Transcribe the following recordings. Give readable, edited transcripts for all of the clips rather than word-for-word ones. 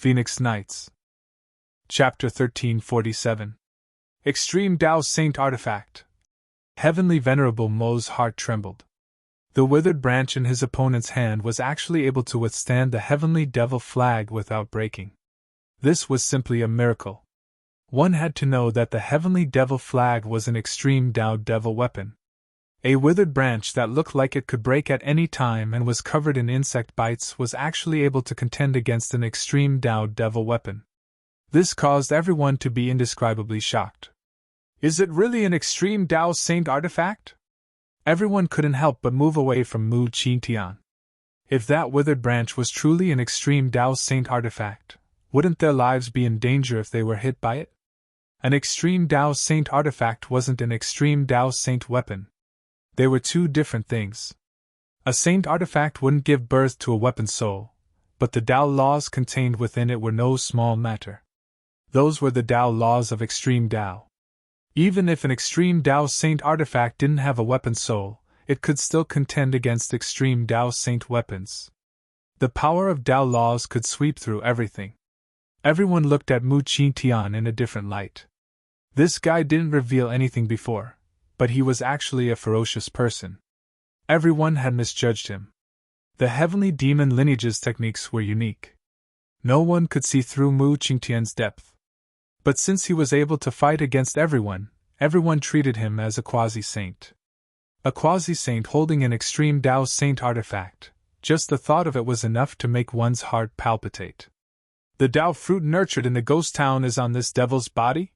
Phoenix Nights. Chapter 1347. Extreme Tao Saint Artifact. Heavenly Venerable Mo's heart trembled. The withered branch in his opponent's hand was actually able to withstand the heavenly devil flag without breaking. This was simply a miracle. One had to know that the heavenly devil flag was an extreme Tao devil weapon. A withered branch that looked like it could break at any time and was covered in insect bites was actually able to contend against an extreme Tao devil weapon. This caused everyone to be indescribably shocked. Is it really an extreme Tao Saint artifact? Everyone couldn't help but move away from Mu Qingtian. If that withered branch was truly an extreme Tao Saint artifact, wouldn't their lives be in danger if they were hit by it? An extreme Tao Saint artifact wasn't an extreme Tao Saint weapon. They were two different things. A saint artifact wouldn't give birth to a weapon soul, but the Tao laws contained within it were no small matter. Those were the Tao laws of extreme Tao. Even if an extreme Tao Saint artifact didn't have a weapon soul, it could still contend against extreme Tao Saint weapons. The power of Tao laws could sweep through everything. Everyone looked at Mu Qingtian in a different light. This guy didn't reveal anything before, but he was actually a ferocious person. Everyone had misjudged him. The heavenly demon lineage's techniques were unique. No one could see through Mu Qingtian's depth. But since he was able to fight against everyone treated him as a quasi-saint. A quasi-saint holding an extreme Tao Saint artifact, just the thought of it was enough to make one's heart palpitate. The Tao fruit nurtured in the ghost town is on this devil's body?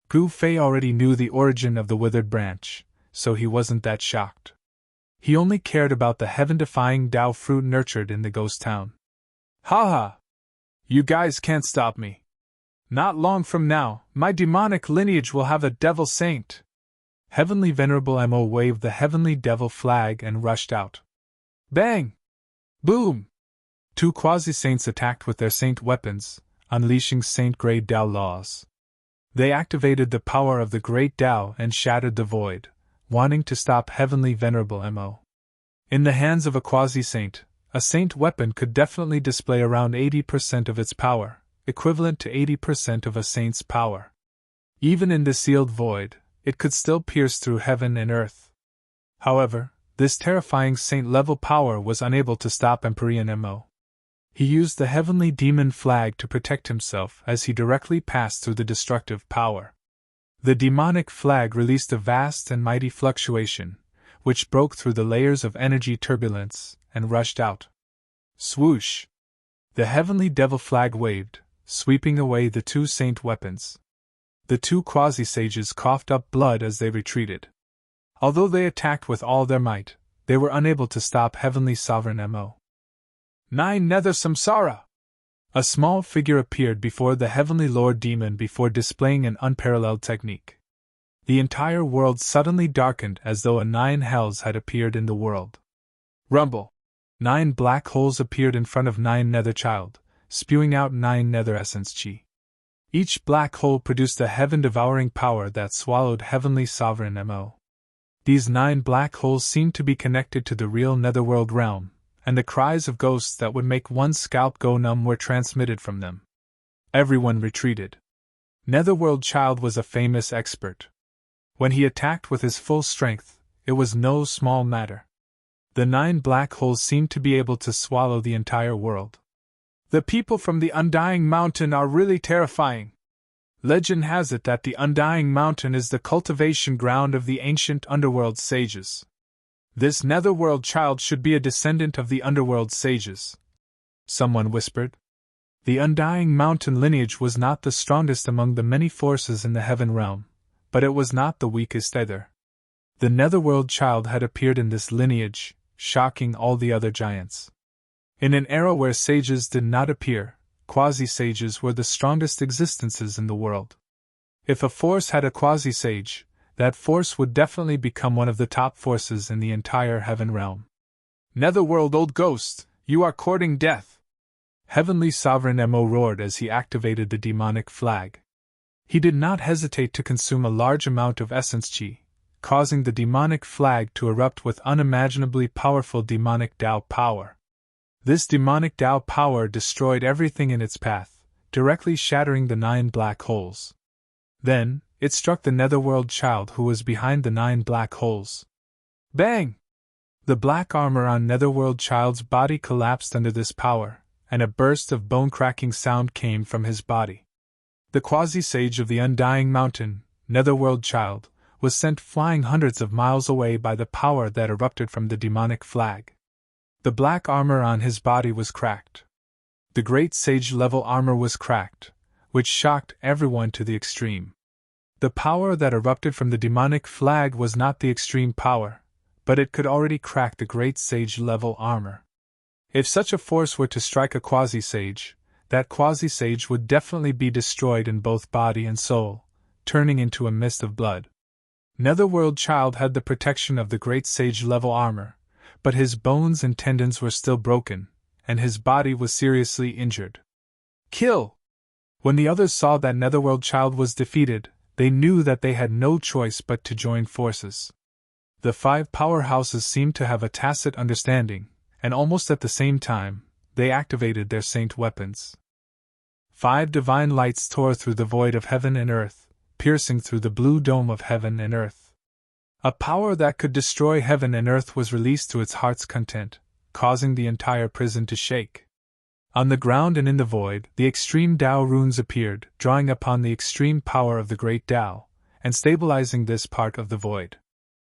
Gu Fei already knew the origin of the withered branch, so he wasn't that shocked. He only cared about the heaven-defying Tao fruit nurtured in the ghost town. Ha ha! You guys can't stop me. Not long from now, my demonic lineage will have a devil saint. Heavenly Venerable Mo waved the heavenly devil flag and rushed out. Bang! Boom! Two quasi-saints attacked with their saint weapons, unleashing saint-grade Tao laws. They activated the power of the great Tao and shattered the void, wanting to stop Heavenly Venerable Mo. In the hands of a quasi-saint, a saint weapon could definitely display around 80% of its power, equivalent to 80% of a saint's power. Even in the sealed void, it could still pierce through heaven and earth. However, this terrifying saint-level power was unable to stop Emperor Mo. He used the heavenly demon flag to protect himself as he directly passed through the destructive power. The demonic flag released a vast and mighty fluctuation, which broke through the layers of energy turbulence and rushed out. Swoosh! The heavenly devil flag waved, sweeping away the two saint weapons. The two quasi-sages coughed up blood as they retreated. Although they attacked with all their might, they were unable to stop Heavenly Sovereign Mo. Nine Nether Samsara! A small figure appeared before the Heavenly Lord Demon before displaying an unparalleled technique. The entire world suddenly darkened as though a 9 hells had appeared in the world. Rumble! 9 black holes appeared in front of 9 Nether Child, spewing out 9 Nether Essence Chi. Each black hole produced a heaven-devouring power that swallowed Heavenly Sovereign Mo. These 9 black holes seemed to be connected to the real Netherworld realm, and the cries of ghosts that would make one's scalp go numb were transmitted from them. Everyone retreated. Netherworld Child was a famous expert. When he attacked with his full strength, it was no small matter. The 9 black holes seemed to be able to swallow the entire world. The people from the Undying Mountain are really terrifying. Legend has it that the Undying Mountain is the cultivation ground of the ancient underworld sages. This Netherworld Child should be a descendant of the underworld sages. Someone whispered. The Undying Mountain lineage was not the strongest among the many forces in the heaven realm, but it was not the weakest either. The Netherworld Child had appeared in this lineage, shocking all the other giants. In an era where sages did not appear, quasi-sages were the strongest existences in the world. If a force had a quasi-sage, that force would definitely become one of the top forces in the entire heaven realm. Netherworld old ghost, you are courting death! Heavenly Sovereign Mo roared as he activated the demonic flag. He did not hesitate to consume a large amount of essence chi, causing the demonic flag to erupt with unimaginably powerful demonic Tao power. This demonic Tao power destroyed everything in its path, directly shattering the 9 black holes. Then, it struck the netherworld child who was behind the 9 black holes. Bang! The black armor on netherworld child's body collapsed under this power, and a burst of bone-cracking sound came from his body. The quasi-sage of the undying mountain, netherworld child, was sent flying hundreds of miles away by the power that erupted from the demonic flag. The black armor on his body was cracked. The great sage-level armor was cracked, which shocked everyone to the extreme. The power that erupted from the demonic flag was not the extreme power, but it could already crack the great sage-level armor. If such a force were to strike a quasi-sage, that quasi-sage would definitely be destroyed in both body and soul, turning into a mist of blood. Netherworld child had the protection of the great sage-level armor, but his bones and tendons were still broken, and his body was seriously injured. Kill! When the others saw that netherworld child was defeated, they knew that they had no choice but to join forces. The 5 powerhouses seemed to have a tacit understanding, and almost at the same time, they activated their saint weapons. 5 divine lights tore through the void of heaven and earth, piercing through the blue dome of heaven and earth. A power that could destroy heaven and earth was released to its heart's content, causing the entire prison to shake. On the ground and in the void, the extreme Tao runes appeared, drawing upon the extreme power of the great Tao, and stabilizing this part of the void.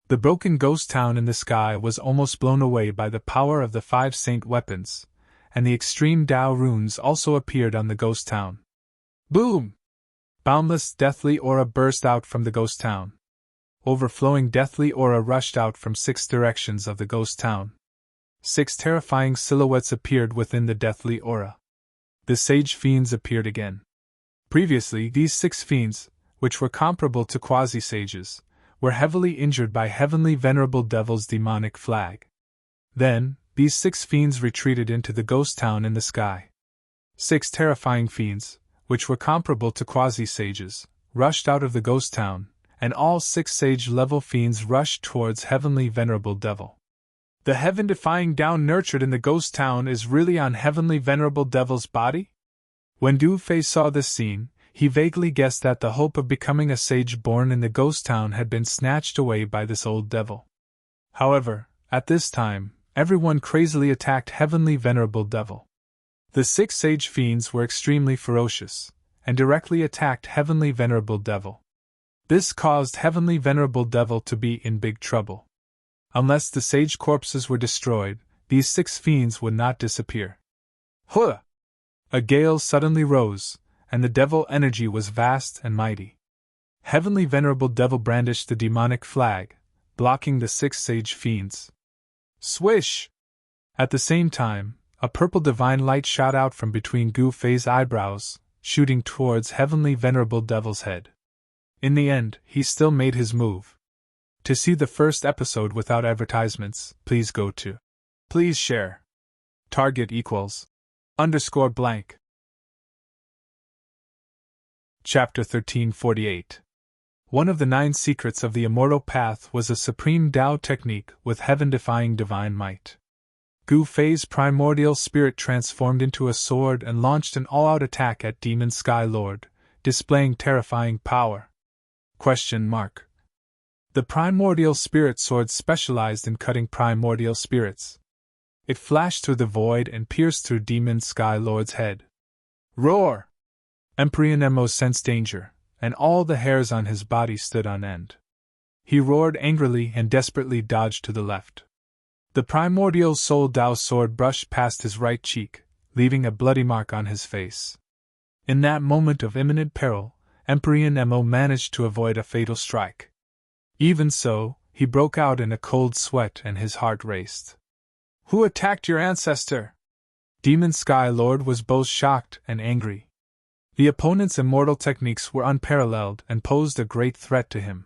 The broken ghost town in the sky was almost blown away by the power of the 5 saint weapons, and the extreme Tao runes also appeared on the ghost town. Boom! Boundless deathly aura burst out from the ghost town. Overflowing deathly aura rushed out from 6 directions of the ghost town. 6 terrifying silhouettes appeared within the deathly aura. The sage fiends appeared again. Previously, these 6 fiends, which were comparable to quasi-sages, were heavily injured by Heavenly Venerable Devil's demonic flag. Then, these 6 fiends retreated into the ghost town in the sky. 6 terrifying fiends, which were comparable to quasi-sages, rushed out of the ghost town, and all 6 sage-level fiends rushed towards Heavenly Venerable Devil. The heaven-defying Tao nurtured in the ghost town is really on Heavenly Venerable Devil's body? When Du Fei saw this scene, he vaguely guessed that the hope of becoming a sage born in the ghost town had been snatched away by this old devil. However, at this time, everyone crazily attacked Heavenly Venerable Devil. The 6 sage fiends were extremely ferocious, and directly attacked Heavenly Venerable Devil. This caused Heavenly Venerable Devil to be in big trouble. Unless the sage corpses were destroyed, these 6 fiends would not disappear. Huh! A gale suddenly rose, and the devil energy was vast and mighty. Heavenly Venerable Devil brandished the demonic flag, blocking the 6 sage fiends. Swish! At the same time, a purple divine light shot out from between Gu Fei's eyebrows, shooting towards Heavenly Venerable Devil's head. In the end, he still made his move. To see the first episode without advertisements, please go to. Please share. Target equals _blank. Chapter 1348. One of the 9 secrets of the immortal path was a supreme Tao technique with heaven-defying divine might. Gu Fei's primordial spirit transformed into a sword and launched an all-out attack at Demon Sky Lord, displaying terrifying power. The primordial spirit sword specialized in cutting primordial spirits. It flashed through the void and pierced through Demon Sky Lord's head. Roar! Emperor Nemo sensed danger, and all the hairs on his body stood on end. He roared angrily and desperately dodged to the left. The primordial soul Tao sword brushed past his right cheek, leaving a bloody mark on his face. In that moment of imminent peril, Emperor Nemo managed to avoid a fatal strike. Even so, he broke out in a cold sweat and his heart raced. Who attacked your ancestor? Demon Sky Lord was both shocked and angry. The opponent's immortal techniques were unparalleled and posed a great threat to him.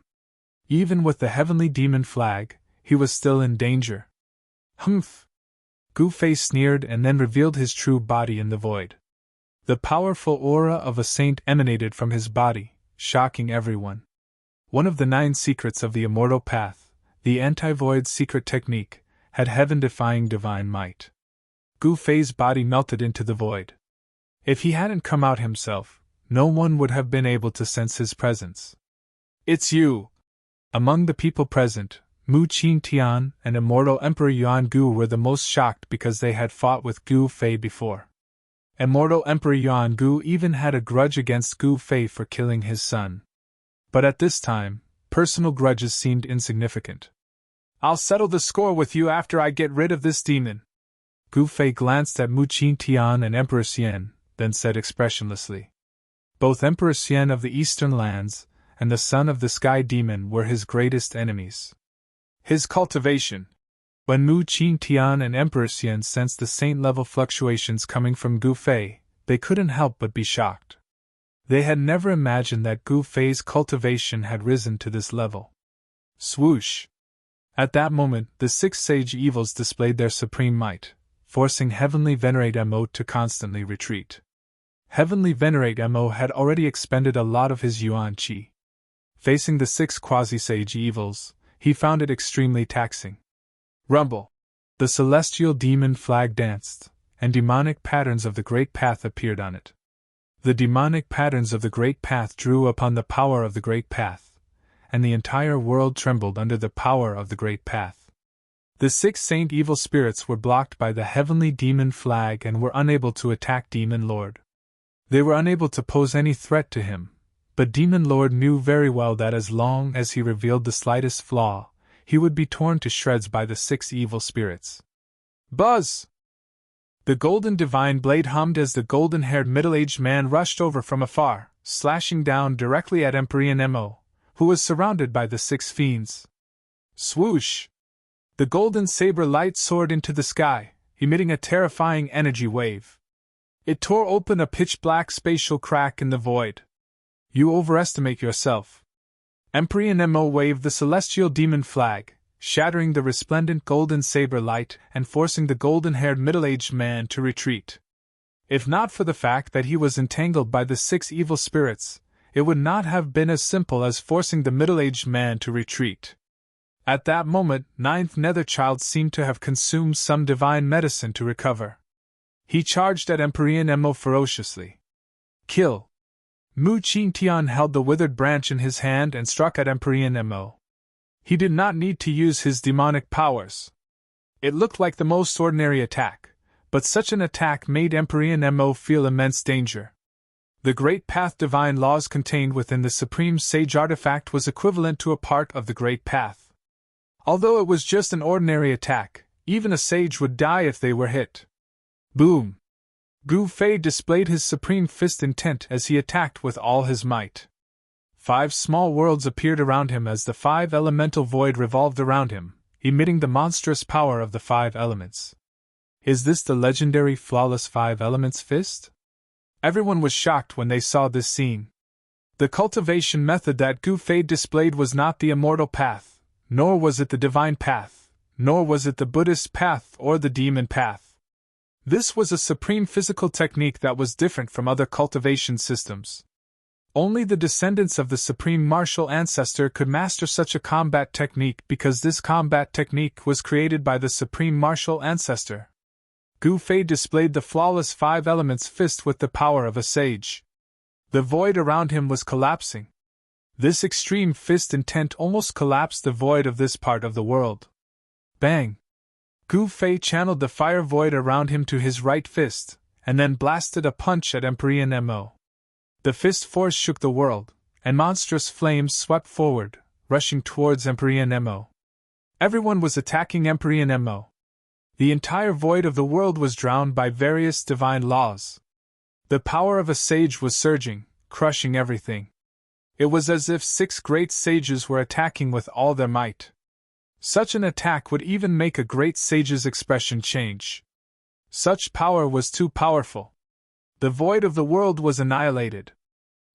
Even with the heavenly demon flag, he was still in danger. Humph! Gu Fei sneered and then revealed his true body in the void. The powerful aura of a saint emanated from his body, shocking everyone. One of the 9 secrets of the immortal path, the anti-void secret technique, had heaven-defying divine might. Gu Fei's body melted into the void. If he hadn't come out himself, no one would have been able to sense his presence. "It's you!" Among the people present, Mu Qingtian and Immortal Emperor Yuan Gu were the most shocked because they had fought with Gu Fei before. Immortal Emperor Yuan Gu even had a grudge against Gu Fei for killing his son. But at this time, personal grudges seemed insignificant. "I'll settle the score with you after I get rid of this demon." Gu Fei glanced at Mu Qingtian and Emperor Xian, then said expressionlessly. Both Emperor Xian of the Eastern Lands and the son of the Sky Demon were his greatest enemies. His cultivation. When Mu Qingtian and Emperor Xian sensed the saint-level fluctuations coming from Gu Fei, they couldn't help but be shocked. They had never imagined that Gu Fei's cultivation had risen to this level. Swoosh! At that moment, the six sage evils displayed their supreme might, forcing Heavenly Venerate Mo to constantly retreat. Heavenly Venerate Mo had already expended a lot of his yuan qi. Facing the six quasi-sage evils, he found it extremely taxing. Rumble! The celestial demon flag danced, and demonic patterns of the Great Path appeared on it. The demonic patterns of the Great Path drew upon the power of the Great Path, and the entire world trembled under the power of the Great Path. The six saint evil spirits were blocked by the heavenly demon flag and were unable to attack Demon Lord. They were unable to pose any threat to him, but Demon Lord knew very well that as long as he revealed the slightest flaw, he would be torn to shreds by the six evil spirits. Buzz! The golden divine blade hummed as the golden-haired middle-aged man rushed over from afar, slashing down directly at Emperor Mo, who was surrounded by the six fiends. Swoosh! The golden saber light soared into the sky, emitting a terrifying energy wave. It tore open a pitch-black spatial crack in the void. "You overestimate yourself." Emperor Mo waved the celestial demon flag, shattering the resplendent golden saber light and forcing the golden-haired middle-aged man to retreat. If not for the fact that he was entangled by the six evil spirits, it would not have been as simple as forcing the middle-aged man to retreat. At that moment, Ninth Netherchild seemed to have consumed some divine medicine to recover. He charged at Emperor Mo ferociously. "Kill!" Mu Qingtian held the withered branch in his hand and struck at Emperor Mo. He did not need to use his demonic powers. It looked like the most ordinary attack, but such an attack made Emperor Mo feel immense danger. The Great Path divine laws contained within the Supreme Sage artifact was equivalent to a part of the Great Path. Although it was just an ordinary attack, even a sage would die if they were hit. Boom! Gu Fei displayed his supreme fist intent as he attacked with all his might. 5 small worlds appeared around him as the 5 elemental void revolved around him, emitting the monstrous power of the 5 elements. Is this the legendary flawless 5 elements fist? Everyone was shocked when they saw this scene. The cultivation method that Gu Fei displayed was not the immortal path, nor was it the divine path, nor was it the Buddhist path or the demon path. This was a supreme physical technique that was different from other cultivation systems. Only the descendants of the supreme martial ancestor could master such a combat technique because this combat technique was created by the supreme martial ancestor. Gu Fei displayed the flawless 5 elements fist with the power of a sage. The void around him was collapsing. This extreme fist intent almost collapsed the void of this part of the world. Bang! Gu Fei channeled the fire void around him to his right fist, and then blasted a punch at Emperor Mo. The fist force shook the world, and monstrous flames swept forward, rushing towards Emperor Mo. Everyone was attacking Emperor Mo. The entire void of the world was drowned by various divine laws. The power of a sage was surging, crushing everything. It was as if 6 great sages were attacking with all their might. Such an attack would even make a great sage's expression change. Such power was too powerful. The void of the world was annihilated.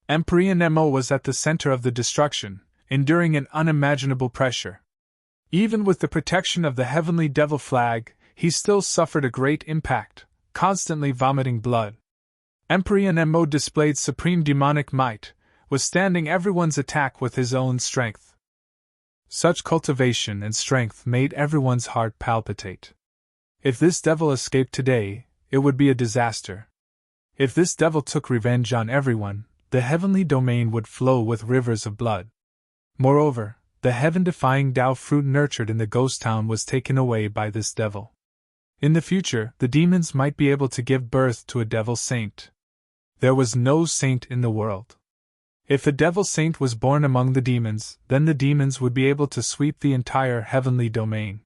Emperor Mo was at the center of the destruction, enduring an unimaginable pressure. Even with the protection of the heavenly devil flag, he still suffered a great impact, constantly vomiting blood. Emperor Mo displayed supreme demonic might, withstanding everyone's attack with his own strength. Such cultivation and strength made everyone's heart palpitate. If this devil escaped today, it would be a disaster. If this devil took revenge on everyone, the heavenly domain would flow with rivers of blood. Moreover, the heaven-defying Tao fruit nurtured in the ghost town was taken away by this devil. In the future, the demons might be able to give birth to a devil saint. There was no saint in the world. If a devil saint was born among the demons, then the demons would be able to sweep the entire heavenly domain.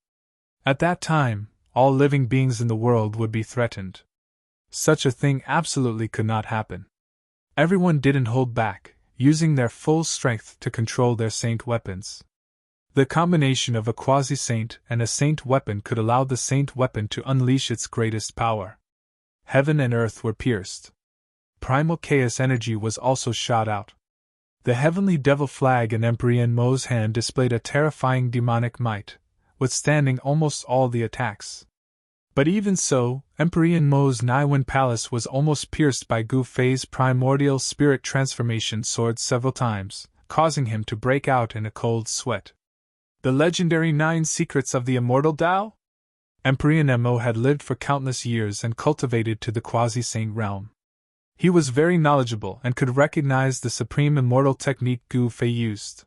At that time, all living beings in the world would be threatened. Such a thing absolutely could not happen. Everyone didn't hold back, using their full strength to control their saint weapons. The combination of a quasi-saint and a saint weapon could allow the saint weapon to unleash its greatest power. Heaven and earth were pierced. Primal chaos energy was also shot out. The heavenly devil flag in Emperor Mo's hand displayed a terrifying demonic might, withstanding almost all the attacks. But even so, Emperor Mo's Naiwen Palace was almost pierced by Gu Fei's primordial spirit transformation sword several times, causing him to break out in a cold sweat. The legendary 9 secrets of the immortal Tao? Emperor Mo had lived for countless years and cultivated to the quasi-saint realm. He was very knowledgeable and could recognize the supreme immortal technique Gu Fei used.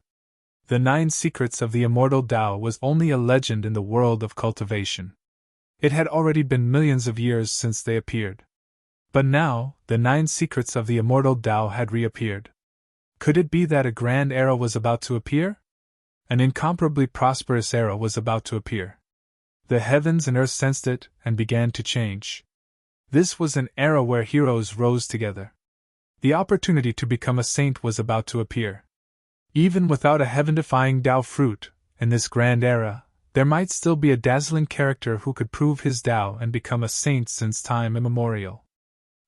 The 9 secrets of the immortal Tao was only a legend in the world of cultivation. It had already been millions of years since they appeared. But now, the 9 secrets of the immortal Tao had reappeared. Could it be that a grand era was about to appear? An incomparably prosperous era was about to appear. The heavens and earth sensed it and began to change. This was an era where heroes rose together. The opportunity to become a saint was about to appear. Even without a heaven-defying Tao fruit, in this grand era, there might still be a dazzling character who could prove his Tao and become a saint since time immemorial.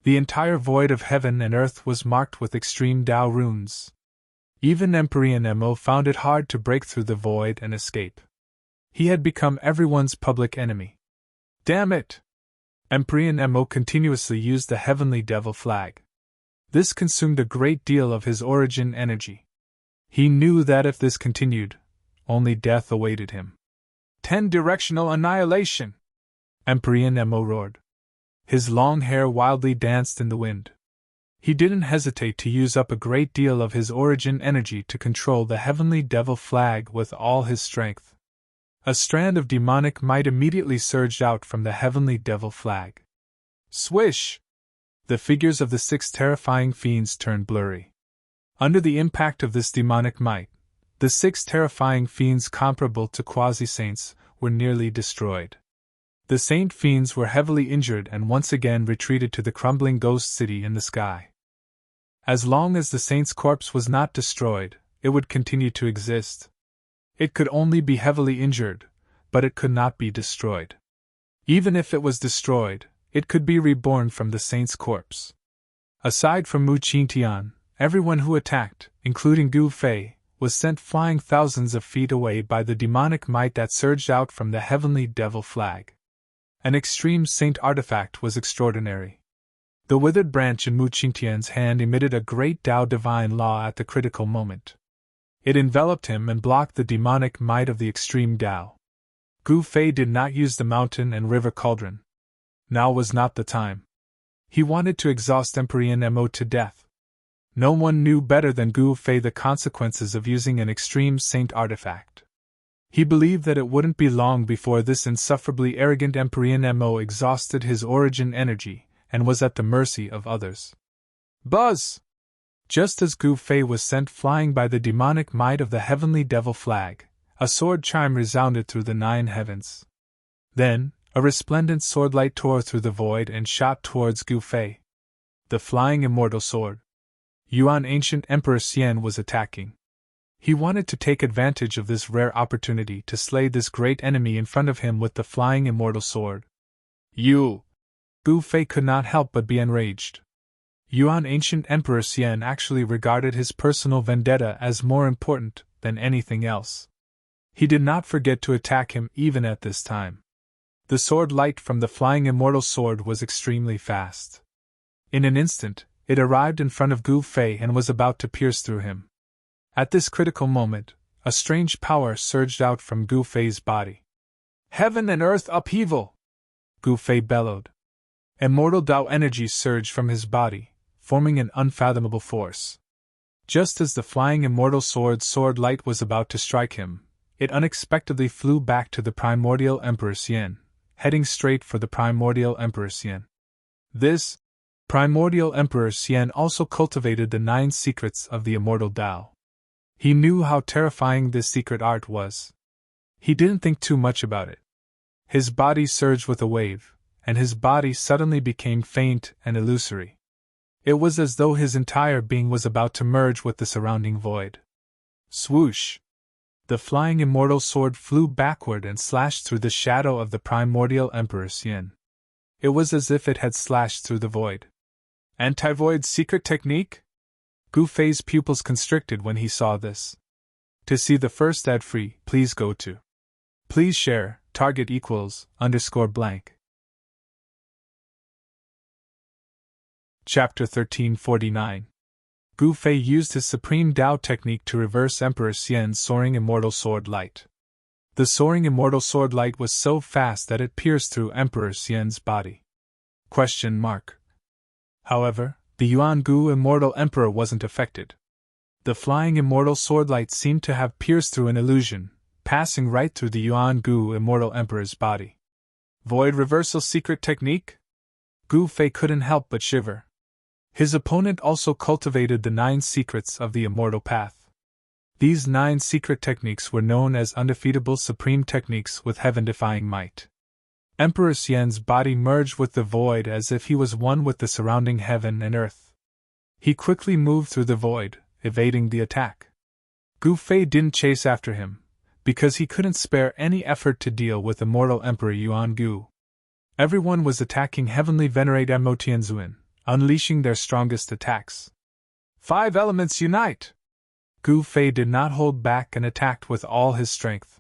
The entire void of heaven and earth was marked with extreme Tao runes. Even Emperor Mo found it hard to break through the void and escape. He had become everyone's public enemy. Damn it! Emperor Mo continuously used the heavenly devil flag. This consumed a great deal of his origin energy. He knew that if this continued, only death awaited him. 10-directional annihilation! Emperor Mo roared. His long hair wildly danced in the wind. He didn't hesitate to use up a great deal of his origin energy to control the heavenly devil flag with all his strength. A strand of demonic might immediately surged out from the heavenly devil flag. Swish! The figures of the 6 terrifying fiends turned blurry. Under the impact of this demonic might, the 6 terrifying fiends comparable to quasi-saints were nearly destroyed. The saint fiends were heavily injured and once again retreated to the crumbling ghost city in the sky. As long as the saint's corpse was not destroyed, it would continue to exist. It could only be heavily injured, but it could not be destroyed. Even if it was destroyed, it could be reborn from the saint's corpse. Aside from Mu Qingtian, everyone who attacked, including Gu Fei, was sent flying thousands of feet away by the demonic might that surged out from the heavenly devil flag. An extreme saint artifact was extraordinary. The withered branch in Mu Qingtian's hand emitted a great Tao divine law at the critical moment. It enveloped him and blocked the demonic might of the extreme Tao. Gu Fei did not use the mountain and river cauldron. Now was not the time. He wanted to exhaust Emperor Mo to death. No one knew better than Gu Fei the consequences of using an extreme saint artifact. He believed that it wouldn't be long before this insufferably arrogant Emperor Mo exhausted his origin energy and was at the mercy of others. Buzz! Just as Gu Fei was sent flying by the demonic might of the heavenly devil flag, a sword chime resounded through the 9 heavens. Then, a resplendent swordlight tore through the void and shot towards Gu Fei. The flying immortal sword. Yuan ancient Emperor Xian was attacking. He wanted to take advantage of this rare opportunity to slay this great enemy in front of him with the flying immortal sword. You! Gu Fei could not help but be enraged. Yuan ancient Emperor Xian actually regarded his personal vendetta as more important than anything else. He did not forget to attack him even at this time. The sword light from the flying immortal sword was extremely fast. In an instant, it arrived in front of Gu Fei and was about to pierce through him. At this critical moment, a strange power surged out from Gu Fei's body. Heaven and earth upheaval! Gu Fei bellowed. Immortal Tao energy surged from his body, forming an unfathomable force. Just as the flying immortal sword light was about to strike him, it unexpectedly flew back to the primordial Emperor Xian, heading straight for the primordial Emperor Xian. This primordial Emperor Xian also cultivated the 9 secrets of the immortal Tao. He knew how terrifying this secret art was. He didn't think too much about it. His body surged with a wave, and his body suddenly became faint and illusory. It was as though his entire being was about to merge with the surrounding void. Swoosh! The flying immortal sword flew backward and slashed through the shadow of the primordial Emperor Xian. It was as if it had slashed through the void. Anti-void secret technique? Gu Fei's pupils constricted when he saw this. To see the first ad-free, please go to Please share, target equals, _blank. Chapter 1349. Gu Fei used his Supreme Tao technique to reverse Emperor Xian's soaring immortal sword light. The soaring immortal sword light was so fast that it pierced through Emperor Xian's body. However, the Yuan Gu immortal emperor wasn't affected. The flying immortal sword light seemed to have pierced through an illusion, passing right through the Yuan Gu immortal emperor's body. Void reversal secret technique? Gu Fei couldn't help but shiver. His opponent also cultivated the 9 secrets of the immortal path. These 9 secret techniques were known as undefeatable supreme techniques with heaven-defying might. Emperor Xian's body merged with the void as if he was one with the surrounding heaven and earth. He quickly moved through the void, evading the attack. Gu Fei didn't chase after him, because he couldn't spare any effort to deal with immortal Emperor Yuan Gu. Everyone was attacking Heavenly Venerate Mo Tianzuan, unleashing their strongest attacks. 5 elements unite! Gu Fei did not hold back and attacked with all his strength.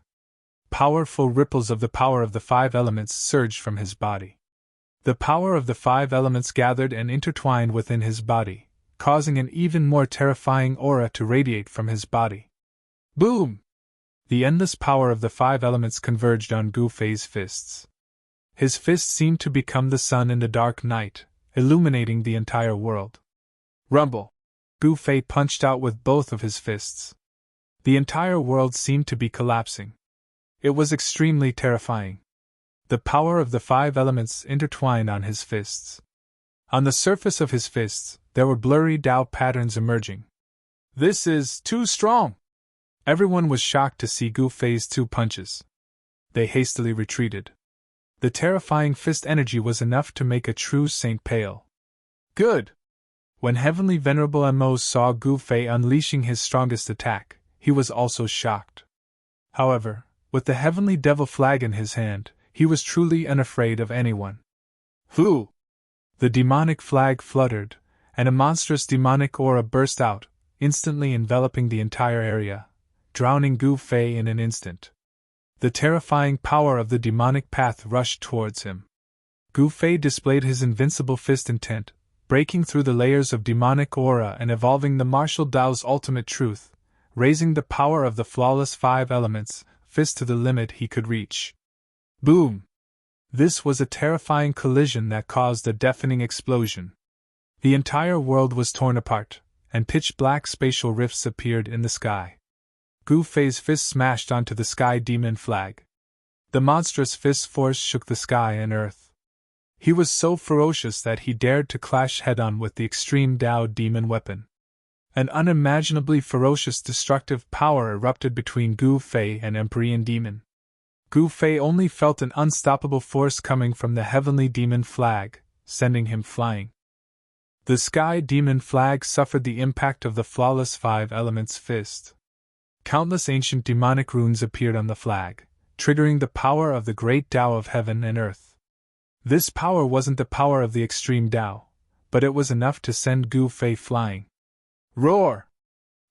Powerful ripples of the power of the 5 elements surged from his body. The power of the 5 elements gathered and intertwined within his body, causing an even more terrifying aura to radiate from his body. Boom! The endless power of the 5 elements converged on Gu Fei's fists. His fists seemed to become the sun in the dark night, illuminating the entire world. Rumble! Gu Fei punched out with both of his fists. The entire world seemed to be collapsing. It was extremely terrifying. The power of the 5 elements intertwined on his fists. On the surface of his fists, there were blurry Tao patterns emerging. This is too strong! Everyone was shocked to see Gu Fei's 2 punches. They hastily retreated. The terrifying fist energy was enough to make a true saint pale. Good! When Heavenly Venerable Mo saw Gu Fei unleashing his strongest attack, he was also shocked. However, with the Heavenly Devil flag in his hand, he was truly unafraid of anyone. Who? The demonic flag fluttered, and a monstrous demonic aura burst out, instantly enveloping the entire area, drowning Gu Fei in an instant. The terrifying power of the demonic path rushed towards him. Gu Fei displayed his invincible fist intent, breaking through the layers of demonic aura and evolving the martial Tao's ultimate truth, raising the power of the flawless 5 elements, fist to the limit he could reach. Boom! This was a terrifying collision that caused a deafening explosion. The entire world was torn apart, and pitch-black spatial rifts appeared in the sky. Gu Fei's fist smashed onto the sky demon flag. The monstrous fist's force shook the sky and earth. He was so ferocious that he dared to clash head-on with the extreme Tao demon weapon. An unimaginably ferocious destructive power erupted between Gu Fei and Empyrean Demon. Gu Fei only felt an unstoppable force coming from the heavenly demon flag, sending him flying. The sky demon flag suffered the impact of the flawless 5 elements fist. Countless ancient demonic runes appeared on the flag, triggering the power of the great Tao of heaven and earth. This power wasn't the power of the extreme Tao, but it was enough to send Gu Fei flying. Roar!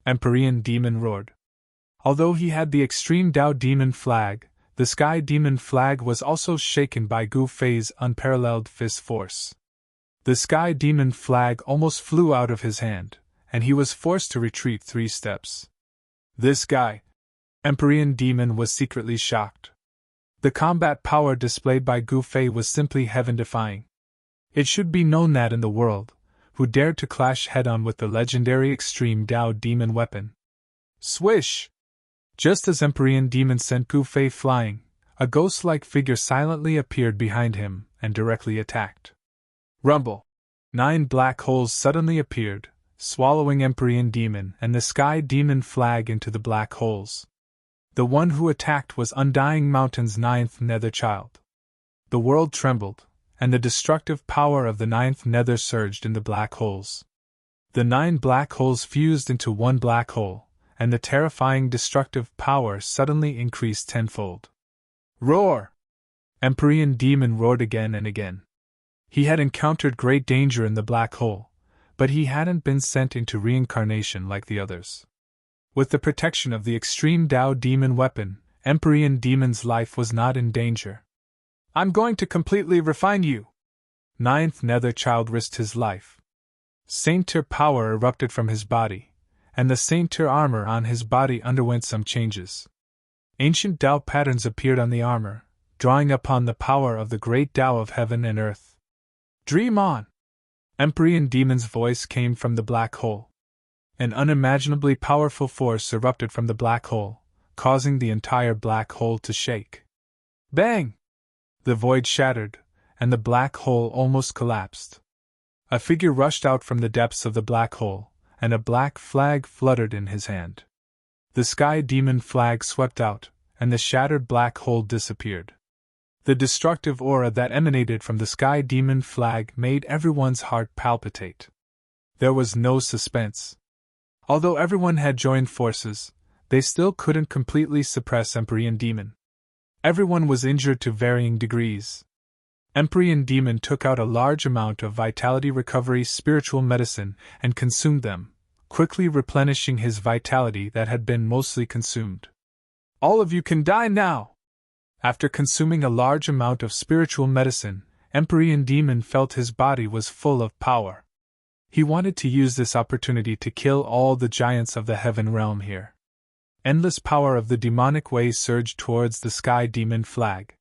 Empyrean Demon roared. Although he had the extreme Tao demon flag, the sky demon flag was also shaken by Gu Fei's unparalleled fist force. The sky demon flag almost flew out of his hand, and he was forced to retreat 3 steps. This guy, Empyrean Demon, was secretly shocked. The combat power displayed by Gu Fei was simply heaven-defying. It should be known that in the world, who dared to clash head-on with the legendary Extreme Tao demon weapon. Swish! Just as Empyrean Demon sent Gu Fei flying, a ghost-like figure silently appeared behind him and directly attacked. Rumble! 9 black holes suddenly appeared, swallowing Empyrean Demon and the Sky Demon flag into the black holes. The one who attacked was Undying Mountain's 9th nether child. The world trembled, and the destructive power of the 9th nether surged in the black holes. The 9 black holes fused into one black hole, and the terrifying destructive power suddenly increased tenfold. Roar! Empyrean Demon roared again and again. He had encountered great danger in the black hole, but he hadn't been sent into reincarnation like the others. With the protection of the Extreme Tao demon weapon, Empyrean Demon's life was not in danger. I'm going to completely refine you! 9th nether child risked his life. Sainter power erupted from his body, and the Sainter armor on his body underwent some changes. Ancient Tao patterns appeared on the armor, drawing upon the power of the great Tao of heaven and earth. Dream on! Empyrean Demon's voice came from the black hole. An unimaginably powerful force erupted from the black hole, causing the entire black hole to shake. Bang! The void shattered, and the black hole almost collapsed. A figure rushed out from the depths of the black hole, and a black flag fluttered in his hand. The Sky Demon flag swept out, and the shattered black hole disappeared. The destructive aura that emanated from the Sky Demon flag made everyone's heart palpitate. There was no suspense. Although everyone had joined forces, they still couldn't completely suppress Empyrean Demon. Everyone was injured to varying degrees. Empyrean Demon took out a large amount of vitality recovery spiritual medicine and consumed them, quickly replenishing his vitality that had been mostly consumed. All of you can die now! After consuming a large amount of spiritual medicine, Empyrean Demon felt his body was full of power. He wanted to use this opportunity to kill all the giants of the heaven realm here. Endless power of the demonic way surged towards the Sky Demon flag.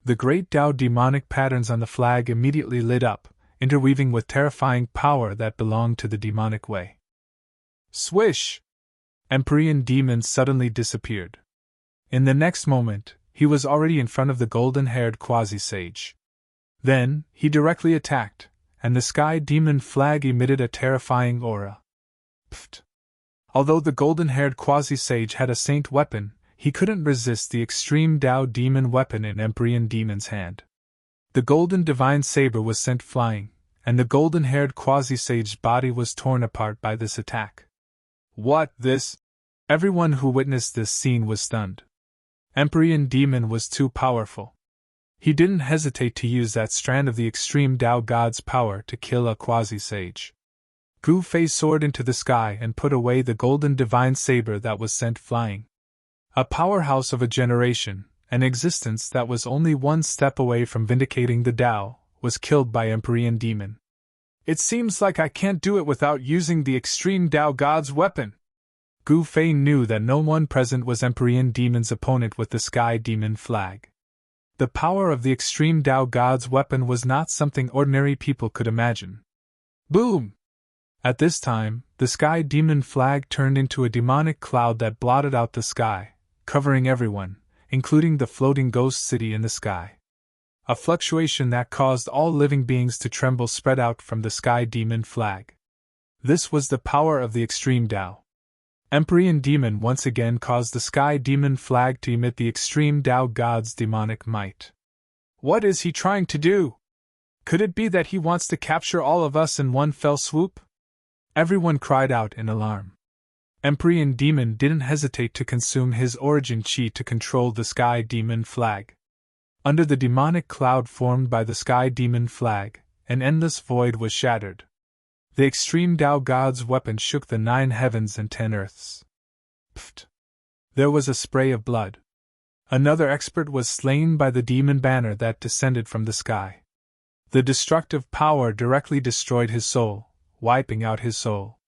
The great Tao demonic patterns on the flag immediately lit up, interweaving with terrifying power that belonged to the demonic way. Swish! Empyrean Demon suddenly disappeared. In the next moment, he was already in front of the golden-haired quasi-sage. Then, he directly attacked, and the Sky Demon flag emitted a terrifying aura. Pfft! Although the golden-haired quasi-sage had a saint weapon, he couldn't resist the Extreme Tao demon weapon in Empyrean Demon's hand. The golden divine saber was sent flying, and the golden-haired quasi-sage's body was torn apart by this attack. What, this? Everyone who witnessed this scene was stunned. Empyrean Demon was too powerful. He didn't hesitate to use that strand of the Extreme Tao God's power to kill a quasi-sage. Gu Fei soared into the sky and put away the golden divine saber that was sent flying. A powerhouse of a generation, an existence that was only one step away from vindicating the Tao, was killed by Empyrean Demon. It seems like I can't do it without using the Extreme Tao God's weapon. Gu Fei knew that no one present was Empyrean Demon's opponent with the Sky Demon flag. The power of the Extreme Tao God's weapon was not something ordinary people could imagine. Boom! At this time, the Sky Demon flag turned into a demonic cloud that blotted out the sky, covering everyone, including the floating ghost city in the sky. A fluctuation that caused all living beings to tremble spread out from the Sky Demon flag. This was the power of the Extreme Tao. Empyrean Demon once again caused the Sky Demon flag to emit the Extreme Tao God's demonic might. What is he trying to do? Could it be that he wants to capture all of us in one fell swoop? Everyone cried out in alarm. Empyrean Demon didn't hesitate to consume his origin chi to control the Sky Demon flag. Under the demonic cloud formed by the Sky Demon flag, an endless void was shattered. The Extreme Tao God's weapon shook the 9 heavens and 10 earths. Pfft! There was a spray of blood. Another expert was slain by the demon banner that descended from the sky. The destructive power directly destroyed his soul, wiping out his soul.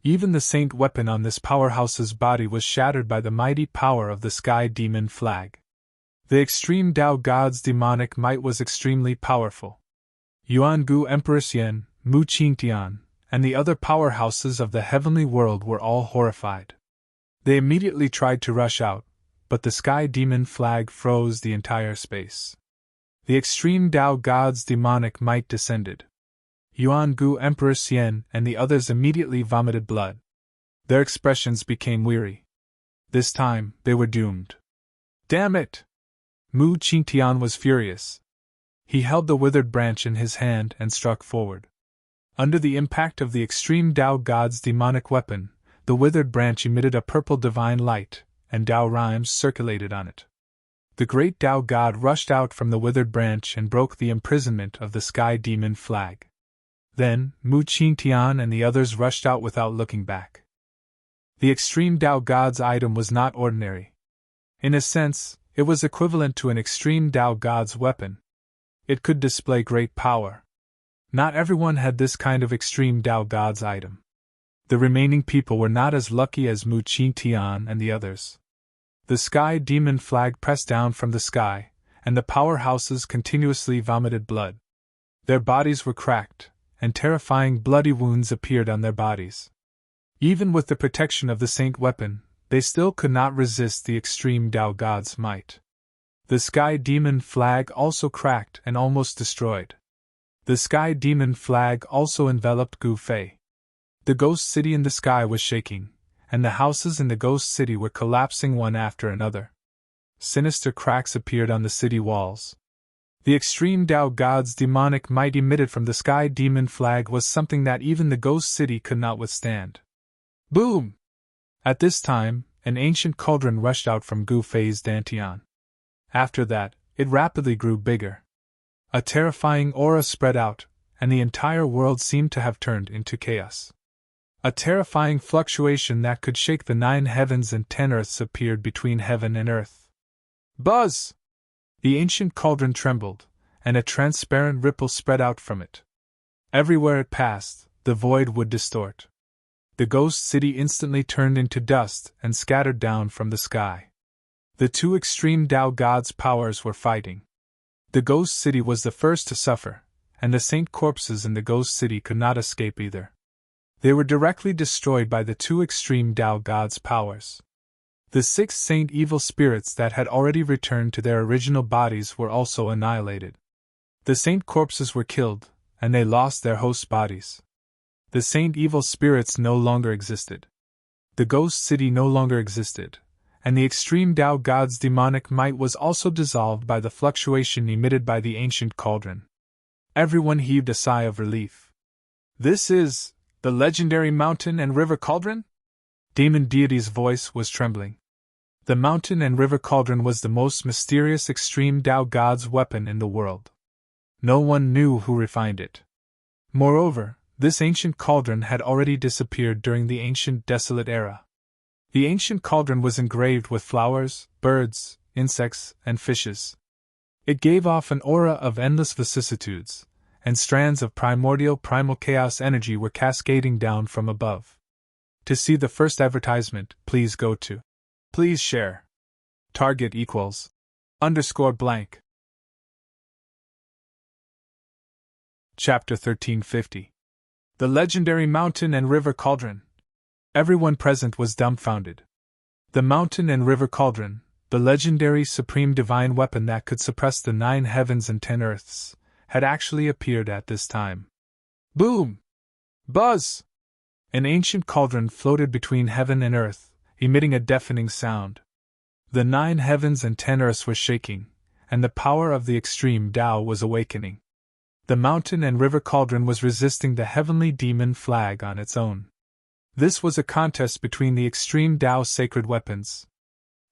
Even the saint weapon on this powerhouse's body was shattered by the mighty power of the Sky Demon flag. The Extreme Tao God's demonic might was extremely powerful. Yuangu Empress Yen, Mu Qingtian, and the other powerhouses of the heavenly world were all horrified. They immediately tried to rush out, but the sky demon flag froze the entire space. The extreme Tao God's demonic might descended. Yuangu Empress Yen and the others immediately vomited blood. Their expressions became weary. This time, they were doomed. Damn it! Mu Qingtian was furious. He held the withered branch in his hand and struck forward. Under the impact of the extreme Tao God's demonic weapon, the withered branch emitted a purple divine light, and Tao rhymes circulated on it. The great Tao God rushed out from the withered branch and broke the imprisonment of the sky demon flag. Then, Mu Qingtian and the others rushed out without looking back. The extreme Tao God's item was not ordinary. In a sense, it was equivalent to an extreme Tao God's weapon. It could display great power. Not everyone had this kind of extreme Tao God's item. The remaining people were not as lucky as Mu Qingtian and the others. The sky demon flag pressed down from the sky, and the powerhouses continuously vomited blood. Their bodies were cracked, and terrifying bloody wounds appeared on their bodies. Even with the protection of the saint weapon, they still could not resist the extreme Tao God's might. The sky demon flag also cracked and almost destroyed. The sky demon flag also enveloped Gu Fei. The ghost city in the sky was shaking, and the houses in the ghost city were collapsing one after another. Sinister cracks appeared on the city walls. The extreme Tao God's demonic might emitted from the sky demon flag was something that even the ghost city could not withstand. Boom! At this time, an ancient cauldron rushed out from Gu Fei's dantian. After that, it rapidly grew bigger. A terrifying aura spread out, and the entire world seemed to have turned into chaos. A terrifying fluctuation that could shake the 9 heavens and 10 earths appeared between heaven and earth. Buzz! The ancient cauldron trembled, and a transparent ripple spread out from it. Everywhere it passed, the void would distort. The ghost city instantly turned into dust and scattered down from the sky. The two extreme Tao God's powers were fighting. The ghost city was the first to suffer, and the saint corpses in the ghost city could not escape either. They were directly destroyed by the two extreme Tao God's powers. The 6 saint evil spirits that had already returned to their original bodies were also annihilated. The saint corpses were killed, and they lost their host bodies. The saint evil spirits no longer existed. The ghost city no longer existed, and the extreme Tao God's demonic might was also dissolved by the fluctuation emitted by the ancient cauldron. Everyone heaved a sigh of relief. This is the legendary mountain and river cauldron? Demon deity's voice was trembling. The mountain and river cauldron was the most mysterious extreme Tao God's weapon in the world. No one knew who refined it. Moreover, this ancient cauldron had already disappeared during the ancient desolate era. The ancient cauldron was engraved with flowers, birds, insects, and fishes. It gave off an aura of endless vicissitudes, and strands of primordial primal chaos energy were cascading down from above. To see the first advertisement, please go to. Please share. Target equals _blank. Chapter 1350. The legendary mountain and river cauldron. Everyone present was dumbfounded. The mountain and river cauldron, the legendary supreme divine weapon that could suppress the 9 heavens and 10 earths, had actually appeared at this time. Boom! Buzz! An ancient cauldron floated between heaven and earth, emitting a deafening sound. The 9 heavens and 10 earths were shaking, and the power of the extreme Tao was awakening. The mountain and river cauldron was resisting the heavenly demon flag on its own. This was a contest between the extreme Tao sacred weapons.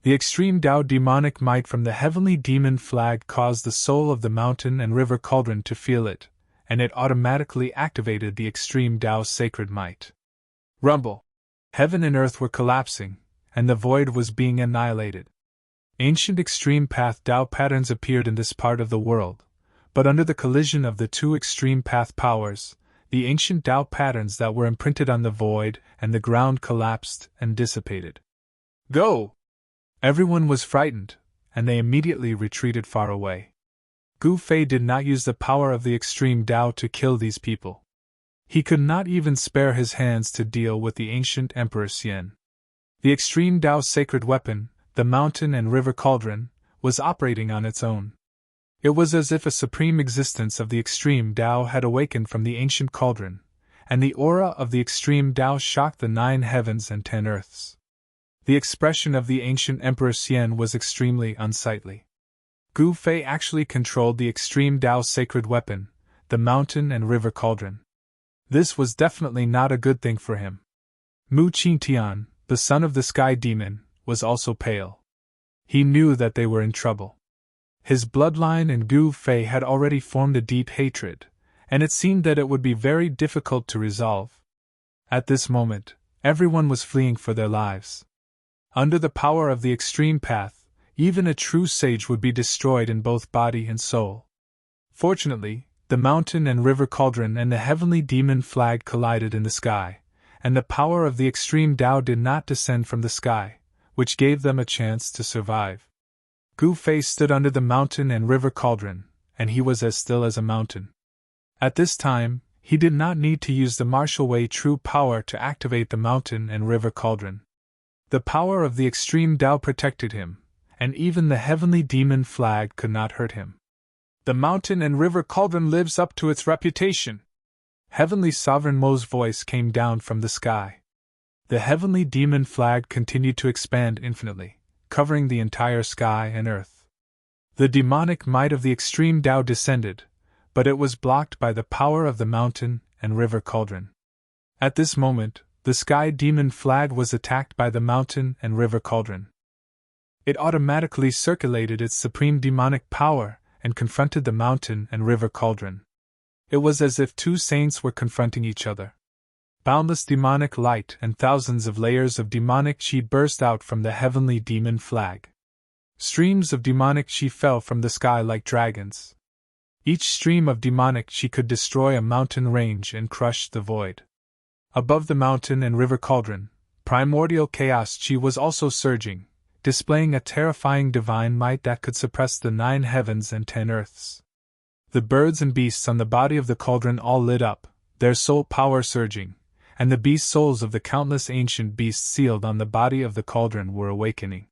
The extreme Tao demonic might from the heavenly demon flag caused the soul of the mountain and river cauldron to feel it, and it automatically activated the extreme Tao sacred might. Rumble! Heaven and earth were collapsing, and the void was being annihilated. Ancient extreme path Tao patterns appeared in this part of the world, but under the collision of the two extreme path powers, the ancient Tao patterns that were imprinted on the void and the ground collapsed and dissipated. Go! Everyone was frightened, and they immediately retreated far away. Gu Fei did not use the power of the extreme Tao to kill these people. He could not even spare his hands to deal with the ancient Emperor Xian. The extreme Tao's sacred weapon, the mountain and river cauldron, was operating on its own. It was as if a supreme existence of the extreme Tao had awakened from the ancient cauldron, and the aura of the extreme Tao shocked the 9 heavens and 10 earths. The expression of the ancient Emperor Xian was extremely unsightly. Gu Fei actually controlled the extreme Tao's sacred weapon, the mountain and river cauldron. This was definitely not a good thing for him. Mu Qingtian, the son of the sky demon, was also pale. He knew that they were in trouble. His bloodline and Gu Fei had already formed a deep hatred, and it seemed that it would be very difficult to resolve. At this moment, everyone was fleeing for their lives. Under the power of the extreme path, even a true sage would be destroyed in both body and soul. Fortunately, the mountain and river cauldron and the heavenly demon flag collided in the sky, and the power of the extreme Tao did not descend from the sky, which gave them a chance to survive. Gu Fei stood under the mountain and river cauldron, and he was as still as a mountain. At this time, he did not need to use the martial way true power to activate the mountain and river cauldron. The power of the extreme Tao protected him, and even the heavenly demon flag could not hurt him. The mountain and river cauldron lives up to its reputation. Heavenly Sovereign Mo's voice came down from the sky. The heavenly demon flag continued to expand infinitely, covering the entire sky and earth. The demonic might of the extreme Tao descended, but it was blocked by the power of the mountain and river cauldron. At this moment, the sky demon flag was attacked by the mountain and river cauldron. It automatically circulated its supreme demonic power and confronted the mountain and river cauldron. It was as if 2 saints were confronting each other. Boundless demonic light and thousands of layers of demonic chi burst out from the heavenly demon flag. Streams of demonic chi fell from the sky like dragons. Each stream of demonic chi could destroy a mountain range and crush the void. Above the mountain and river cauldron, primordial chaos chi was also surging, displaying a terrifying divine might that could suppress the 9 heavens and 10 earths. The birds and beasts on the body of the cauldron all lit up, their soul power surging, and the beast souls of the countless ancient beasts sealed on the body of the cauldron were awakening.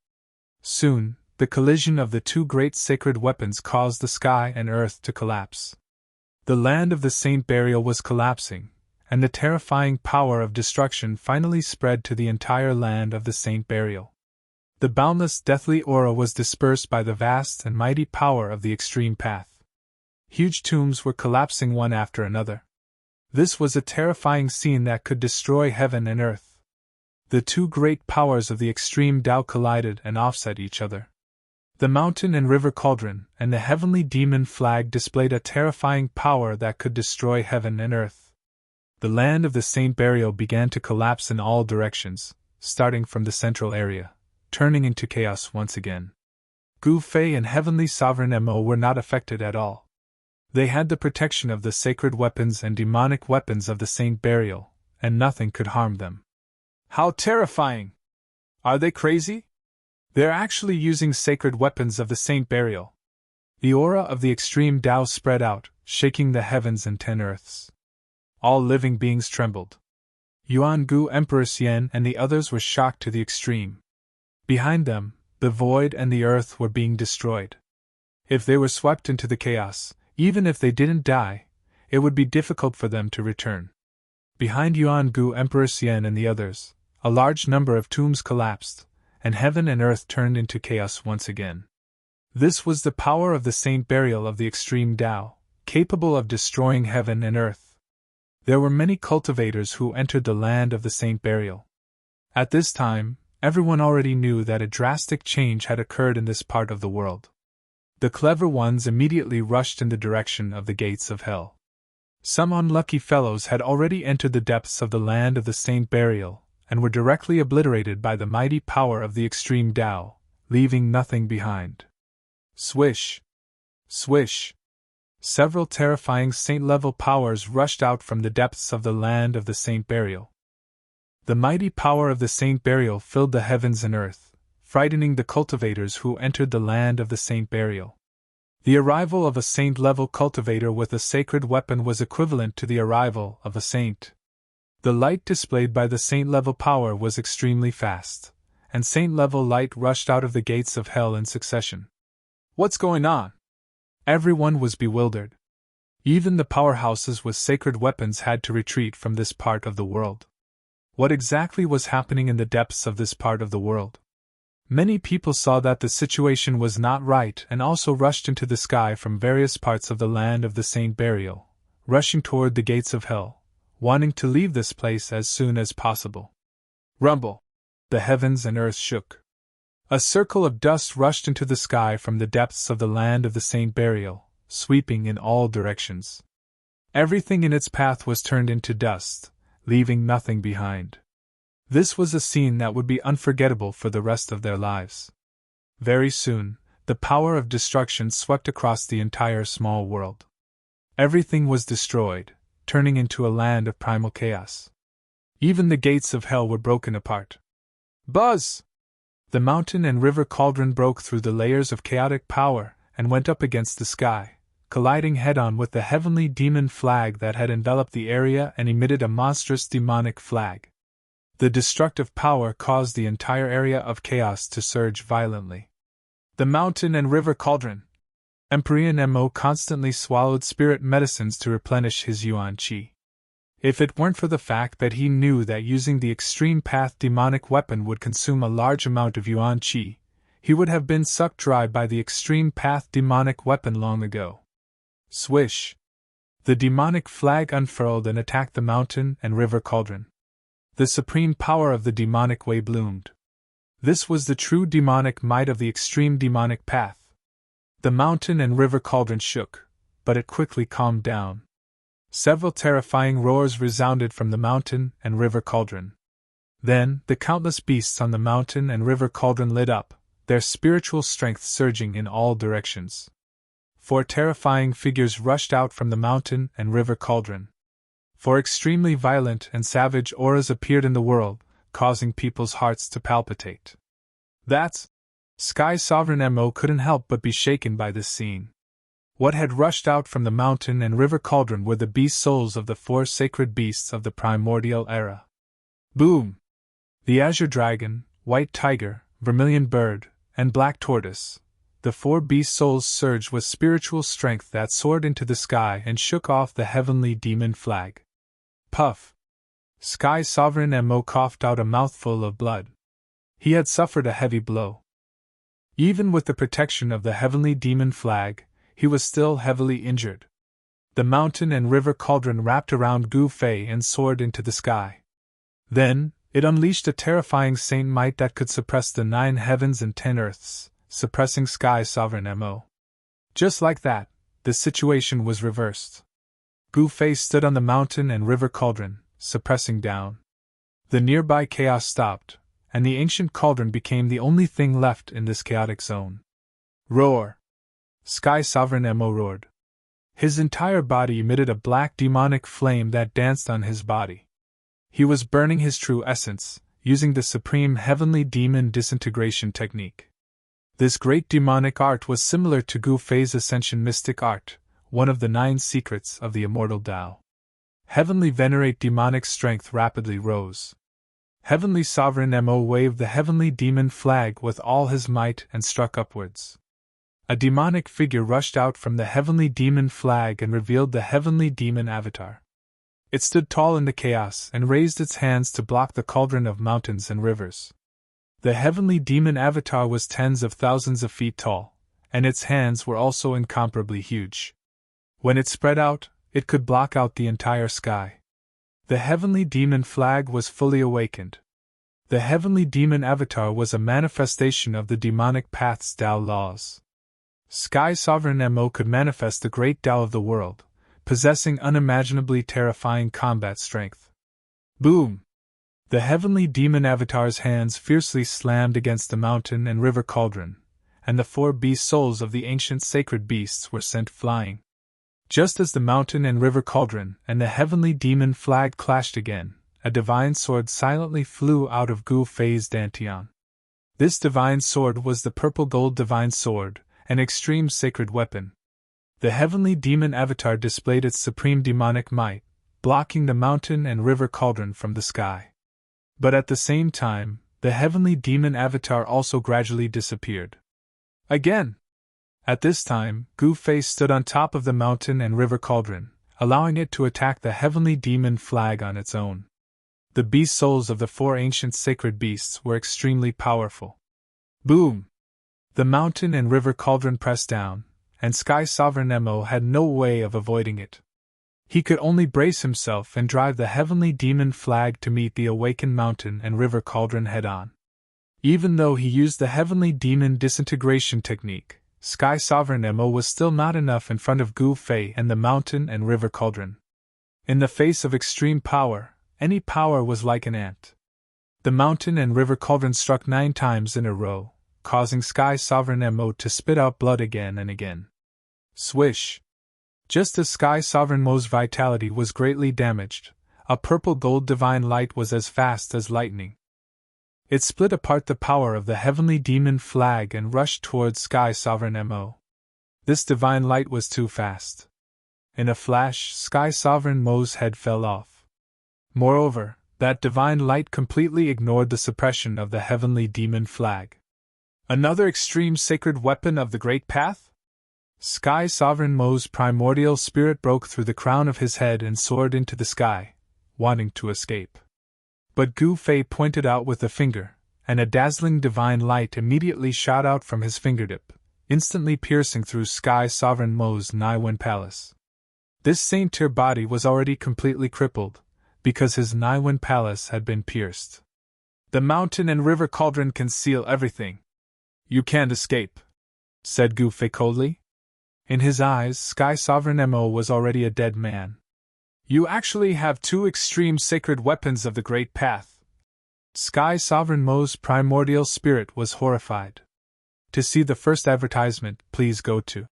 Soon, the collision of the 2 great sacred weapons caused the sky and earth to collapse. The land of the Saint Burial was collapsing, and the terrifying power of destruction finally spread to the entire land of the Saint Burial. The boundless deathly aura was dispersed by the vast and mighty power of the extreme path. Huge tombs were collapsing one after another. This was a terrifying scene that could destroy heaven and earth. The 2 great powers of the extreme Tao collided and offset each other. The mountain and river cauldron and the heavenly demon flag displayed a terrifying power that could destroy heaven and earth. The land of the Saint Burial began to collapse in all directions, starting from the central area, turning into chaos once again. Gu Fei and Heavenly Sovereign Mo were not affected at all. They had the protection of the sacred weapons and demonic weapons of the Saint Burial, and nothing could harm them. How terrifying! Are they crazy? They're actually using sacred weapons of the Saint Burial. The aura of the extreme Tao spread out, shaking the heavens and 10 earths. All living beings trembled. Yuan Gu, Emperor Xian, and the others were shocked to the extreme. Behind them, the void and the earth were being destroyed. If they were swept into the chaos, even if they didn't die, it would be difficult for them to return. Behind Yuan Gu, Emperor Xian, and the others, a large number of tombs collapsed, and heaven and earth turned into chaos once again. This was the power of the Saint Burial of the extreme Tao, capable of destroying heaven and earth. There were many cultivators who entered the land of the Saint Burial. At this time, everyone already knew that a drastic change had occurred in this part of the world. The clever ones immediately rushed in the direction of the gates of hell. Some unlucky fellows had already entered the depths of the land of the Saint Burial, and were directly obliterated by the mighty power of the extreme Tao, leaving nothing behind. Swish! Swish! Several terrifying saint-level powers rushed out from the depths of the land of the Saint Burial. The mighty power of the Saint Burial filled the heavens and earth, frightening the cultivators who entered the land of the Saint Burial. The arrival of a saint-level cultivator with a sacred weapon was equivalent to the arrival of a saint. The light displayed by the saint-level power was extremely fast, and saint-level light rushed out of the gates of hell in succession. What's going on? Everyone was bewildered. Even the powerhouses with sacred weapons had to retreat from this part of the world. What exactly was happening in the depths of this part of the world? Many people saw that the situation was not right and also rushed into the sky from various parts of the land of the saint burial, rushing toward the gates of hell, wanting to leave this place as soon as possible. Rumble! The heavens and earth shook. A circle of dust rushed into the sky from the depths of the land of the saint burial, sweeping in all directions. Everything in its path was turned into dust, leaving nothing behind. This was a scene that would be unforgettable for the rest of their lives. Very soon, the power of destruction swept across the entire small world. Everything was destroyed, turning into a land of primal chaos. Even the gates of hell were broken apart. Buzz! The mountain and river cauldron broke through the layers of chaotic power and went up against the sky, colliding head-on with the heavenly demon flag that had enveloped the area and emitted a monstrous demonic flag. The destructive power caused the entire area of chaos to surge violently. The mountain and river cauldron. Emperor Mo constantly swallowed spirit medicines to replenish his yuan qi. If it weren't for the fact that he knew that using the extreme path demonic weapon would consume a large amount of yuan qi, he would have been sucked dry by the extreme path demonic weapon long ago. Swish! The demonic flag unfurled and attacked the mountain and river cauldron. The supreme power of the demonic way bloomed. This was the true demonic might of the extreme demonic path. The mountain and river cauldron shook, but it quickly calmed down. Several terrifying roars resounded from the mountain and river cauldron. Then, the countless beasts on the mountain and river cauldron lit up, their spiritual strength surging in all directions. 4 terrifying figures rushed out from the mountain and river cauldron. 4 extremely violent and savage auras appeared in the world, causing people's hearts to palpitate. That's... Sky Sovereign Mo couldn't help but be shaken by this scene. What had rushed out from the mountain and river cauldron were the beast souls of the 4 sacred beasts of the primordial era. Boom! The azure dragon, white tiger, vermilion bird, and black tortoise, the 4 beast souls surged with spiritual strength that soared into the sky and shook off the heavenly demon flag. Puff! Sky Sovereign Mo coughed out a mouthful of blood. He had suffered a heavy blow. Even with the protection of the heavenly demon flag, he was still heavily injured. The mountain and river cauldron wrapped around Gu Fei and soared into the sky. Then, it unleashed a terrifying saint might that could suppress the 9 heavens and 10 earths, suppressing Sky Sovereign Mo. Just like that, the situation was reversed. Gu Fei stood on the mountain and river cauldron, suppressing down. The nearby chaos stopped, and the ancient cauldron became the only thing left in this chaotic zone. Roar! Sky Sovereign Mo roared. His entire body emitted a black demonic flame that danced on his body. He was burning his true essence, using the supreme heavenly demon disintegration technique. This great demonic art was similar to Gu Fei's ascension mystic art, one of the 9 secrets of the immortal Tao. Heavenly venerate demonic strength rapidly rose. Heavenly Sovereign Mo waved the heavenly demon flag with all his might and struck upwards. A demonic figure rushed out from the heavenly demon flag and revealed the heavenly demon avatar. It stood tall in the chaos and raised its hands to block the cauldron of mountains and rivers. The heavenly demon avatar was tens of thousands of feet tall, and its hands were also incomparably huge. When it spread out, it could block out the entire sky. The heavenly demon flag was fully awakened. The heavenly demon avatar was a manifestation of the demonic path's Tao laws. Sky Sovereign Mo could manifest the great Tao of the world, possessing unimaginably terrifying combat strength. Boom! The heavenly demon avatar's hands fiercely slammed against the mountain and river cauldron, and the 4 beast souls of the ancient sacred beasts were sent flying. Just as the mountain and river cauldron and the heavenly demon flag clashed again, a divine sword silently flew out of Gu Fei's dantian. This divine sword was the purple gold divine sword, an extreme sacred weapon. The heavenly demon avatar displayed its supreme demonic might, blocking the mountain and river cauldron from the sky. But at the same time, the heavenly demon avatar also gradually disappeared. Again! At this time, Gu Fei stood on top of the mountain and river cauldron, allowing it to attack the heavenly demon flag on its own. The beast souls of the 4 ancient sacred beasts were extremely powerful. Boom! The mountain and river cauldron pressed down, and Sky Sovereign Mo had no way of avoiding it. He could only brace himself and drive the heavenly demon flag to meet the awakened mountain and river cauldron head-on. Even though he used the heavenly demon disintegration technique, Sky Sovereign Mo was still not enough in front of Gu Fei and the mountain and river cauldron. In the face of extreme power, any power was like an ant. The mountain and river cauldron struck 9 times in a row, causing Sky Sovereign Mo to spit out blood again and again. Swish! Just as Sky Sovereign Mo's vitality was greatly damaged, a purple gold divine light was as fast as lightning. It split apart the power of the heavenly demon flag and rushed towards Sky Sovereign Mo. This divine light was too fast. In a flash, Sky Sovereign Mo's head fell off. Moreover, that divine light completely ignored the suppression of the heavenly demon flag. Another extreme sacred weapon of the Great Path? Sky Sovereign Mo's primordial spirit broke through the crown of his head and soared into the sky, wanting to escape. But Gu Fei pointed out with a finger, and a dazzling divine light immediately shot out from his fingertip, instantly piercing through Sky Sovereign Mo's Naiwen Palace. This saint-tier body was already completely crippled, because his Naiwen Palace had been pierced. The mountain and river cauldron can seal everything. You can't escape, said Gu Fei coldly. In his eyes, Sky Sovereign Mo was already a dead man. You actually have 2 extreme sacred weapons of the Great Path. Sky Sovereign Mo's primordial spirit was horrified. To see the first advertisement, please go to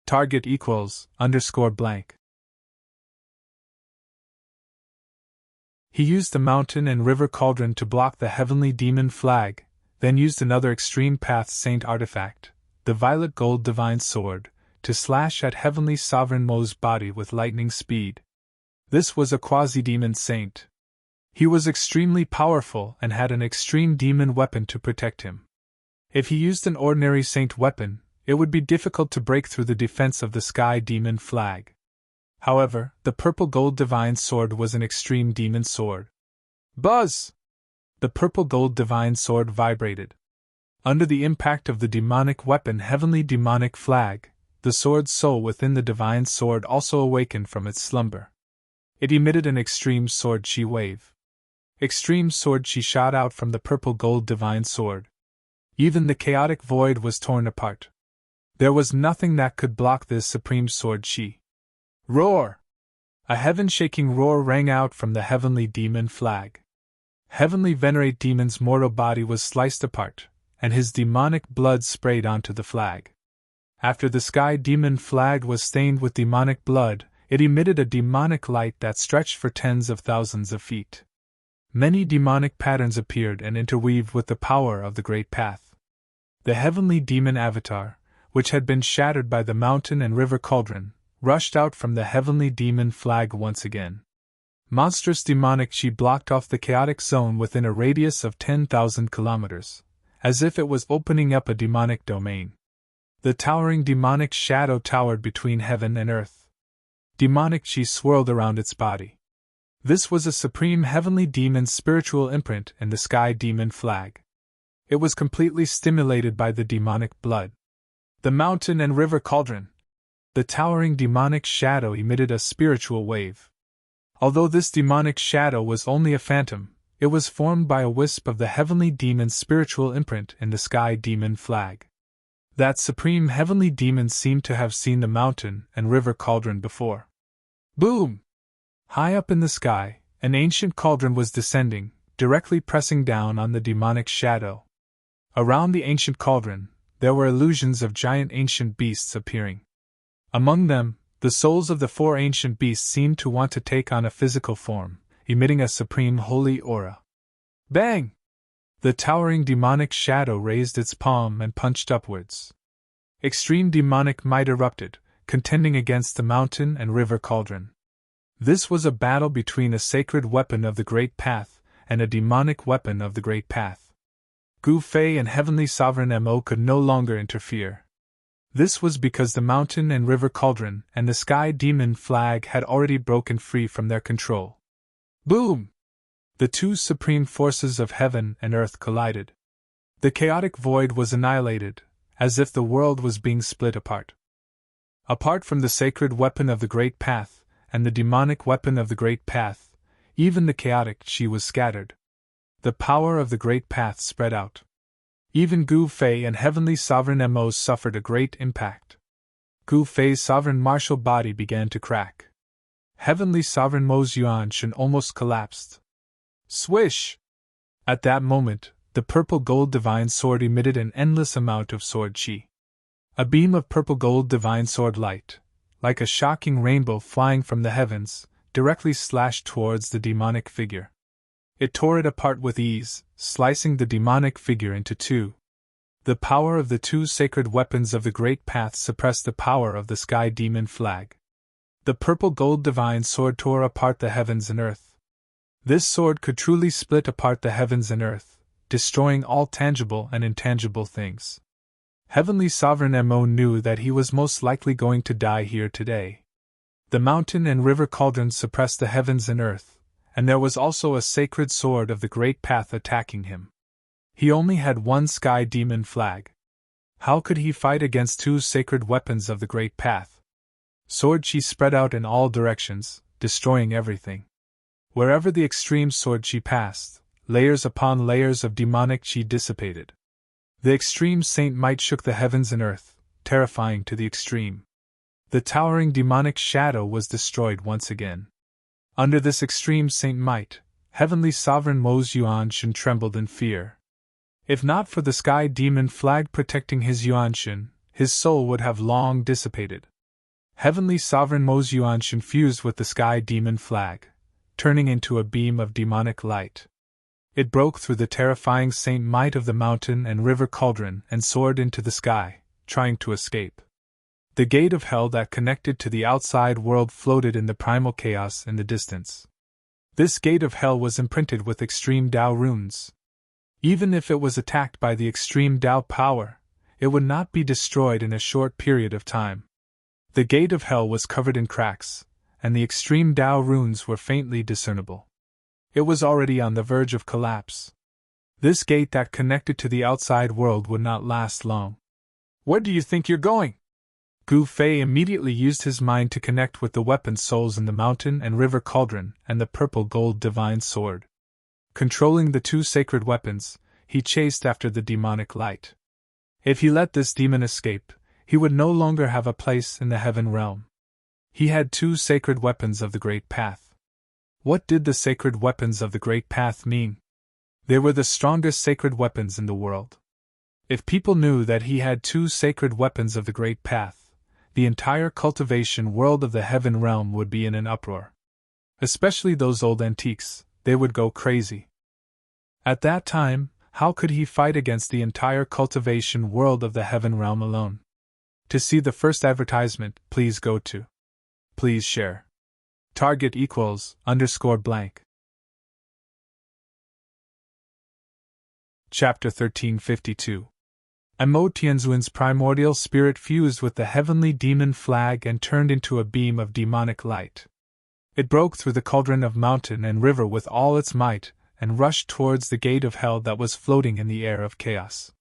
target =_. He used the mountain and river cauldron to block the heavenly demon flag, then used another extreme path saint artifact, the violet gold divine sword, to slash at heavenly Sovereign Mo's body with lightning speed. This was a quasi-demon saint. He was extremely powerful and had an extreme demon weapon to protect him. If he used an ordinary saint weapon, it would be difficult to break through the defense of the sky demon flag. However, the purple gold divine sword was an extreme demon sword. Buzz! The purple gold divine sword vibrated. Under the impact of the demonic weapon heavenly demonic flag, the sword's soul within the divine sword also awakened from its slumber. It emitted an extreme sword chi wave. Extreme sword chi shot out from the purple gold divine sword. Even the chaotic void was torn apart. There was nothing that could block this supreme sword chi. Roar! A heaven-shaking roar rang out from the heavenly demon flag. Heavenly Venerate Demon's mortal body was sliced apart, and his demonic blood sprayed onto the flag. After the sky demon flag was stained with demonic blood, it emitted a demonic light that stretched for tens of thousands of feet. Many demonic patterns appeared and interweaved with the power of the Great Path. The heavenly demon avatar, which had been shattered by the mountain and river cauldron, rushed out from the heavenly demon flag once again. Monstrous demonic chi blocked off the chaotic zone within a radius of 10,000 kilometers, as if it was opening up a demonic domain. The towering demonic shadow towered between heaven and earth. Demonic chi swirled around its body. This was a supreme heavenly demon's spiritual imprint in the sky demon flag. It was completely stimulated by the demonic blood. The mountain and river cauldron. The towering demonic shadow emitted a spiritual wave. Although this demonic shadow was only a phantom, it was formed by a wisp of the heavenly demon's spiritual imprint in the sky demon flag. That supreme heavenly demon seemed to have seen the mountain and river cauldron before. Boom! High up in the sky, an ancient cauldron was descending, directly pressing down on the demonic shadow. Around the ancient cauldron, there were illusions of giant ancient beasts appearing. Among them, the souls of the 4 ancient beasts seemed to want to take on a physical form, emitting a supreme holy aura. Bang! The towering demonic shadow raised its palm and punched upwards. Extreme demonic might erupted, contending against the mountain and river cauldron. This was a battle between a sacred weapon of the Great Path and a demonic weapon of the Great Path. Gu Fei and Heavenly Sovereign Mo could no longer interfere. This was because the mountain and river cauldron and the sky demon flag had already broken free from their control. Boom! The two supreme forces of heaven and earth collided. The chaotic void was annihilated, as if the world was being split apart. Apart from the sacred weapon of the Great Path and the demonic weapon of the Great Path, even the chaotic chi was scattered. The power of the Great Path spread out. Even Gu Fei and Heavenly Sovereign Mo suffered a great impact. Gu Fei's sovereign martial body began to crack. Heavenly Sovereign Mo's yuan shen almost collapsed. Swish! At that moment, the purple gold divine sword emitted an endless amount of sword chi. A beam of purple gold divine sword light, like a shocking rainbow flying from the heavens, directly slashed towards the demonic figure. It tore it apart with ease, slicing the demonic figure into two. The power of the two sacred weapons of the Great Path suppressed the power of the sky demon flag. The purple gold divine sword tore apart the heavens and earth. This sword could truly split apart the heavens and earth, destroying all tangible and intangible things. Heavenly Sovereign Mo knew that he was most likely going to die here today. The mountain and river cauldrons suppressed the heavens and earth, and there was also a sacred sword of the Great Path attacking him. He only had one sky demon flag. How could he fight against two sacred weapons of the Great Path? Sword chi spread out in all directions, destroying everything. Wherever the extreme sword chi passed, layers upon layers of demonic chi dissipated. The extreme saint might shook the heavens and earth, terrifying to the extreme. The towering demonic shadow was destroyed once again. Under this extreme saint might, Heavenly Sovereign Mo's yuan shen trembled in fear. If not for the sky demon flag protecting his yuan shen, his soul would have long dissipated. Heavenly Sovereign Mo's yuan shen fused with the sky demon flag, turning into a beam of demonic light. It broke through the terrifying saint might of the mountain and river cauldron and soared into the sky, trying to escape. The gate of hell that connected to the outside world floated in the primal chaos in the distance. This gate of hell was imprinted with extreme Tao runes. Even if it was attacked by the extreme Tao power, it would not be destroyed in a short period of time. The gate of hell was covered in cracks, and the extreme Tao runes were faintly discernible. It was already on the verge of collapse. This gate that connected to the outside world would not last long. Where do you think you're going? Gu Fei immediately used his mind to connect with the weapon souls in the mountain and river cauldron and the purple gold divine sword. Controlling the two sacred weapons, he chased after the demonic light. If he let this demon escape, he would no longer have a place in the heaven realm. He had two sacred weapons of the Great Path. What did the sacred weapons of the Great Path mean? They were the strongest sacred weapons in the world. If people knew that he had two sacred weapons of the Great Path, the entire cultivation world of the heaven realm would be in an uproar. Especially those old antiques, they would go crazy. At that time, how could he fight against the entire cultivation world of the heaven realm alone? To see the first advertisement, please go to. Please share. Target =_blank. Chapter 1352. Mo Tianzuan's primordial spirit fused with the heavenly demon flag and turned into a beam of demonic light. It broke through the cauldron of mountain and river with all its might and rushed towards the gate of hell that was floating in the air of chaos.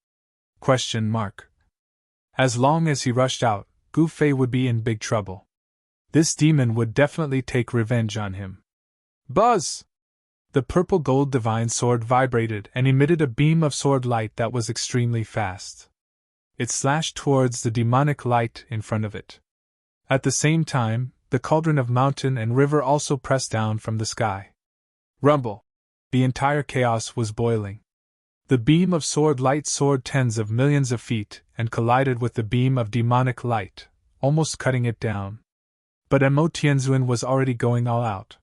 As long as he rushed out, Gu Fei would be in big trouble. This demon would definitely take revenge on him. Buzz! The purple gold divine sword vibrated and emitted a beam of sword light that was extremely fast. It slashed towards the demonic light in front of it. At the same time, the cauldron of mountain and river also pressed down from the sky. Rumble! The entire chaos was boiling. The beam of sword light soared tens of millions of feet and collided with the beam of demonic light, almost cutting it down. But Mo Tianzuan was already going all out.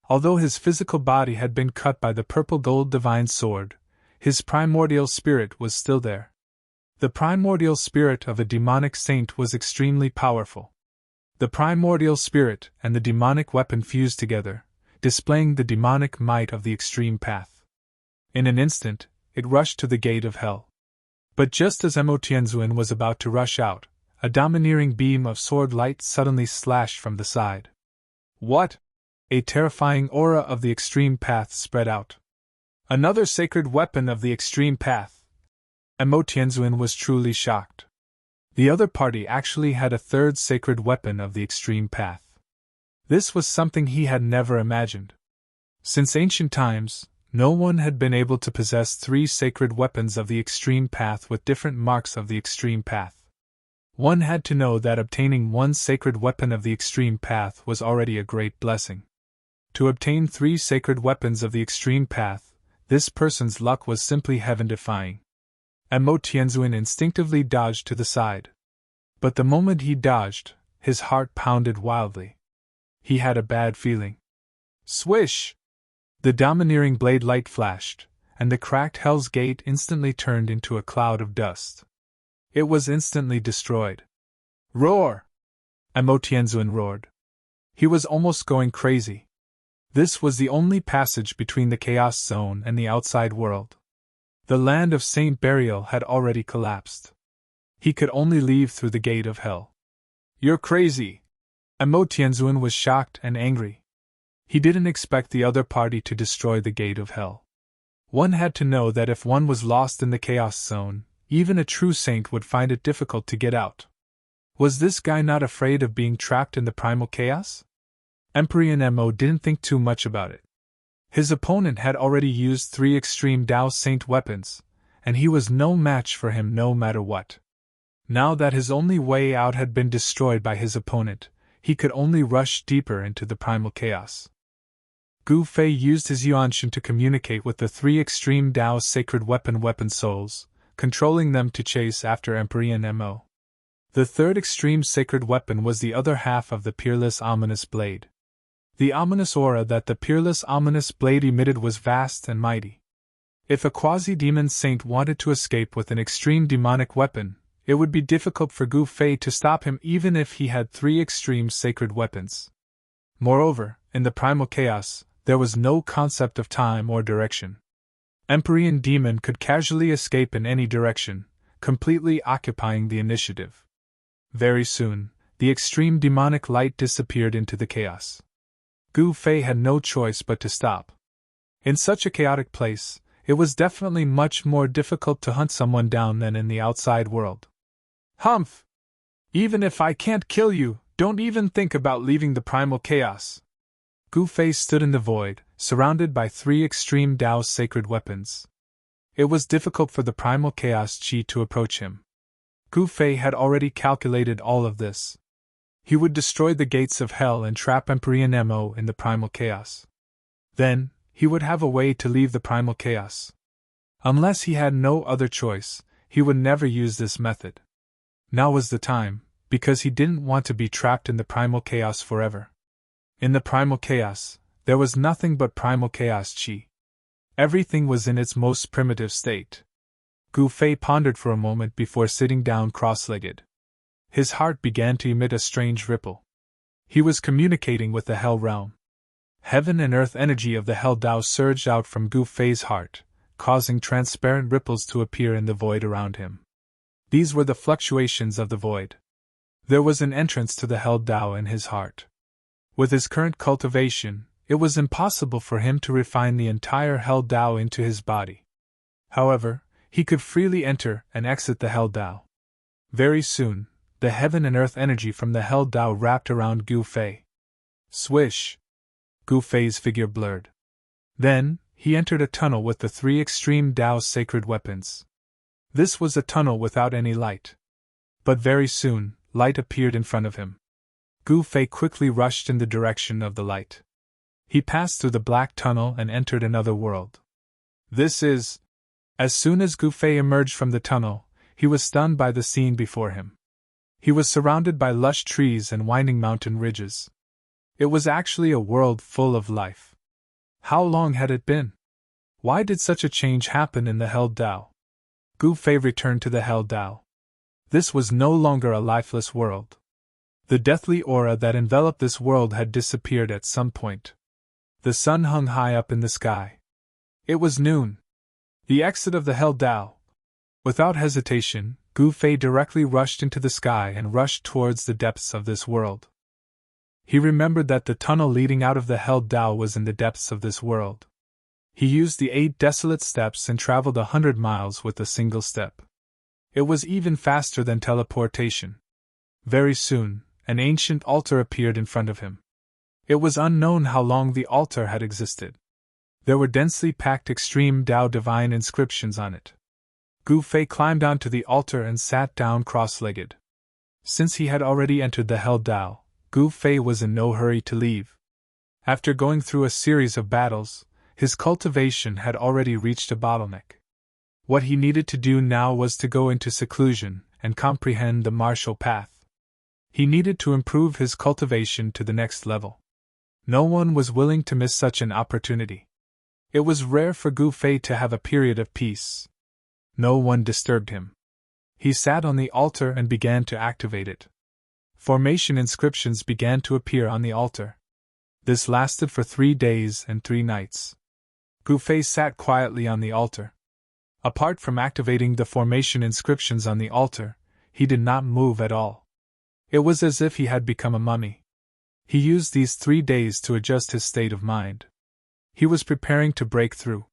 Although his physical body had been cut by the purple gold divine sword, his primordial spirit was still there. The primordial spirit of a demonic saint was extremely powerful. The primordial spirit and the demonic weapon fused together, displaying the demonic might of the extreme path. In an instant, it rushed to the gate of hell. But just as Mo Tianzuan was about to rush out, a domineering beam of sword light suddenly slashed from the side. What? A terrifying aura of the extreme path spread out. Another sacred weapon of the extreme path. Mo Tianzuan was truly shocked. The other party actually had a third sacred weapon of the extreme path. This was something he had never imagined. Since ancient times, no one had been able to possess 3 sacred weapons of the extreme path with different marks of the extreme path. One had to know that obtaining one sacred weapon of the extreme path was already a great blessing. To obtain 3 sacred weapons of the extreme path, this person's luck was simply heaven-defying. Mo Tianzuan instinctively dodged to the side. But the moment he dodged, his heart pounded wildly. He had a bad feeling. Swish! The domineering blade light flashed, and the cracked Hell's Gate instantly turned into a cloud of dust. It was instantly destroyed. Roar! Mo Tianzuan roared. He was almost going crazy. This was the only passage between the Chaos Zone and the outside world. The land of Saint Burial had already collapsed. He could only leave through the gate of hell. You're crazy! Mo Tianzuan was shocked and angry. He didn't expect the other party to destroy the gate of hell. One had to know that if one was lost in the Chaos Zone, even a true saint would find it difficult to get out. Was this guy not afraid of being trapped in the primal chaos? Emperor Mo didn't think too much about it. His opponent had already used 3 extreme Dao Saint weapons, and he was no match for him no matter what. Now that his only way out had been destroyed by his opponent, he could only rush deeper into the primal chaos. Gu Fei used his Yuanshan to communicate with the 3 extreme Dao sacred weapon souls, controlling them to chase after Emperor Mo. The 3rd extreme sacred weapon was the other half of the peerless ominous blade. The ominous aura that the peerless ominous blade emitted was vast and mighty. If a quasi-demon saint wanted to escape with an extreme demonic weapon, it would be difficult for Gu Fei to stop him even if he had 3 extreme sacred weapons. Moreover, in the primal chaos, there was no concept of time or direction. Empyrean demon could casually escape in any direction, completely occupying the initiative. Very soon, the extreme demonic light disappeared into the chaos. Gu Fei had no choice but to stop. In such a chaotic place, it was definitely much more difficult to hunt someone down than in the outside world. Humph! Even if I can't kill you, don't even think about leaving the primal chaos. Gu Fei stood in the void, surrounded by 3 extreme Dao sacred weapons. It was difficult for the primal chaos chi to approach him. Gu Fei had already calculated all of this. He would destroy the gates of hell and trap Emperor Mo in the primal chaos. Then, he would have a way to leave the primal chaos. Unless he had no other choice, he would never use this method. Now was the time, because he didn't want to be trapped in the primal chaos forever. In the primal chaos, there was nothing but primal chaos chi. Everything was in its most primitive state. Gu Fei pondered for a moment before sitting down cross-legged. His heart began to emit a strange ripple. He was communicating with the Hell realm. Heaven and earth energy of the Hell Dao surged out from Gu Fei's heart, causing transparent ripples to appear in the void around him. These were the fluctuations of the void. There was an entrance to the Hell Dao in his heart. With his current cultivation, it was impossible for him to refine the entire Hell Dao into his body. However, he could freely enter and exit the Hell Dao. Very soon, the heaven and earth energy from the Hell Dao wrapped around Gu Fei. Swish! Gu Fei's figure blurred. Then, he entered a tunnel with the 3 extreme Dao sacred weapons. This was a tunnel without any light. But very soon, light appeared in front of him. Gu Fei quickly rushed in the direction of the light. He passed through the black tunnel and entered another world. This is... As soon as Gu Fei emerged from the tunnel, he was stunned by the scene before him. He was surrounded by lush trees and winding mountain ridges. It was actually a world full of life. How long had it been? Why did such a change happen in the Hell Dao? Gu Fei returned to the Hell Dao. This was no longer a lifeless world. The deathly aura that enveloped this world had disappeared at some point. The sun hung high up in the sky. It was noon. The exit of the Hell Dao. Without hesitation, Gu Fei directly rushed into the sky and rushed towards the depths of this world. He remembered that the tunnel leading out of the Hell Dao was in the depths of this world. He used the 8 desolate steps and traveled 100 miles with a single step. It was even faster than teleportation. Very soon, an ancient altar appeared in front of him. It was unknown how long the altar had existed. There were densely packed extreme Dao divine inscriptions on it. Gu Fei climbed onto the altar and sat down cross-legged. Since he had already entered the Hell Dao, Gu Fei was in no hurry to leave. After going through a series of battles, his cultivation had already reached a bottleneck. What he needed to do now was to go into seclusion and comprehend the martial path. He needed to improve his cultivation to the next level. No one was willing to miss such an opportunity. It was rare for Gu Fei to have a period of peace. No one disturbed him. He sat on the altar and began to activate it. Formation inscriptions began to appear on the altar. This lasted for 3 days and 3 nights. Gu Fei sat quietly on the altar. Apart from activating the formation inscriptions on the altar, he did not move at all. It was as if he had become a mummy. He used these 3 days to adjust his state of mind. He was preparing to break through.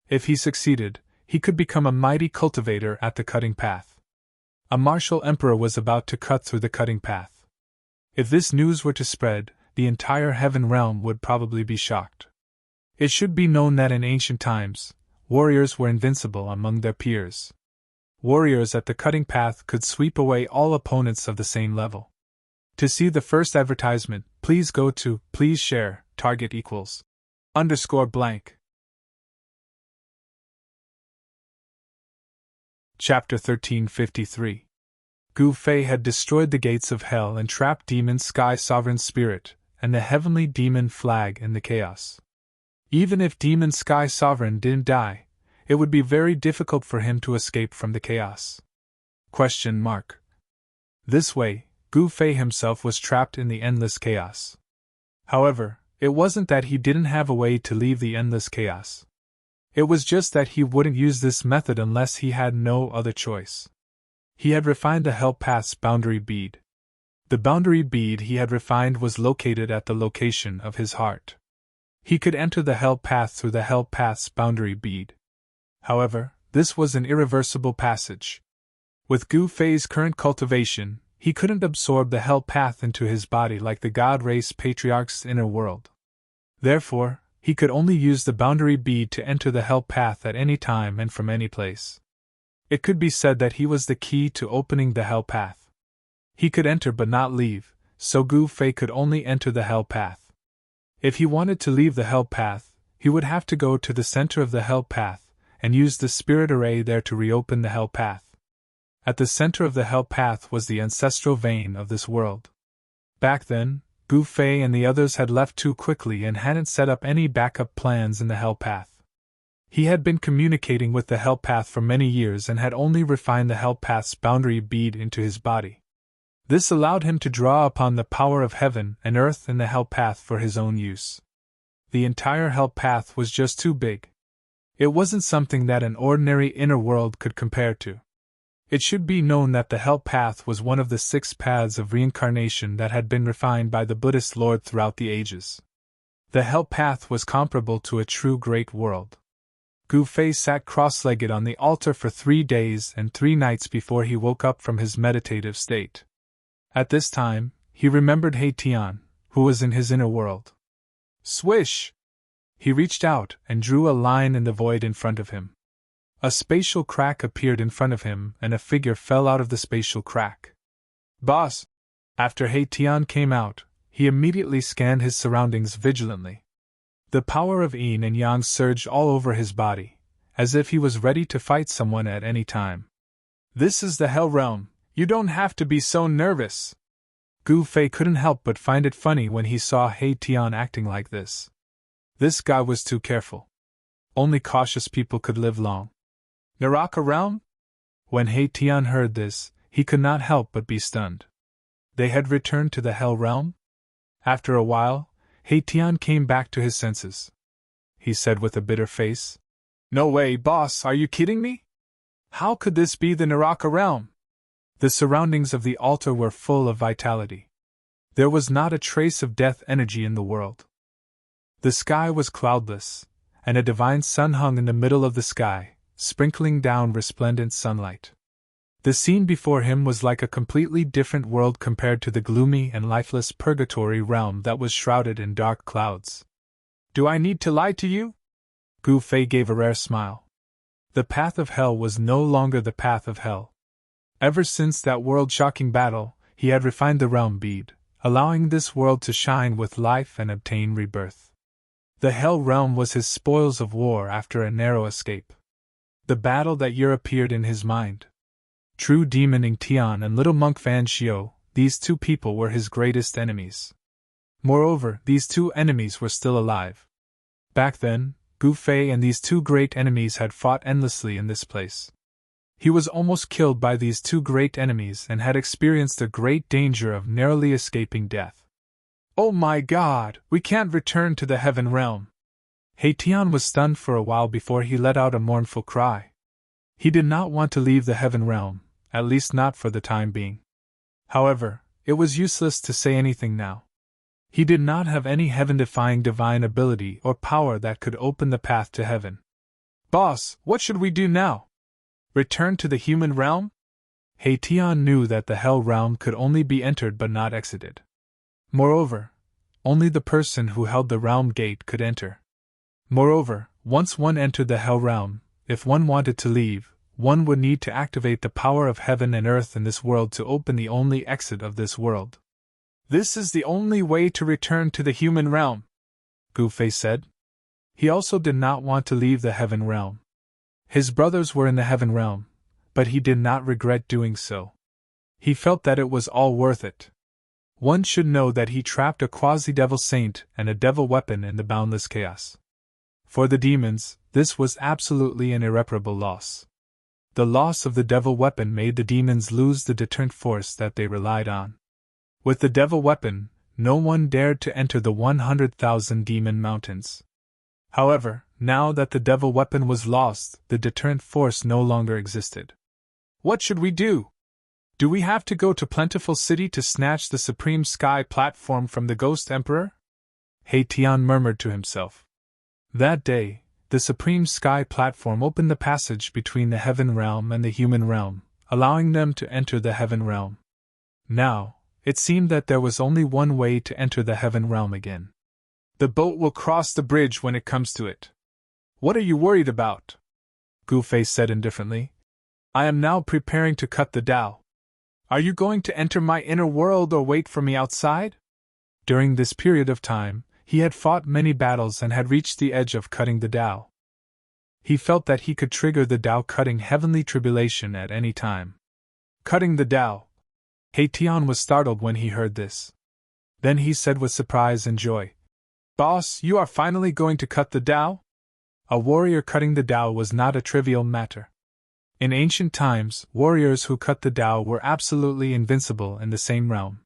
If he succeeded, he could become a mighty cultivator at the cutting path. A martial emperor was about to cut through the cutting path. If this news were to spread, the entire heaven realm would probably be shocked. It should be known that in ancient times, warriors were invincible among their peers. Warriors at the cutting path could sweep away all opponents of the same level. To see the first advertisement, please go to please share target equals _blank. Chapter 1353. Gu Fei had destroyed the gates of hell and trapped demon Sky Sovereign Spirit and the heavenly demon flag in the chaos. Even if demon Sky Sovereign didn't die, it would be very difficult for him to escape from the chaos. This way, Gu Fei himself was trapped in the endless chaos. However, it wasn't that he didn't have a way to leave the endless chaos. It was just that he wouldn't use this method unless he had no other choice. He had refined the Hell Path's boundary bead. The boundary bead he had refined was located at the location of his heart. He could enter the Hell Path through the Hell Path's boundary bead. However, this was an irreversible passage. With Gu Fei's current cultivation, he couldn't absorb the Hell Path into his body like the God Race Patriarch's inner world. Therefore, he could only use the boundary bead to enter the Hell Path at any time and from any place. It could be said that he was the key to opening the Hell Path. He could enter but not leave, so Gu Fei could only enter the Hell Path. If he wanted to leave the Hell Path, he would have to go to the center of the Hell Path and use the spirit array there to reopen the Hell Path. At the center of the Hell Path was the ancestral vein of this world. Back then, Gu Fei and the others had left too quickly and hadn't set up any backup plans in the Hell Path. He had been communicating with the Hell Path for many years and had only refined the Hell Path's boundary bead into his body. This allowed him to draw upon the power of heaven and earth in the Hell Path for his own use. The entire Hell Path was just too big. It wasn't something that an ordinary inner world could compare to. It should be known that the Hell Path was one of the 6 paths of reincarnation that had been refined by the Buddhist Lord throughout the ages. The Hell Path was comparable to a true great world. Gu Fei sat cross-legged on the altar for 3 days and 3 nights before he woke up from his meditative state. At this time, he remembered He Tian, who was in his inner world. Swish! He reached out and drew a line in the void in front of him. A spatial crack appeared in front of him and a figure fell out of the spatial crack. Boss! After He Tian came out, he immediately scanned his surroundings vigilantly. The power of yin and yang surged all over his body, as if he was ready to fight someone at any time. This is the Hell Realm, you don't have to be so nervous. Gu Fei couldn't help but find it funny when he saw He Tian acting like this. This guy was too careful. Only cautious people could live long. Naraka Realm? When He Tian heard this, he could not help but be stunned. They had returned to the Hell Realm? After a while, He Tian came back to his senses. He said with a bitter face, "No way, boss, are you kidding me? How could this be the Naraka realm?" The surroundings of the altar were full of vitality. There was not a trace of death energy in the world. The sky was cloudless, and a divine sun hung in the middle of the sky, sprinkling down resplendent sunlight. The scene before him was like a completely different world compared to the gloomy and lifeless purgatory realm that was shrouded in dark clouds. "Do I need to lie to you?" Gu Fei gave a rare smile. The path of hell was no longer the path of hell. Ever since that world-shocking battle, he had refined the realm bead, allowing this world to shine with life and obtain rebirth. The Hell Realm was his spoils of war after a narrow escape. The battle that year appeared in his mind. True Demon Ing Tian and Little Monk Fan Xiu, these two people were his greatest enemies. Moreover, these two enemies were still alive. Back then, Gu Fei and these two great enemies had fought endlessly in this place. He was almost killed by these two great enemies and had experienced the great danger of narrowly escaping death. "Oh my God, we can't return to the Heaven Realm!" He Tian was stunned for a while before he let out a mournful cry. He did not want to leave the Heaven Realm, at least not for the time being. However, it was useless to say anything now. He did not have any heaven-defying divine ability or power that could open the path to heaven. "Boss, what should we do now? Return to the human realm?" He Tian knew that the Hell Realm could only be entered but not exited. Moreover, only the person who held the realm gate could enter. Moreover, once one entered the Hell Realm, if one wanted to leave, one would need to activate the power of heaven and earth in this world to open the only exit of this world. "This is the only way to return to the human realm," Gu Fei said. He also did not want to leave the Heaven Realm. His brothers were in the Heaven Realm, but he did not regret doing so. He felt that it was all worth it. One should know that he trapped a quasi-devil saint and a devil weapon in the boundless chaos. For the demons, this was absolutely an irreparable loss. The loss of the devil weapon made the demons lose the deterrent force that they relied on. With the devil weapon, no one dared to enter the 100,000 demon mountains. However, now that the devil weapon was lost, the deterrent force no longer existed. "What should we do? Do we have to go to Plentiful City to snatch the Supreme Sky platform from the Ghost Emperor?" He Tian murmured to himself. That day, the Supreme Sky platform opened the passage between the Heaven Realm and the Human Realm, allowing them to enter the Heaven Realm. Now, it seemed that there was only one way to enter the Heaven Realm again. "The boat will cross the bridge when it comes to it. What are you worried about?" Gu Fei said indifferently. "I am now preparing to cut the Tao. Are you going to enter my inner world or wait for me outside?" During this period of time, he had fought many battles and had reached the edge of cutting the Tao. He felt that he could trigger the Tao-cutting heavenly tribulation at any time. Cutting the Tao. He Tian was startled when he heard this. Then he said with surprise and joy, "Boss, you are finally going to cut the Tao?" A warrior cutting the Tao was not a trivial matter. In ancient times, warriors who cut the Tao were absolutely invincible in the same realm.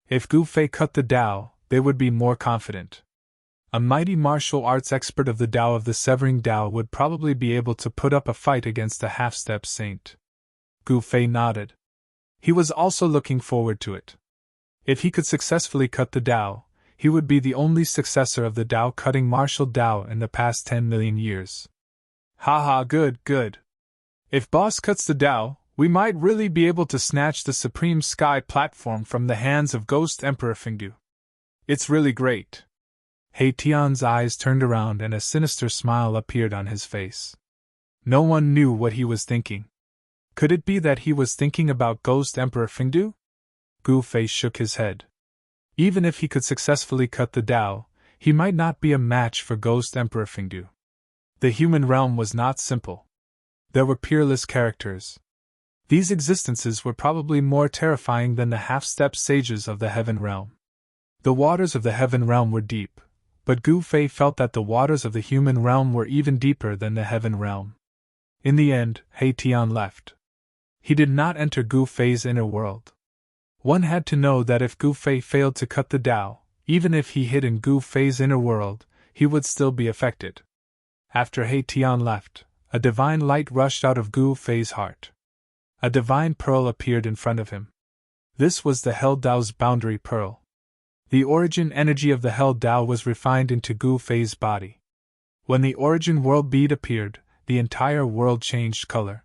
If Gu Fei cut the Tao, they would be more confident. A mighty martial arts expert of the Tao of the Severing Tao would probably be able to put up a fight against a half-step saint. Gu Fei nodded. He was also looking forward to it. If he could successfully cut the Tao, he would be the only successor of the Tao-cutting martial Tao in the past 10 million years. "Ha, good, good. If Boss cuts the Tao, we might really be able to snatch the Supreme Sky platform from the hands of Ghost Emperor Fingdu. It's really great." He Tian's eyes turned around and a sinister smile appeared on his face. No one knew what he was thinking. Could it be that he was thinking about Ghost Emperor Fingdu? Gu Fei shook his head. Even if he could successfully cut the Tao, he might not be a match for Ghost Emperor Fingdu. The human realm was not simple. There were peerless characters. These existences were probably more terrifying than the half-step sages of the Heaven Realm. The waters of the Heaven Realm were deep, but Gu Fei felt that the waters of the human realm were even deeper than the Heaven Realm. In the end, He Tian left. He did not enter Gu Fei's inner world. One had to know that if Gu Fei failed to cut the Tao, even if he hid in Gu Fei's inner world, he would still be affected. After He Tian left, a divine light rushed out of Gu Fei's heart. A divine pearl appeared in front of him. This was the Hell Tao's boundary pearl. The origin energy of the Hell Tao was refined into Gu Fei's body. When the origin world bead appeared, the entire world changed color.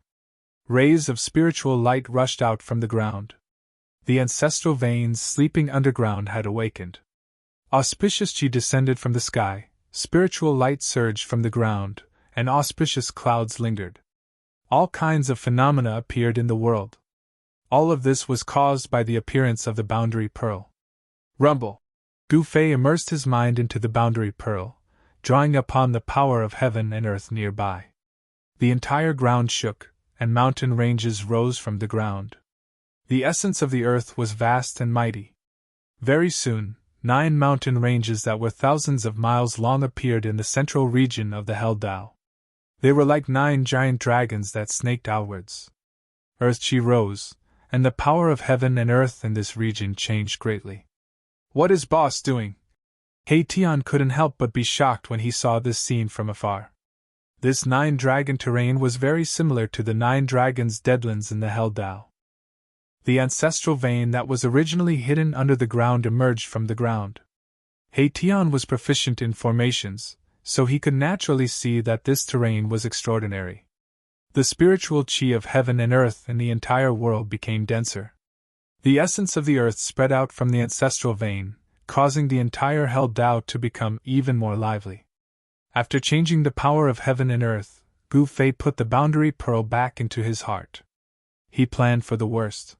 Rays of spiritual light rushed out from the ground. The ancestral veins sleeping underground had awakened. Auspicious chi descended from the sky, spiritual light surged from the ground, and auspicious clouds lingered. All kinds of phenomena appeared in the world. All of this was caused by the appearance of the boundary pearl. Rumble! Gu Fei immersed his mind into the boundary pearl, drawing upon the power of heaven and earth nearby. The entire ground shook, and mountain ranges rose from the ground. The essence of the earth was vast and mighty. Very soon, 9 mountain ranges that were thousands of miles long appeared in the central region of the Hell Tao. They were like 9 giant dragons that snaked outwards. Earth chi rose, and the power of heaven and earth in this region changed greatly. "What is boss doing?" He Tian couldn't help but be shocked when he saw this scene from afar. This 9-dragon terrain was very similar to the 9 dragons' deadlands in the Hell Tao. The ancestral vein that was originally hidden under the ground emerged from the ground. He Tian was proficient in formations, so he could naturally see that this terrain was extraordinary. The spiritual chi of heaven and earth in the entire world became denser. The essence of the earth spread out from the ancestral vein, causing the entire Hell Tao to become even more lively. After changing the power of heaven and earth, Gu Fei put the boundary pearl back into his heart. He planned for the worst.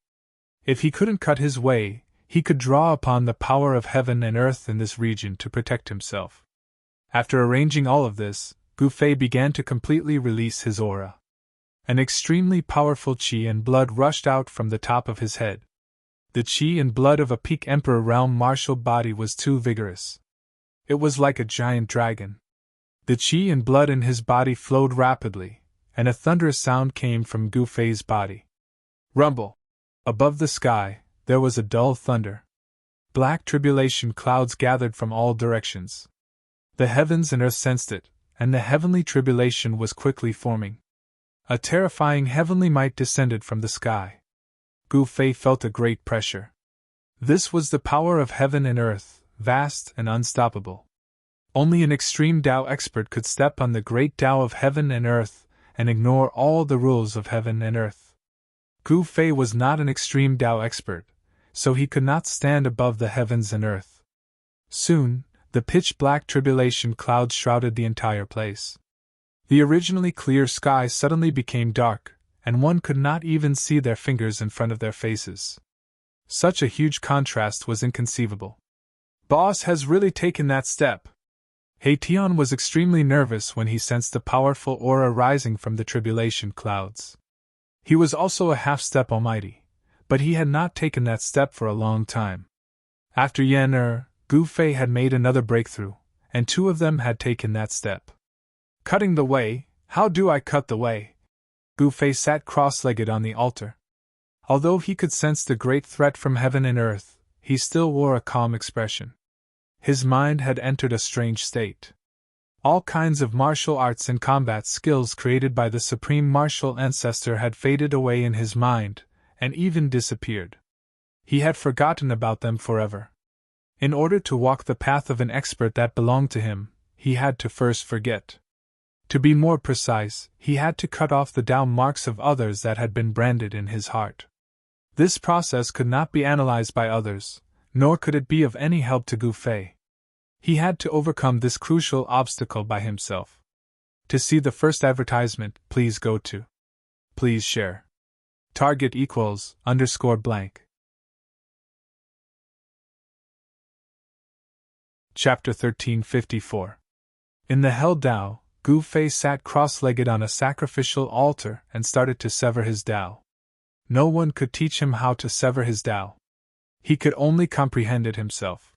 If he couldn't cut his way, he could draw upon the power of heaven and earth in this region to protect himself. After arranging all of this, Gu Fei began to completely release his aura. An extremely powerful qi and blood rushed out from the top of his head. The qi and blood of a peak emperor realm martial body was too vigorous. It was like a giant dragon. The qi and blood in his body flowed rapidly, and a thunderous sound came from Gu Fei's body. Rumble! Above the sky, there was a dull thunder. Black tribulation clouds gathered from all directions. The heavens and earth sensed it, and the heavenly tribulation was quickly forming. A terrifying heavenly might descended from the sky. Gu Fei felt a great pressure. This was the power of heaven and earth, vast and unstoppable. Only an extreme Tao expert could step on the great Tao of heaven and earth and ignore all the rules of heaven and earth. Gu Fei was not an extreme Tao expert, so he could not stand above the heavens and earth. Soon, the pitch-black tribulation clouds shrouded the entire place. The originally clear sky suddenly became dark, and one could not even see their fingers in front of their faces. Such a huge contrast was inconceivable. Boss has really taken that step. He Tian was extremely nervous when he sensed the powerful aura rising from the tribulation clouds. He was also a half-step almighty, but he had not taken that step for a long time. After Yen Gu Fei had made another breakthrough, and 2 of them had taken that step. Cutting the way, how do I cut the way? Gu Fei sat cross-legged on the altar. Although he could sense the great threat from heaven and earth, he still wore a calm expression. His mind had entered a strange state. All kinds of martial arts and combat skills created by the supreme martial ancestor had faded away in his mind, and even disappeared. He had forgotten about them forever. In order to walk the path of an expert that belonged to him, he had to first forget. To be more precise, he had to cut off the Tao marks of others that had been branded in his heart. This process could not be analyzed by others, nor could it be of any help to Gu Fei. He had to overcome this crucial obstacle by himself. To see the first advertisement, please go to. Please share. Target equals _blank. Chapter 1354. In the Hell Tao, Gu Fei sat cross-legged on a sacrificial altar and started to sever his Tao. No one could teach him how to sever his Tao. He could only comprehend it himself.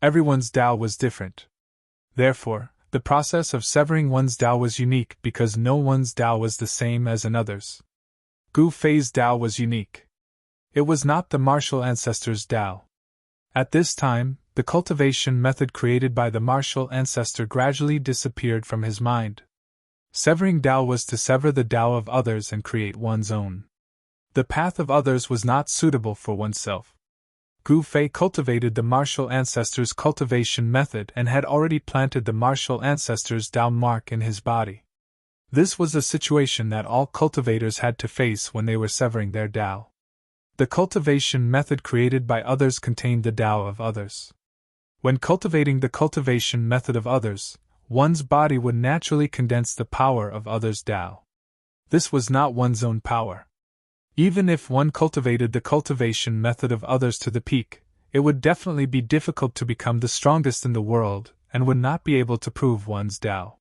Everyone's Tao was different. Therefore, the process of severing one's Tao was unique because no one's Tao was the same as another's. Gu Fei's Tao was unique. It was not the martial ancestor's Tao. At this time, the cultivation method created by the martial ancestor gradually disappeared from his mind. Severing Tao was to sever the Tao of others and create one's own. The path of others was not suitable for oneself. Gu Fei cultivated the martial ancestor's cultivation method and had already planted the martial ancestor's Tao mark in his body. This was a situation that all cultivators had to face when they were severing their Tao. The cultivation method created by others contained the Tao of others. When cultivating the cultivation method of others, one's body would naturally condense the power of others' Tao. This was not one's own power. Even if one cultivated the cultivation method of others to the peak, it would definitely be difficult to become the strongest in the world and would not be able to prove one's Tao.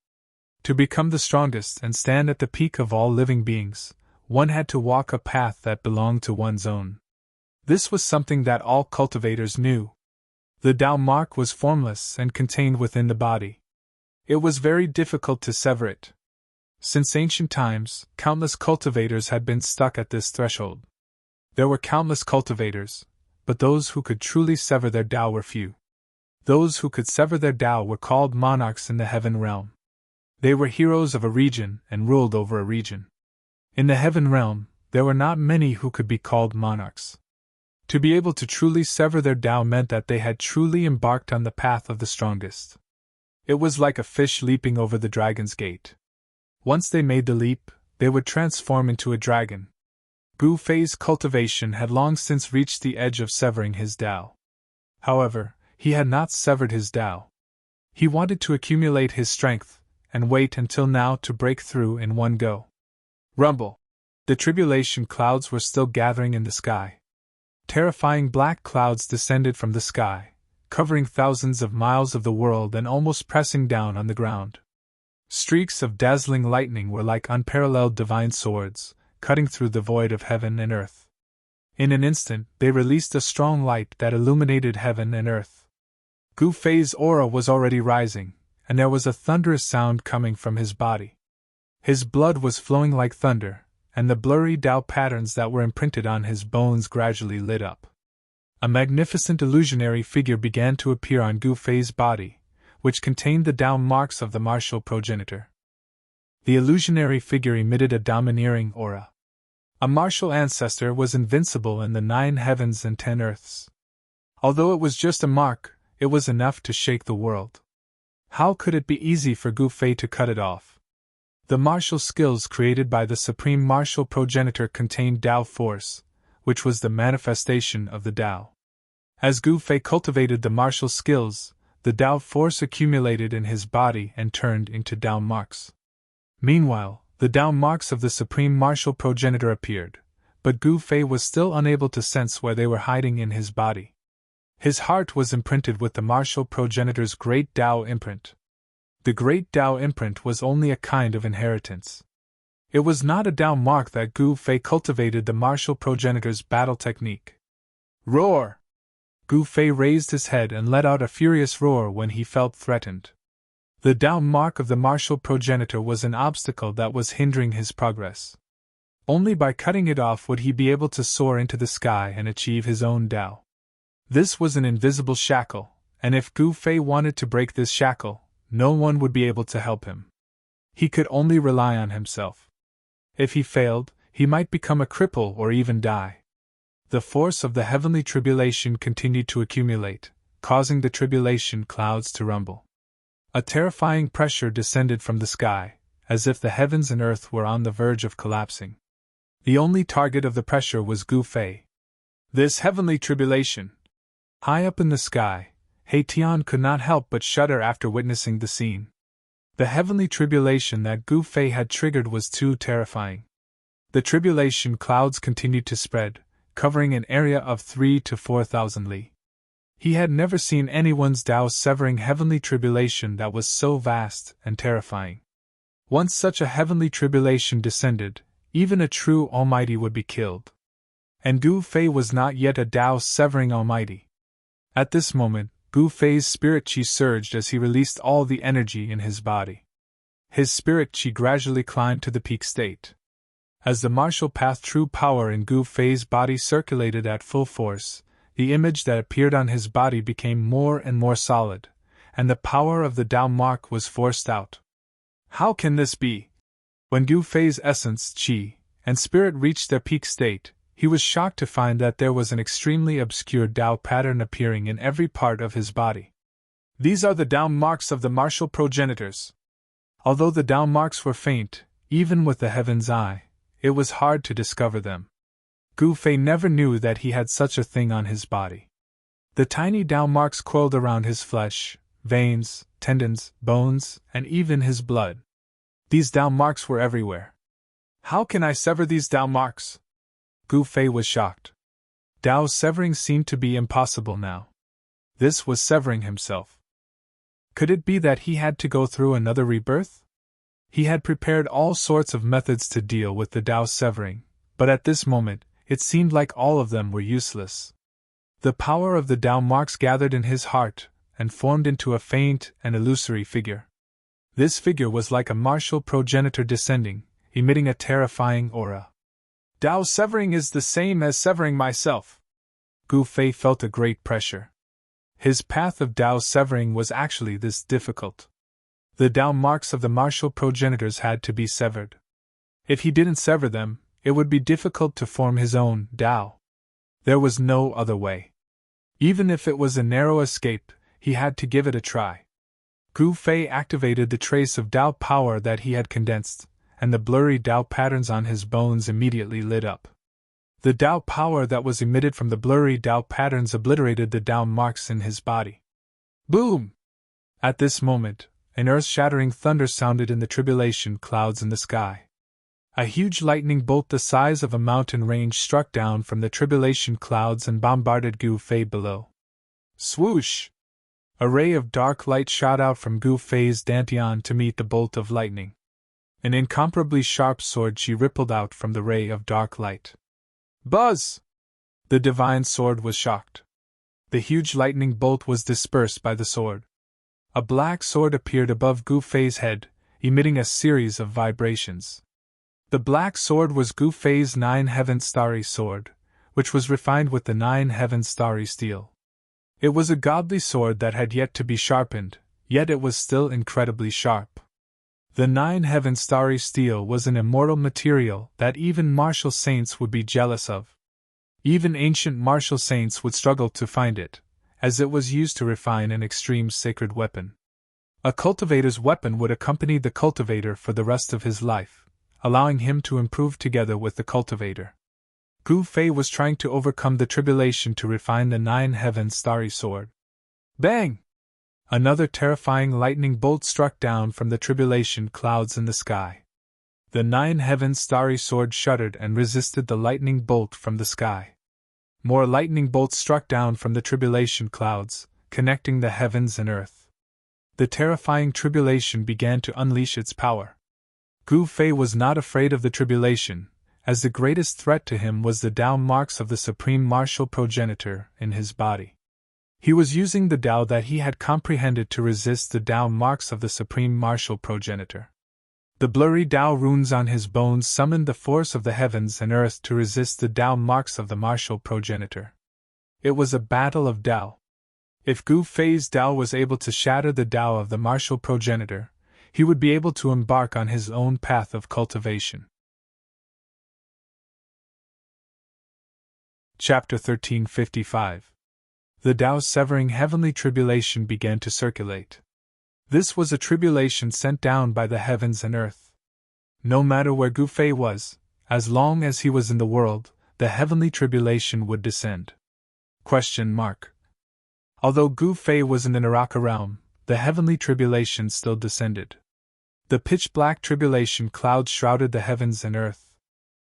To become the strongest and stand at the peak of all living beings, one had to walk a path that belonged to one's own. This was something that all cultivators knew. The Tao mark was formless and contained within the body. It was very difficult to sever it. Since ancient times, countless cultivators had been stuck at this threshold. There were countless cultivators, but those who could truly sever their Tao were few. Those who could sever their Tao were called monarchs in the heaven realm. They were heroes of a region and ruled over a region. In the heaven realm, there were not many who could be called monarchs. To be able to truly sever their Tao meant that they had truly embarked on the path of the strongest. It was like a fish leaping over the dragon's gate. Once they made the leap, they would transform into a dragon. Gu Fei's cultivation had long since reached the edge of severing his Tao. However, he had not severed his Tao. He wanted to accumulate his strength, and wait until now to break through in one go. Rumble! The tribulation clouds were still gathering in the sky. Terrifying black clouds descended from the sky, covering thousands of miles of the world and almost pressing down on the ground. Streaks of dazzling lightning were like unparalleled divine swords, cutting through the void of heaven and earth. In an instant, they released a strong light that illuminated heaven and earth. Gu Fei's aura was already rising, and there was a thunderous sound coming from his body. His blood was flowing like thunder, and the blurry Tao patterns that were imprinted on his bones gradually lit up. A magnificent illusionary figure began to appear on Gu Fei's body, which contained the Tao marks of the martial progenitor. The illusionary figure emitted a domineering aura. A martial ancestor was invincible in the 9 heavens and 10 earths. Although it was just a mark, it was enough to shake the world. How could it be easy for Gu Fei to cut it off? The martial skills created by the supreme martial progenitor contained Tao force, which was the manifestation of the Tao. As Gu Fei cultivated the martial skills, the Tao force accumulated in his body and turned into Tao marks. Meanwhile, the Tao marks of the supreme martial progenitor appeared, but Gu Fei was still unable to sense where they were hiding in his body. His heart was imprinted with the martial progenitor's great Tao imprint. The great Tao imprint was only a kind of inheritance. It was not a Tao mark that Gu Fei cultivated the martial progenitor's battle technique. Roar! Gu Fei raised his head and let out a furious roar when he felt threatened. The Tao mark of the martial progenitor was an obstacle that was hindering his progress. Only by cutting it off would he be able to soar into the sky and achieve his own Tao. This was an invisible shackle, and if Gu Fei wanted to break this shackle, no one would be able to help him. He could only rely on himself. If he failed, he might become a cripple or even die. The force of the heavenly tribulation continued to accumulate, causing the tribulation clouds to rumble. A terrifying pressure descended from the sky, as if the heavens and earth were on the verge of collapsing. The only target of the pressure was Gu Fei. This heavenly tribulation! High up in the sky, Tian could not help but shudder after witnessing the scene. The heavenly tribulation that Gu Fei had triggered was too terrifying. The tribulation clouds continued to spread, covering an area of 3,000 to 4,000 li. He had never seen anyone's Tao severing heavenly tribulation that was so vast and terrifying. Once such a heavenly tribulation descended, even a true Almighty would be killed. And Gu Fei was not yet a Tao severing Almighty. At this moment, Gu Fei's spirit chi surged as he released all the energy in his body. His spirit chi gradually climbed to the peak state. As the martial path true power in Gu Fei's body circulated at full force, the image that appeared on his body became more and more solid, and the power of the Tao mark was forced out. How can this be? When Gu Fei's essence, qi, and spirit reached their peak state, he was shocked to find that there was an extremely obscure Tao pattern appearing in every part of his body. These are the Tao marks of the martial progenitors. Although the Tao marks were faint, even with the heaven's eye, it was hard to discover them. Gu Fei never knew that he had such a thing on his body. The tiny Tao marks coiled around his flesh, veins, tendons, bones, and even his blood. These Tao marks were everywhere. How can I sever these Tao marks? Gu Fei was shocked. Tao severing seemed to be impossible now. This was severing himself. Could it be that he had to go through another rebirth? He had prepared all sorts of methods to deal with the Tao severing, but at this moment, it seemed like all of them were useless. The power of the Tao marks gathered in his heart and formed into a faint and illusory figure. This figure was like a martial progenitor descending, emitting a terrifying aura. Tao severing is the same as severing myself. Gu Fei felt a great pressure. His path of Tao severing was actually this difficult. The Tao marks of the martial progenitors had to be severed. If he didn't sever them, it would be difficult to form his own Tao. There was no other way. Even if it was a narrow escape, he had to give it a try. Gu Fei activated the trace of Tao power that he had condensed, and the blurry Tao patterns on his bones immediately lit up. The Tao power that was emitted from the blurry Tao patterns obliterated the Tao marks in his body. Boom! At this moment, an earth-shattering thunder sounded in the tribulation clouds in the sky. A huge lightning bolt the size of a mountain range struck down from the tribulation clouds and bombarded Gu Fei below. Swoosh! A ray of dark light shot out from Gu Fei's dantian to meet the bolt of lightning. An incomparably sharp sword she rippled out from the ray of dark light. Buzz! The divine sword was shocked. The huge lightning bolt was dispersed by the sword. A black sword appeared above Gu Fei's head, emitting a series of vibrations. The black sword was Gu Fei's 9 heaven starry sword, which was refined with the 9 heaven starry steel. It was a godly sword that had yet to be sharpened, yet it was still incredibly sharp. The 9 heaven starry steel was an immortal material that even martial saints would be jealous of. Even ancient martial saints would struggle to find it, as it was used to refine an extreme sacred weapon. A cultivator's weapon would accompany the cultivator for the rest of his life, allowing him to improve together with the cultivator. Gu Fei was trying to overcome the tribulation to refine the 9 heaven starry sword. Bang! Another terrifying lightning bolt struck down from the tribulation clouds in the sky. The 9 heaven starry sword shuddered and resisted the lightning bolt from the sky. More lightning bolts struck down from the tribulation clouds, connecting the heavens and earth. The terrifying tribulation began to unleash its power. Gu Fei was not afraid of the tribulation, as the greatest threat to him was the Tao marks of the supreme martial progenitor in his body. He was using the Tao that he had comprehended to resist the Tao marks of the supreme martial progenitor. The blurry Tao runes on his bones summoned the force of the heavens and earth to resist the Tao marks of the martial progenitor. It was a battle of Tao. If Gu Fei's Tao was able to shatter the Tao of the martial progenitor, he would be able to embark on his own path of cultivation. Chapter 1355. The Tao severing heavenly tribulation began to circulate. This was a tribulation sent down by the heavens and earth. No matter where Gu Fei was, as long as he was in the world, the heavenly tribulation would descend. Although Gu Fei was in the Naraka realm, the heavenly tribulation still descended. The pitch-black tribulation clouds shrouded the heavens and earth.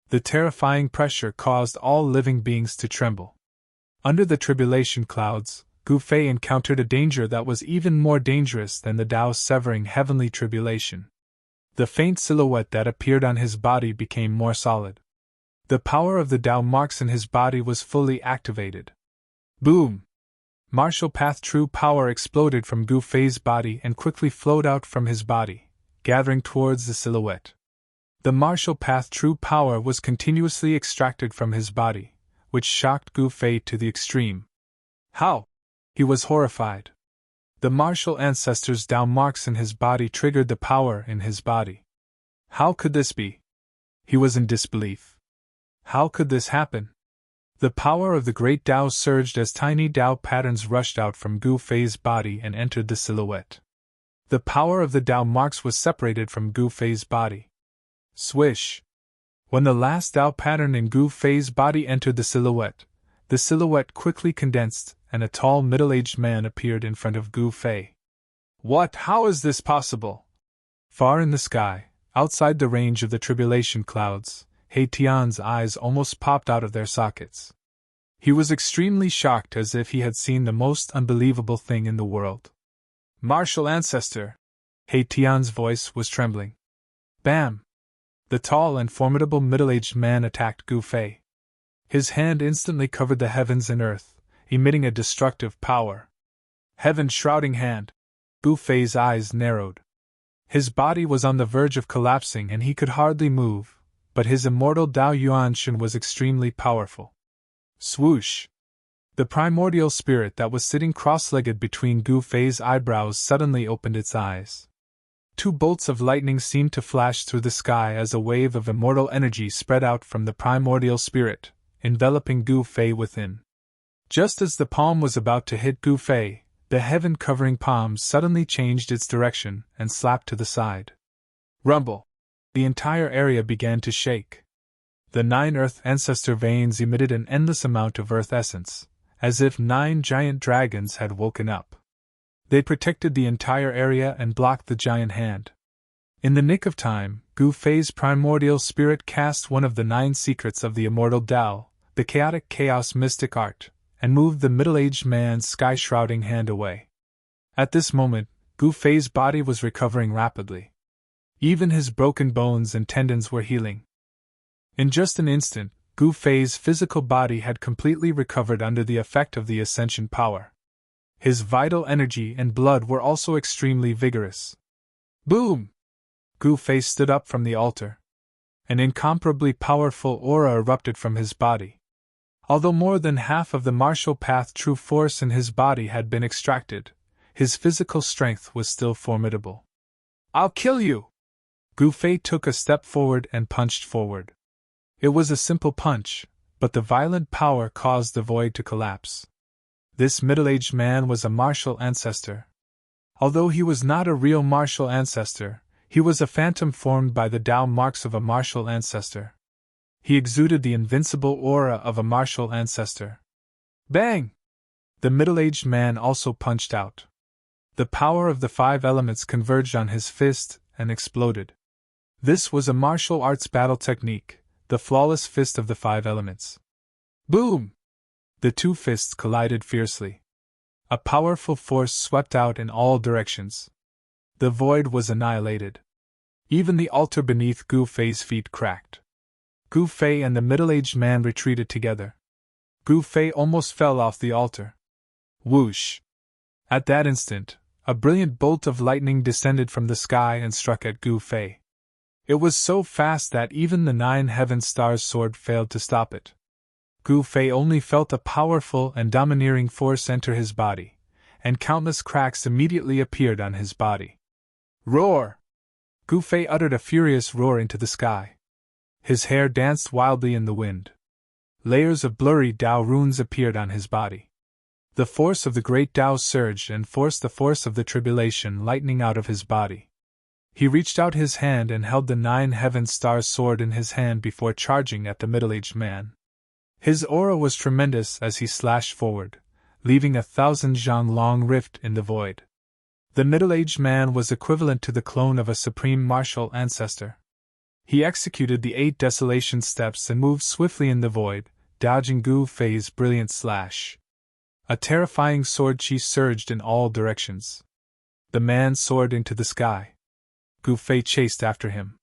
The terrifying pressure caused all living beings to tremble. Under the tribulation clouds, Gu Fei encountered a danger that was even more dangerous than the Tao-severing heavenly tribulation. The faint silhouette that appeared on his body became more solid. The power of the Tao marks in his body was fully activated. Boom! Martial path true power exploded from Gu Fei's body and quickly flowed out from his body, gathering towards the silhouette. The martial path true power was continuously extracted from his body, which shocked Gu Fei to the extreme. How? He was horrified. The martial ancestor's Tao marks in his body triggered the power in his body. How could this be? He was in disbelief. How could this happen? The power of the great Tao surged as tiny Tao patterns rushed out from Gu Fei's body and entered the silhouette. The power of the Tao marks was separated from Gu Fei's body. Swish! When the last Tao pattern in Gu Fei's body entered the silhouette quickly condensed, and a tall middle-aged man appeared in front of Gu Fei. What? How is this possible? Far in the sky, outside the range of the tribulation clouds, He Tian's eyes almost popped out of their sockets. He was extremely shocked, as if he had seen the most unbelievable thing in the world. Martial ancestor! He Tian's voice was trembling. Bam! The tall and formidable middle-aged man attacked Gu Fei. His hand instantly covered the heavens and earth, emitting a destructive power. Heaven's shrouding hand! Gu Fei's eyes narrowed. His body was on the verge of collapsing and he could hardly move, but his immortal Tao Yuanshan was extremely powerful. Swoosh! The primordial spirit that was sitting cross-legged between Gu Fei's eyebrows suddenly opened its eyes. 2 bolts of lightning seemed to flash through the sky as a wave of immortal energy spread out from the primordial spirit, enveloping Gu Fei within. Just as the palm was about to hit Gu Fei, the heaven-covering palm suddenly changed its direction and slapped to the side. Rumble! The entire area began to shake. The 9 earth ancestor veins emitted an endless amount of earth essence, as if 9 giant dragons had woken up. They protected the entire area and blocked the giant hand. In the nick of time, Gu Fei's primordial spirit cast one of the 9 secrets of the immortal Tao, the chaotic chaos mystic art, and moved the middle-aged man's sky-shrouding hand away. At this moment, Gu Fei's body was recovering rapidly. Even his broken bones and tendons were healing. In just an instant, Gu Fei's physical body had completely recovered under the effect of the ascension power. His vital energy and blood were also extremely vigorous. Boom! Gu Fei stood up from the altar. An incomparably powerful aura erupted from his body. Although more than half of the martial path true force in his body had been extracted, his physical strength was still formidable. I'll kill you! Gu Fei took a step forward and punched forward. It was a simple punch, but the violent power caused the void to collapse. This middle-aged man was a martial ancestor. Although he was not a real martial ancestor, he was a phantom formed by the Tao marks of a martial ancestor. He exuded the invincible aura of a martial ancestor. Bang! The middle-aged man also punched out. The power of the 5 elements converged on his fist and exploded. This was a martial arts battle technique, the flawless fist of the 5 elements. Boom! The 2 fists collided fiercely. A powerful force swept out in all directions. The void was annihilated. Even the altar beneath Gu Fei's feet cracked. Gu Fei and the middle-aged man retreated together. Gu Fei almost fell off the altar. Whoosh! At that instant, a brilliant bolt of lightning descended from the sky and struck at Gu Fei. It was so fast that even the 9 heaven stars' sword failed to stop it. Gu Fei only felt a powerful and domineering force enter his body, and countless cracks immediately appeared on his body. Roar! Gu Fei uttered a furious roar into the sky. His hair danced wildly in the wind. Layers of blurry Tao runes appeared on his body. The force of the great Tao surged and forced the force of the tribulation lightning out of his body. He reached out his hand and held the 9 heaven stars' sword in his hand before charging at the middle-aged man. His aura was tremendous as he slashed forward, leaving a 1,000-zhang-long rift in the void. The middle-aged man was equivalent to the clone of a supreme martial ancestor. He executed the 8 desolation steps and moved swiftly in the void, dodging Gu Fei's brilliant slash. A terrifying sword chi surged in all directions. The man soared into the sky. Gu Fei chased after him.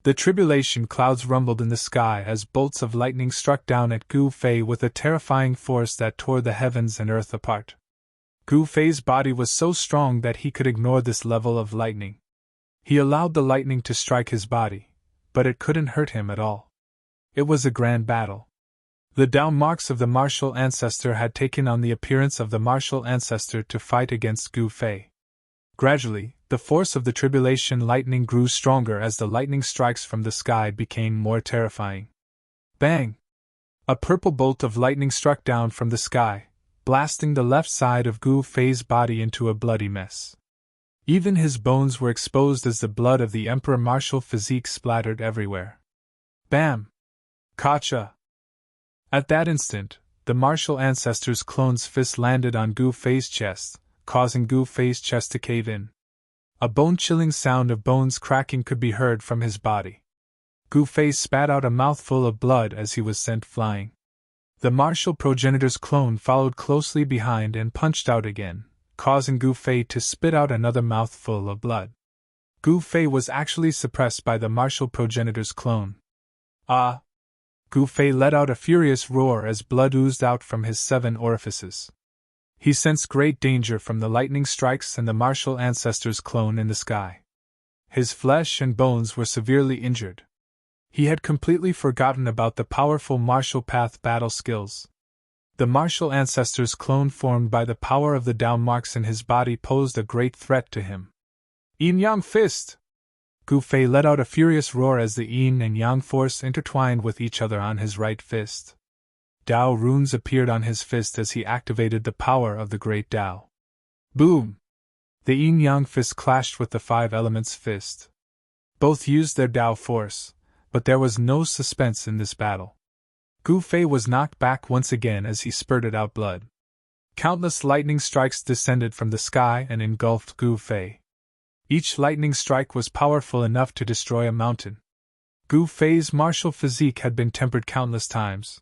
The tribulation clouds rumbled in the sky as bolts of lightning struck down at Gu Fei with a terrifying force that tore the heavens and earth apart. Gu Fei's body was so strong that he could ignore this level of lightning. He allowed the lightning to strike his body, but it couldn't hurt him at all. It was a grand battle. The Tao marks of the martial ancestor had taken on the appearance of the martial ancestor to fight against Gu Fei. Gradually, the force of the tribulation lightning grew stronger as the lightning strikes from the sky became more terrifying. Bang! A purple bolt of lightning struck down from the sky, blasting the left side of Gu Fei's body into a bloody mess. Even his bones were exposed as the blood of the Emperor martial physique splattered everywhere. Bam! Kacha! At that instant, the martial ancestor's clone's fist landed on Gu Fei's chest, causing Gu Fei's chest to cave in. A bone-chilling sound of bones cracking could be heard from his body. Gu Fei spat out a mouthful of blood as he was sent flying. The martial progenitor's clone followed closely behind and punched out again, causing Gu Fei to spit out another mouthful of blood. Gu Fei was actually suppressed by the martial progenitor's clone. Ah! Gu Fei let out a furious roar as blood oozed out from his 7 orifices. He sensed great danger from the lightning strikes and the martial ancestor's clone in the sky. His flesh and bones were severely injured. He had completely forgotten about the powerful martial path battle skills. The martial ancestor's clone formed by the power of the Tao marks in his body posed a great threat to him. Yin-Yang Fist! Gu Fei let out a furious roar as the yin and yang force intertwined with each other on his right fist. Tao runes appeared on his fist as he activated the power of the great Tao. Boom! The yin-yang fist clashed with the 5 elements fist. Both used their Tao force, but there was no suspense in this battle. Gu Fei was knocked back once again as he spurted out blood. Countless lightning strikes descended from the sky and engulfed Gu Fei. Each lightning strike was powerful enough to destroy a mountain. Gu Fei's martial physique had been tempered countless times,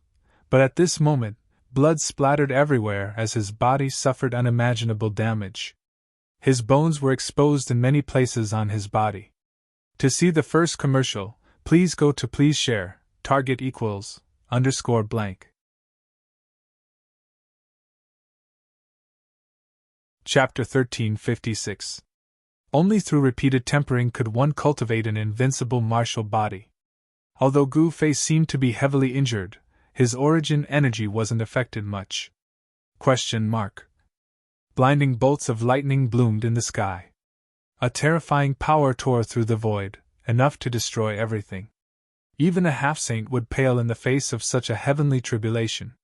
but at this moment, blood splattered everywhere as his body suffered unimaginable damage. His bones were exposed in many places on his body. To see the first commercial, please go to please share, target equals, _blank. Chapter 1356. Only through repeated tempering could one cultivate an invincible martial body. Although Gu Fei seemed to be heavily injured, his origin energy wasn't affected much. Blinding bolts of lightning bloomed in the sky. A terrifying power tore through the void, enough to destroy everything. Even a half-saint would pale in the face of such a heavenly tribulation.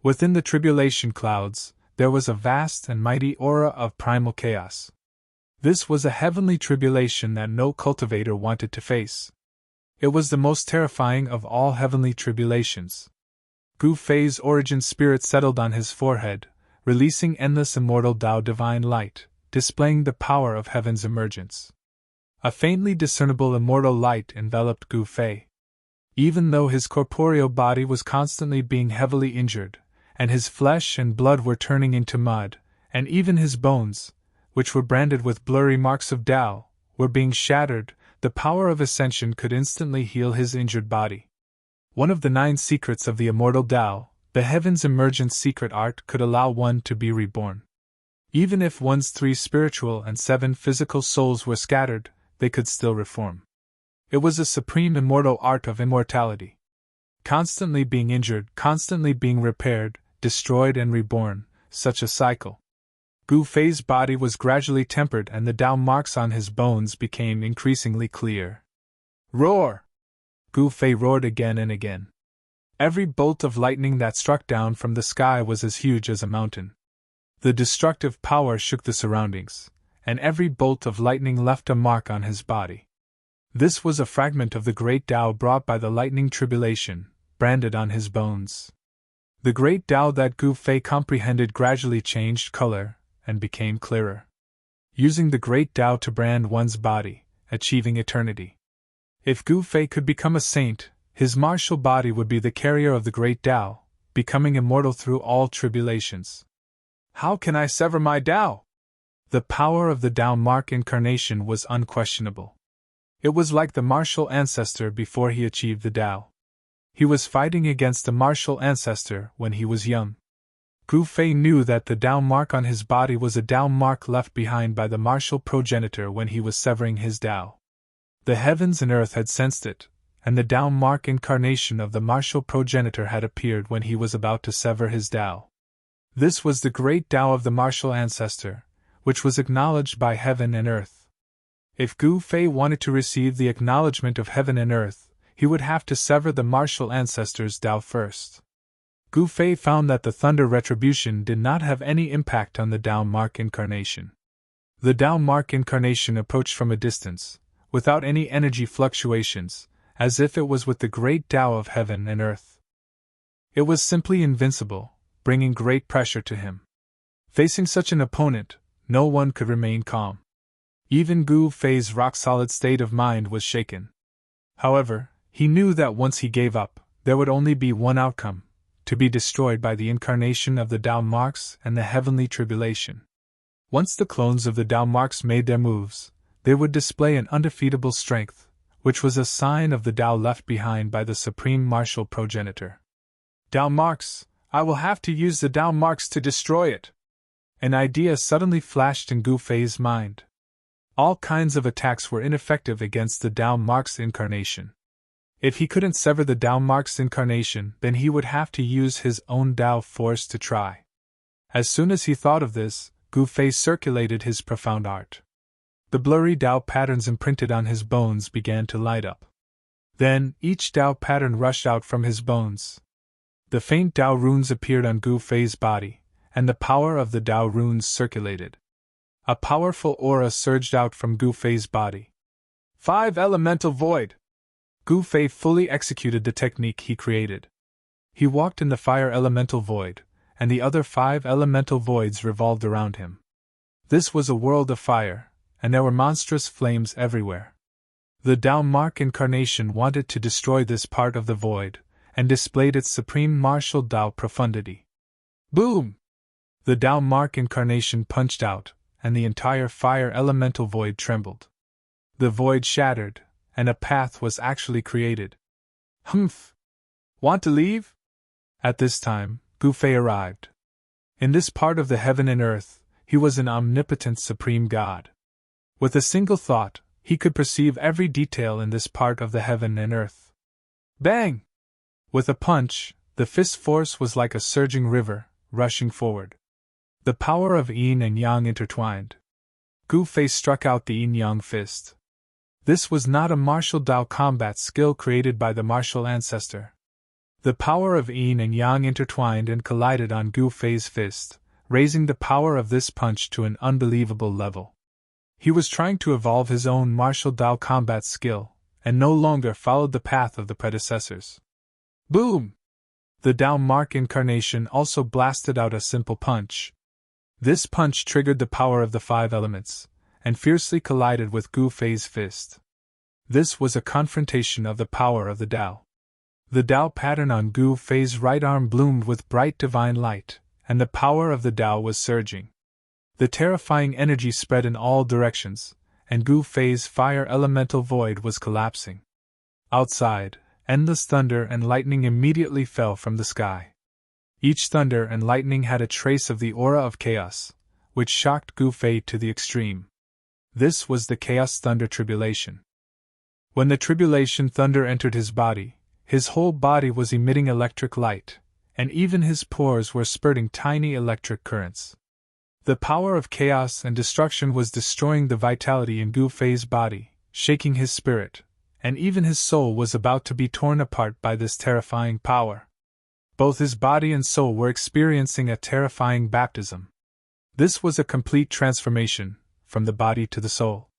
Within the tribulation clouds, there was a vast and mighty aura of primal chaos. This was a heavenly tribulation that no cultivator wanted to face. It was the most terrifying of all heavenly tribulations. Gu Fei's origin spirit settled on his forehead, releasing endless immortal Tao divine light, displaying the power of heaven's emergence. A faintly discernible immortal light enveloped Gu Fei. Even though his corporeal body was constantly being heavily injured, and his flesh and blood were turning into mud, and even his bones, which were branded with blurry marks of Tao, were being shattered, the power of ascension could instantly heal his injured body. One of the 9 secrets of the immortal Tao, the heaven's emergence secret art, could allow one to be reborn. Even if one's 3 spiritual and 7 physical souls were scattered, they could still reform. It was a supreme immortal art of immortality. Constantly being injured, constantly being repaired, destroyed and reborn, such a cycle. Gu Fei's body was gradually tempered and the Tao marks on his bones became increasingly clear. Roar! Gu Fei roared again and again. Every bolt of lightning that struck down from the sky was as huge as a mountain. The destructive power shook the surroundings, and every bolt of lightning left a mark on his body. This was a fragment of the great Tao brought by the lightning tribulation, branded on his bones. The great Tao that Gu Fei comprehended gradually changed color and became clearer. Using the great Tao to brand one's body, achieving eternity. If Gu Fei could become a saint, his martial body would be the carrier of the great Tao, becoming immortal through all tribulations. How can I sever my Tao? The power of the Tao mark incarnation was unquestionable. It was like the martial ancestor before he achieved the Tao. He was fighting against the martial ancestor when he was young. Gu Fei knew that the Tao mark on his body was a Tao mark left behind by the martial progenitor when he was severing his Tao. The heavens and earth had sensed it, and the Tao mark incarnation of the martial progenitor had appeared when he was about to sever his Tao. This was the great Tao of the martial ancestor, which was acknowledged by heaven and earth. If Gu Fei wanted to receive the acknowledgement of heaven and earth, he would have to sever the martial ancestor's Tao first. Gu Fei found that the thunder retribution did not have any impact on the Tao mark incarnation. The Tao mark incarnation approached from a distance, without any energy fluctuations, as if it was with the great Tao of heaven and earth. It was simply invincible, bringing great pressure to him. Facing such an opponent, no one could remain calm. Even Gu Fei's rock-solid state of mind was shaken. However, he knew that once he gave up, there would only be one outcome: to be destroyed by the incarnation of the Tao marks and the heavenly tribulation. Once the clones of the Tao marks made their moves, they would display an undefeatable strength, which was a sign of the Tao left behind by the supreme martial progenitor. Tao marks, I will have to use the Tao marks to destroy it. An idea suddenly flashed in Gu Fei's mind. All kinds of attacks were ineffective against the Tao marks incarnation. If he couldn't sever the Tao marks incarnation, then he would have to use his own Tao force to try. As soon as he thought of this, Gu Fei circulated his profound art. The blurry Tao patterns imprinted on his bones began to light up. Then, each Tao pattern rushed out from his bones. The faint Tao runes appeared on Gu Fei's body, and the power of the Tao runes circulated. A powerful aura surged out from Gu Fei's body. 5 Elemental Void! Gu Fei fully executed the technique he created. He walked in the fire elemental void, and the other 5 elemental voids revolved around him. This was a world of fire, and there were monstrous flames everywhere. The Tao mark incarnation wanted to destroy this part of the void, and displayed its supreme martial Tao profundity. Boom! The Tao mark incarnation punched out, and the entire fire elemental void trembled. The void shattered, and a path was actually created. Humph! Want to leave? At this time, Gu Fei arrived. In this part of the heaven and earth, he was an omnipotent supreme god. With a single thought, he could perceive every detail in this part of the heaven and earth. Bang! With a punch, the fist's force was like a surging river, rushing forward. The power of yin and yang intertwined. Gu Fei struck out the yin-yang fist. This was not a martial Tao combat skill created by the martial ancestor. The power of yin and yang intertwined and collided on Gu Fei's fist, raising the power of this punch to an unbelievable level. He was trying to evolve his own martial Tao combat skill, and no longer followed the path of the predecessors. Boom! The Tao mark incarnation also blasted out a simple punch. This punch triggered the power of the 5 elements, and fiercely collided with Gu Fei's fist. This was a confrontation of the power of the Tao. The Tao pattern on Gu Fei's right arm bloomed with bright divine light, and the power of the Tao was surging. The terrifying energy spread in all directions, and Gu Fei's fire elemental void was collapsing. Outside, endless thunder and lightning immediately fell from the sky. Each thunder and lightning had a trace of the aura of chaos, which shocked Gu Fei to the extreme. This was the chaos thunder tribulation. When the tribulation thunder entered his whole body was emitting electric light, and even his pores were spurting tiny electric currents. The power of chaos and destruction was destroying the vitality in Gu Fei's body, shaking his spirit, and even his soul was about to be torn apart by this terrifying power. Both his body and soul were experiencing a terrifying baptism. This was a complete transformation, from the body to the soul.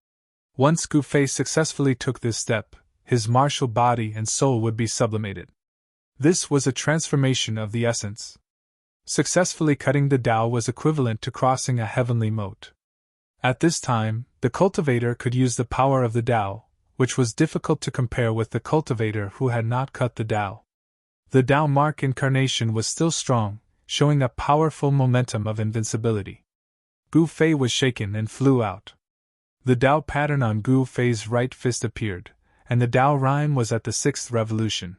Once Gu Fei successfully took this step, his martial body and soul would be sublimated. This was a transformation of the essence. Successfully cutting the Tao was equivalent to crossing a heavenly moat. At this time, the cultivator could use the power of the Tao, which was difficult to compare with the cultivator who had not cut the Tao. The Tao mark incarnation was still strong, showing a powerful momentum of invincibility. Gu Fei was shaken and flew out. The Tao pattern on Gu Fei's right fist appeared, and the Tao rhyme was at the 6th revolution.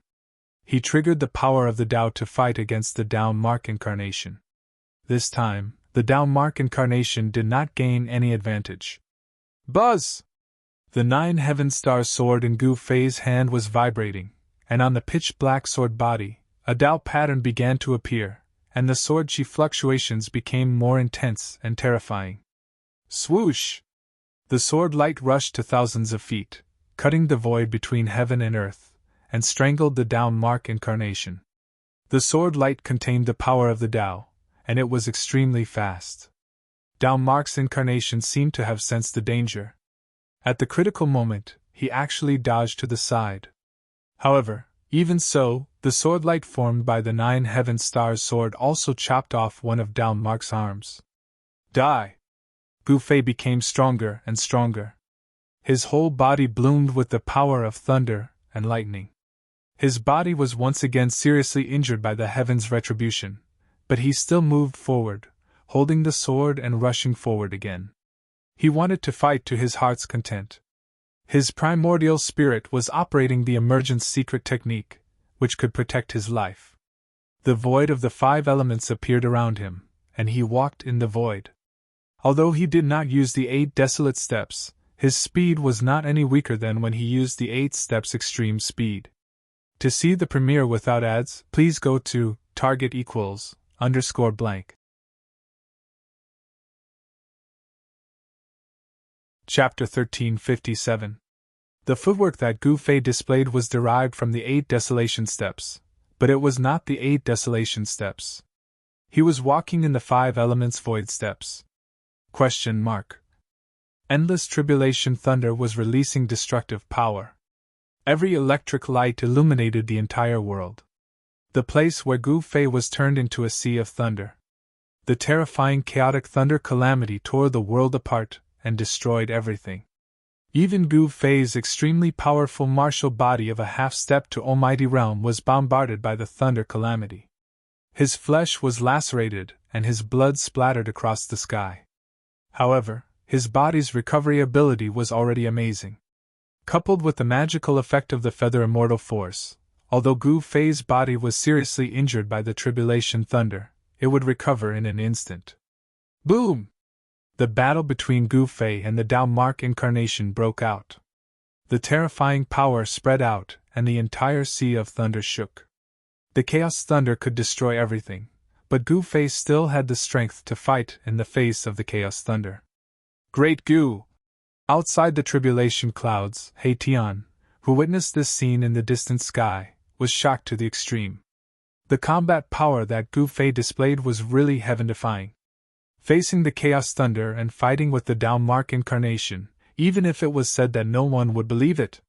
He triggered the power of the Tao to fight against the Tao mark incarnation. This time, the Tao mark incarnation did not gain any advantage. Buzz! The 9 heaven-star sword in Gu Fei's hand was vibrating, and on the pitch-black sword body, a Tao pattern began to appear, and the sword chi fluctuations became more intense and terrifying. Swoosh! The sword light rushed to thousands of feet, cutting the void between heaven and earth, and strangled the Tao mark incarnation. The sword light contained the power of the Tao, and it was extremely fast. Tao mark's incarnation seemed to have sensed the danger. At the critical moment, he actually dodged to the side. However, even so, the sword light formed by the 9 heaven-stars sword also chopped off one of Tao mark's arms. Die! Gu Fei became stronger and stronger. His whole body bloomed with the power of thunder and lightning. His body was once again seriously injured by the heaven's retribution, but he still moved forward, holding the sword and rushing forward again. He wanted to fight to his heart's content. His primordial spirit was operating the emergence secret technique, which could protect his life. The void of the 5 elements appeared around him, and he walked in the void. Although he did not use the 8 desolate steps, his speed was not any weaker than when he used the 8 steps extreme speed. To see the premiere without ads, please go to target=_blank. Chapter 1357. The footwork that Gu Fei displayed was derived from the 8 desolation steps, but it was not the 8 desolation steps. He was walking in the 5 elements void steps. ? Endless tribulation thunder was releasing destructive power. Every electric light illuminated the entire world. The place where Gu Fei was turned into a sea of thunder. The terrifying chaotic thunder calamity tore the world apart and destroyed everything. Even Gu Fei's extremely powerful martial body of a half-step to almighty realm was bombarded by the thunder calamity. His flesh was lacerated and his blood splattered across the sky. However, his body's recovery ability was already amazing. Coupled with the magical effect of the feather immortal force, although Gu Fei's body was seriously injured by the tribulation thunder, it would recover in an instant. Boom! The battle between Gu Fei and the Tao mark incarnation broke out. The terrifying power spread out, and the entire sea of thunder shook. The chaos thunder could destroy everything, but Gu Fei still had the strength to fight in the face of the chaos thunder. Great Gu! Outside the tribulation clouds, He Tian, who witnessed this scene in the distant sky, was shocked to the extreme. The combat power that Gu Fei displayed was really heaven-defying. Facing the chaos thunder and fighting with the Tao mark incarnation, even if it was said that no one would believe it.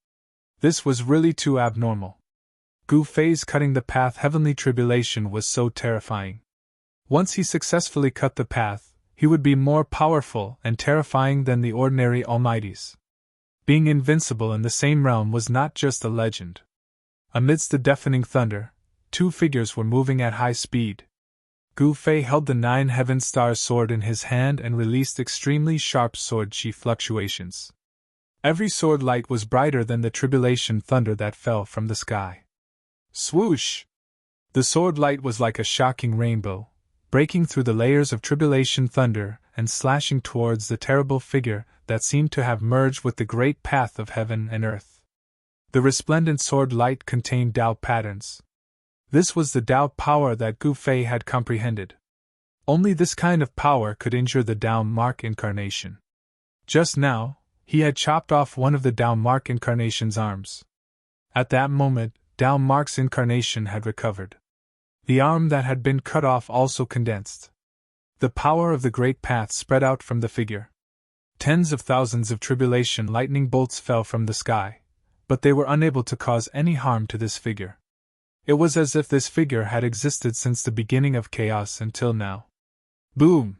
This was really too abnormal. Gu Fei's cutting the path heavenly tribulation was so terrifying. Once he successfully cut the path, he would be more powerful and terrifying than the ordinary almighties. Being invincible in the same realm was not just a legend. Amidst the deafening thunder, 2 figures were moving at high speed. Gu Fei held the 9 heaven-star sword in his hand and released extremely sharp sword chi fluctuations. Every sword light was brighter than the tribulation thunder that fell from the sky. Swoosh! The sword light was like a shocking rainbow, breaking through the layers of tribulation thunder and slashing towards the terrible figure that seemed to have merged with the great path of heaven and earth. The resplendent sword light contained Tao patterns. This was the Tao power that Gu Fei had comprehended. Only this kind of power could injure the Tao mark incarnation. Just now, he had chopped off one of the Tao mark incarnation's arms. At that moment, Tao mark's incarnation had recovered. The arm that had been cut off also condensed. The power of the great path spread out from the figure. Tens of thousands of tribulation lightning bolts fell from the sky, but they were unable to cause any harm to this figure. It was as if this figure had existed since the beginning of chaos until now. Boom!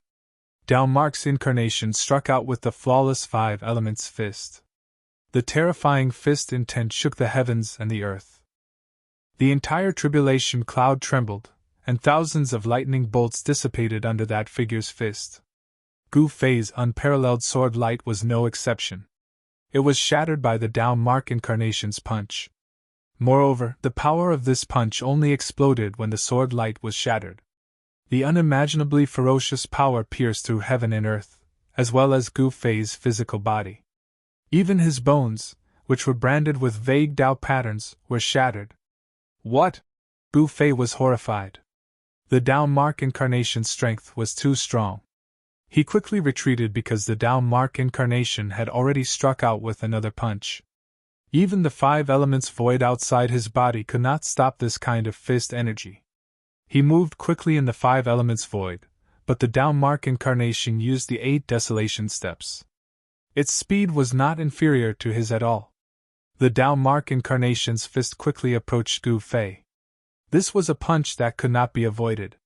Tao mark's incarnation struck out with the flawless 5 elements fist. The terrifying fist intent shook the heavens and the earth. The entire tribulation cloud trembled, and thousands of lightning bolts dissipated under that figure's fist. Gu Fei's unparalleled sword light was no exception. It was shattered by the Tao mark incarnation's punch. Moreover, the power of this punch only exploded when the sword light was shattered. The unimaginably ferocious power pierced through heaven and earth, as well as Gu Fei's physical body. Even his bones, which were branded with vague Tao patterns, were shattered. What? Gu Fei was horrified. The Tao Mark incarnation's strength was too strong. He quickly retreated because the Tao Mark incarnation had already struck out with another punch. Even the 5 elements void outside his body could not stop this kind of fist energy. He moved quickly in the 5 elements void, but the Tao Mark incarnation used the 8 desolation steps. Its speed was not inferior to his at all. The Tao Mark incarnation's fist quickly approached Gu Fei. This was a punch that could not be avoided.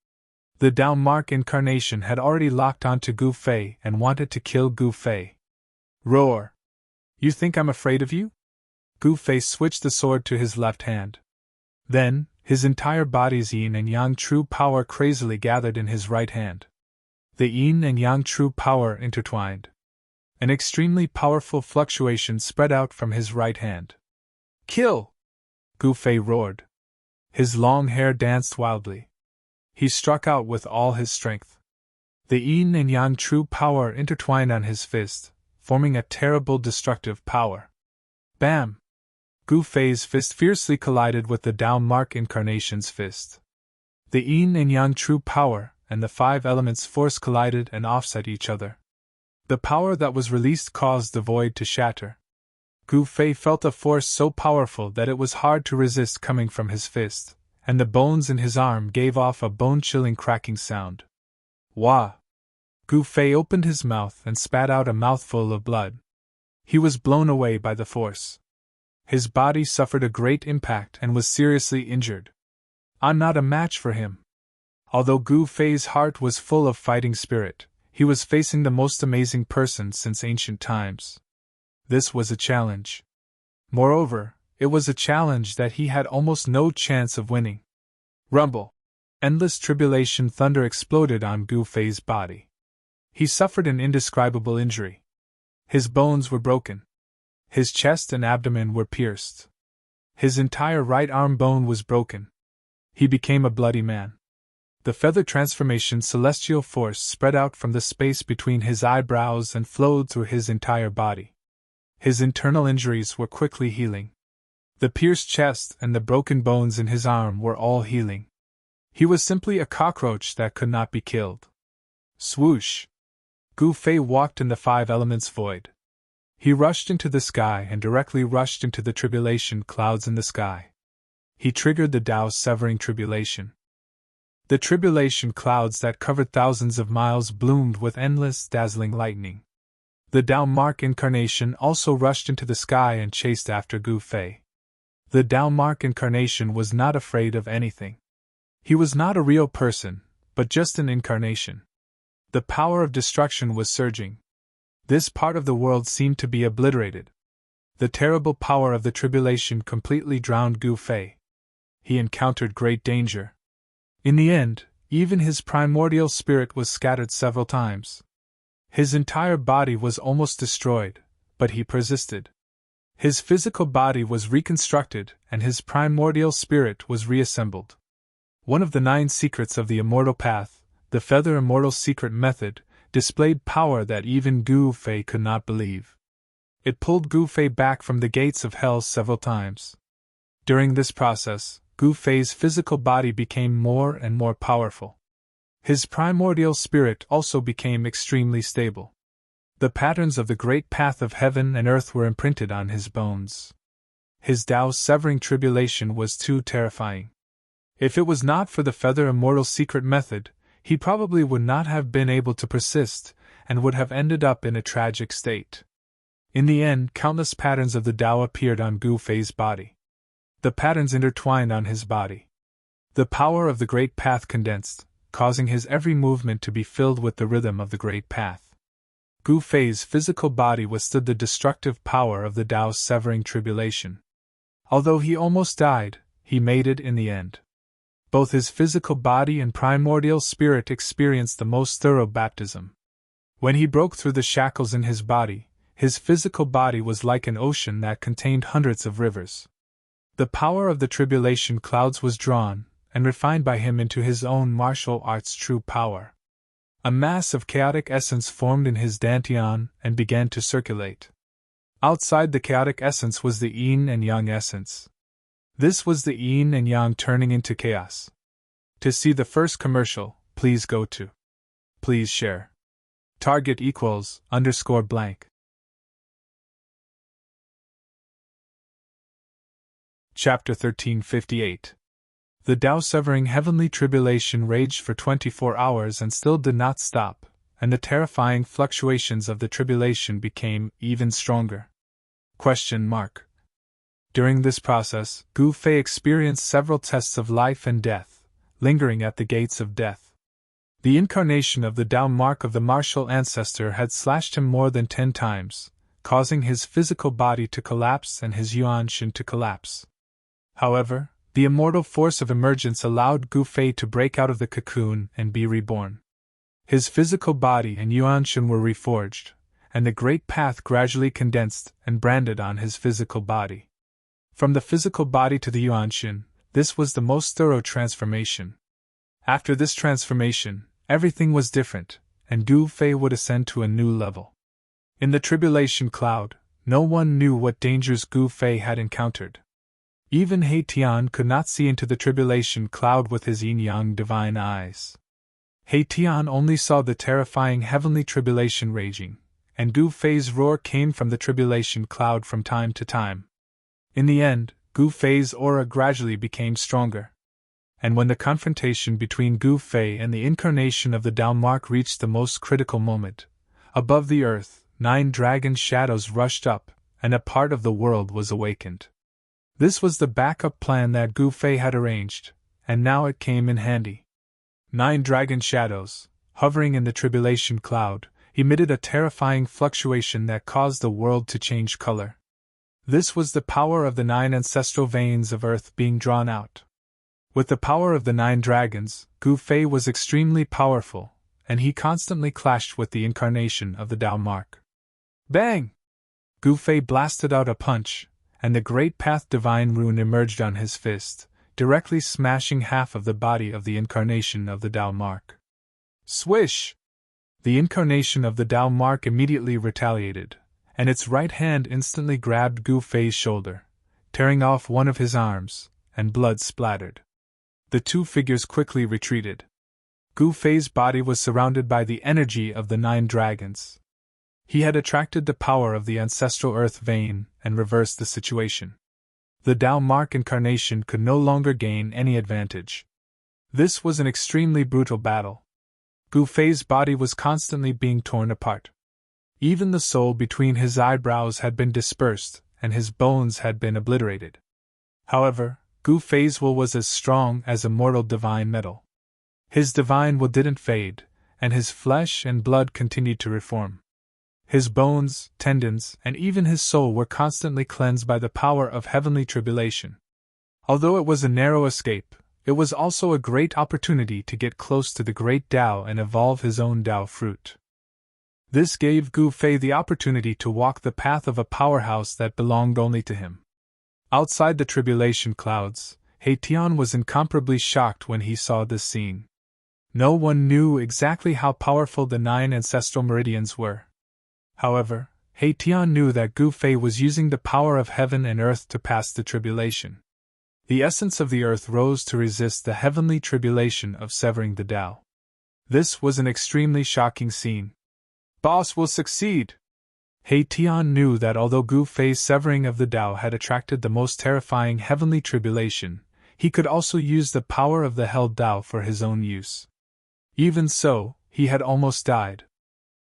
The Tao Mark incarnation had already locked onto Gu Fei and wanted to kill Gu Fei. Roar! You think I'm afraid of you? Gu Fei switched the sword to his left hand. Then, his entire body's yin and yang true power crazily gathered in his right hand. The yin and yang true power intertwined. An extremely powerful fluctuation spread out from his right hand. Kill! Gu Fei roared. His long hair danced wildly. He struck out with all his strength. The yin and yang true power intertwined on his fist, forming a terrible destructive power. Bam! Gu Fei's fist fiercely collided with the Tao Mark incarnation's fist. The yin and yang true power and the 5 elements force collided and offset each other. The power that was released caused the void to shatter. Gu Fei felt a force so powerful that it was hard to resist coming from his fist, and the bones in his arm gave off a bone-chilling cracking sound. Wah! Gu Fei opened his mouth and spat out a mouthful of blood. He was blown away by the force. His body suffered a great impact and was seriously injured. I'm not a match for him. Although Gu Fei's heart was full of fighting spirit, he was facing the most amazing person since ancient times. This was a challenge. Moreover, it was a challenge that he had almost no chance of winning. Rumble! Endless tribulation thunder exploded on Gu Fei's body. He suffered an indescribable injury. His bones were broken. His chest and abdomen were pierced. His entire right arm bone was broken. He became a bloody man. The feather transformation celestial force spread out from the space between his eyebrows and flowed through his entire body. His internal injuries were quickly healing. The pierced chest and the broken bones in his arm were all healing. He was simply a cockroach that could not be killed. Swoosh! Gu Fei walked in the 5 elements void. He rushed into the sky and directly rushed into the tribulation clouds in the sky. He triggered the Tao's severing tribulation. The tribulation clouds that covered thousands of miles bloomed with endless, dazzling lightning. The Tao Mark incarnation also rushed into the sky and chased after Gu Fei. The Tao Mark incarnation was not afraid of anything. He was not a real person, but just an incarnation. The power of destruction was surging. This part of the world seemed to be obliterated. The terrible power of the tribulation completely drowned Gu Fei. He encountered great danger. In the end, even his primordial spirit was scattered several times. His entire body was almost destroyed, but he persisted. His physical body was reconstructed and his primordial spirit was reassembled. One of the 9 secrets of the immortal path, the Feather Immortal Secret Method, displayed power that even Gu Fei could not believe. It pulled Gu Fei back from the gates of hell several times. During this process, Gu Fei's physical body became more and more powerful. His primordial spirit also became extremely stable. The patterns of the great path of heaven and earth were imprinted on his bones. His Tao's severing tribulation was too terrifying. If it was not for the Feather Immortal Secret Method, he probably would not have been able to persist, and would have ended up in a tragic state. In the end, countless patterns of the Tao appeared on Gu Fei's body. The patterns intertwined on his body. The power of the great path condensed, causing his every movement to be filled with the rhythm of the great path. Gu Fei's physical body withstood the destructive power of the Tao's severing tribulation. Although he almost died, he made it in the end. Both his physical body and primordial spirit experienced the most thorough baptism. When he broke through the shackles in his body, his physical body was like an ocean that contained hundreds of rivers. The power of the tribulation clouds was drawn and refined by him into his own martial arts' true power. A mass of chaotic essence formed in his dantian and began to circulate. Outside the chaotic essence was the yin and yang essence. This was the yin and yang turning into chaos. To see the first commercial, please go to. Please share. Target equals _blank. Chapter 1358. The Tao severing heavenly tribulation raged for 24 hours and still did not stop, and the terrifying fluctuations of the tribulation became even stronger. During this process, Gu Fei experienced several tests of life and death, lingering at the gates of death. The incarnation of the Tao mark of the martial ancestor had slashed him more than 10 times, causing his physical body to collapse and his yuan shin to collapse. However, the immortal force of emergence allowed Gu Fei to break out of the cocoon and be reborn. His physical body and yuan shin were reforged, and the great path gradually condensed and branded on his physical body. From the physical body to the yuan shin, this was the most thorough transformation. After this transformation, everything was different, and Gu Fei would ascend to a new level. In the tribulation cloud, no one knew what dangers Gu Fei had encountered. Even He Tian could not see into the tribulation cloud with his yin-yang divine eyes. He Tian only saw the terrifying heavenly tribulation raging, and Gu Fei's roar came from the tribulation cloud from time to time. In the end, Gu Fei's aura gradually became stronger. And when the confrontation between Gu Fei and the incarnation of the Tao mark reached the most critical moment, above the earth, 9 dragon shadows rushed up, and a part of the world was awakened. This was the backup plan that Gu Fei had arranged, and now it came in handy. 9 dragon shadows, hovering in the tribulation cloud, emitted a terrifying fluctuation that caused the world to change color. This was the power of the 9 ancestral veins of earth being drawn out. With the power of the 9 dragons, Gu Fei was extremely powerful, and he constantly clashed with the incarnation of the Tao mark. Bang! Gu Fei blasted out a punch, and the great path divine rune emerged on his fist, directly smashing half of the body of the incarnation of the Tao mark. Swish! The incarnation of the Tao mark immediately retaliated, and its right hand instantly grabbed Gu Fei's shoulder, tearing off one of his arms, and blood splattered. The two figures quickly retreated. Gu Fei's body was surrounded by the energy of the 9 dragons. He had attracted the power of the ancestral earth vein and reversed the situation. The Tao mark incarnation could no longer gain any advantage. This was an extremely brutal battle. Gu Fei's body was constantly being torn apart. Even the soul between his eyebrows had been dispersed, and his bones had been obliterated. However, Gu Fei's will was as strong as immortal divine metal. His divine will didn't fade, and his flesh and blood continued to reform. His bones, tendons, and even his soul were constantly cleansed by the power of heavenly tribulation. Although it was a narrow escape, it was also a great opportunity to get close to the great Tao and evolve his own Tao fruit. This gave Gu Fei the opportunity to walk the path of a powerhouse that belonged only to him. Outside the tribulation clouds, He Tian was incomparably shocked when he saw this scene. No one knew exactly how powerful the 9 ancestral meridians were. However, He Tian knew that Gu Fei was using the power of heaven and earth to pass the tribulation. The essence of the earth rose to resist the heavenly tribulation of severing the Tao. This was an extremely shocking scene. Boss will succeed! He Tian knew that although Gu Fei's severing of the Tao had attracted the most terrifying heavenly tribulation, he could also use the power of the held Tao for his own use. Even so, he had almost died.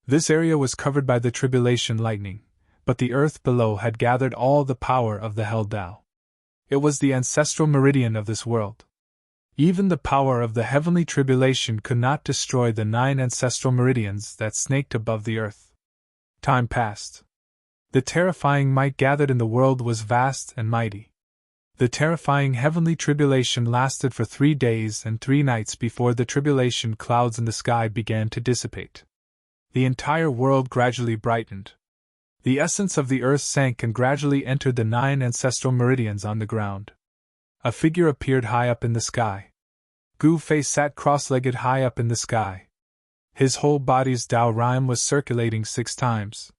This area was covered by the tribulation lightning, but the earth below had gathered all the power of the held Tao. It was the ancestral meridian of this world. Even the power of the heavenly tribulation could not destroy the 9 ancestral meridians that snaked above the earth. Time passed. The terrifying might gathered in the world was vast and mighty. The terrifying heavenly tribulation lasted for 3 days and 3 nights before the tribulation clouds in the sky began to dissipate. The entire world gradually brightened. The essence of the earth sank and gradually entered the 9 ancestral meridians on the ground. A figure appeared high up in the sky. Gu Fei sat cross-legged high up in the sky. His whole body's Tao rhyme was circulating 6 times.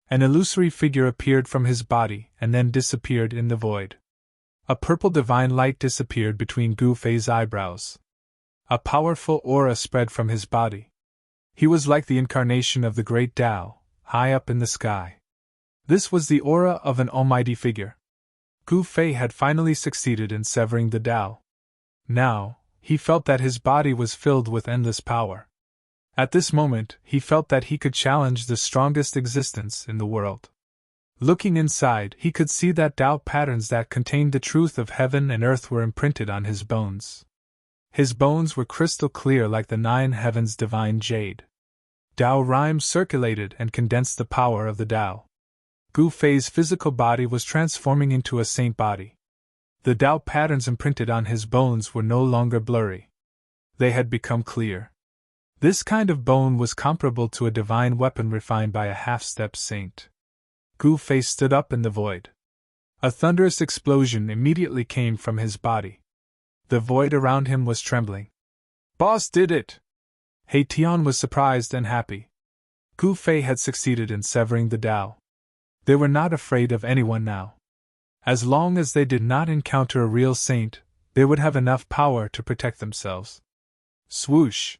An illusory figure appeared from his body and then disappeared in the void. A purple divine light disappeared between Gu Fei's eyebrows. A powerful aura spread from his body. He was like the incarnation of the great Tao, high up in the sky. This was the aura of an almighty figure. Gu Fei had finally succeeded in severing the Tao. Now, he felt that his body was filled with endless power. At this moment, he felt that he could challenge the strongest existence in the world. Looking inside, he could see that Tao patterns that contained the truth of heaven and earth were imprinted on his bones. His bones were crystal clear like the 9 heavens' divine jade. Tao rhymes circulated and condensed the power of the Tao. Gu Fei's physical body was transforming into a saint body. The Tao patterns imprinted on his bones were no longer blurry. They had become clear. This kind of bone was comparable to a divine weapon refined by a half-step saint. Gu Fei stood up in the void. A thunderous explosion immediately came from his body. The void around him was trembling. "Boss did it!" He Tian was surprised and happy. Gu Fei had succeeded in severing the Tao. They were not afraid of anyone now. As long as they did not encounter a real saint, they would have enough power to protect themselves. Swoosh!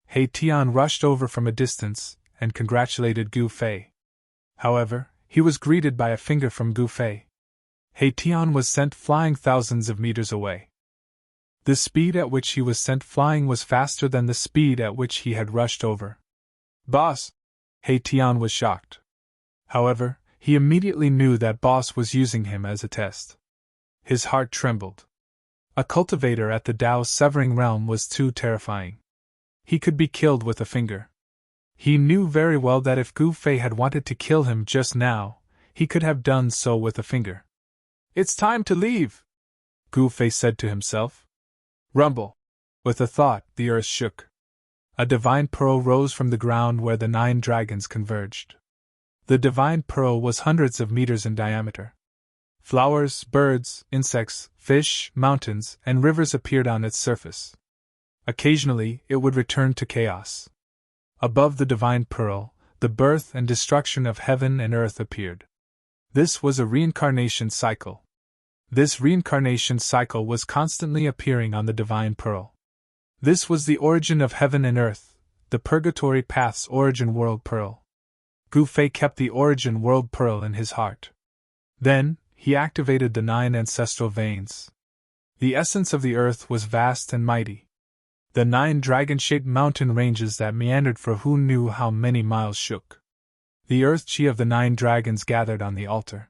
He Tian rushed over from a distance and congratulated Gu Fei. However, he was greeted by a finger from Gu Fei. He Tian was sent flying thousands of meters away. The speed at which he was sent flying was faster than the speed at which he had rushed over. "Boss!" He Tian was shocked. However, he immediately knew that Boss was using him as a test. His heart trembled. A cultivator at the Tao's severing realm was too terrifying. He could be killed with a finger. He knew very well that if Gu Fei had wanted to kill him just now, he could have done so with a finger. "It's time to leave," Gu Fei said to himself. Rumble! With a thought, the earth shook. A divine pearl rose from the ground where the 9 dragons converged. The divine pearl was hundreds of meters in diameter. Flowers, birds, insects, fish, mountains, and rivers appeared on its surface. Occasionally, it would return to chaos. Above the divine pearl, the birth and destruction of heaven and earth appeared. This was a reincarnation cycle. This reincarnation cycle was constantly appearing on the divine pearl. This was the origin of heaven and earth, the purgatory path's origin world pearl. Gu Fei kept the origin world pearl in his heart. Then, he activated the 9 ancestral veins. The essence of the earth was vast and mighty. The 9 dragon-shaped mountain ranges that meandered for who knew how many miles shook. The earth chi of the 9 dragons gathered on the altar.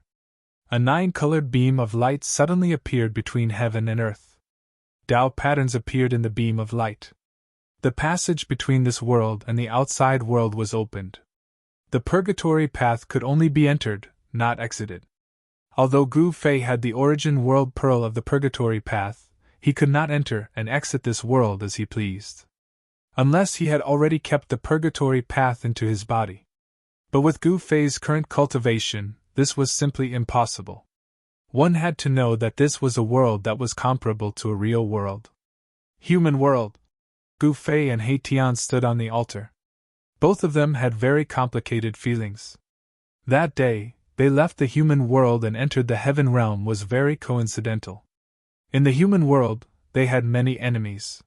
A 9-colored beam of light suddenly appeared between heaven and earth. Tao patterns appeared in the beam of light. The passage between this world and the outside world was opened. The purgatory path could only be entered, not exited. Although Gu Fei had the origin world pearl of the purgatory path, he could not enter and exit this world as he pleased. Unless he had already kept the purgatory path into his body. But with Gu Fei's current cultivation, this was simply impossible. One had to know that this was a world that was comparable to a real world. Human world. Gu Fei and He Tian stood on the altar. Both of them had very complicated feelings. That day, they left the human world and entered the heaven realm was very coincidental. In the human world, they had many enemies.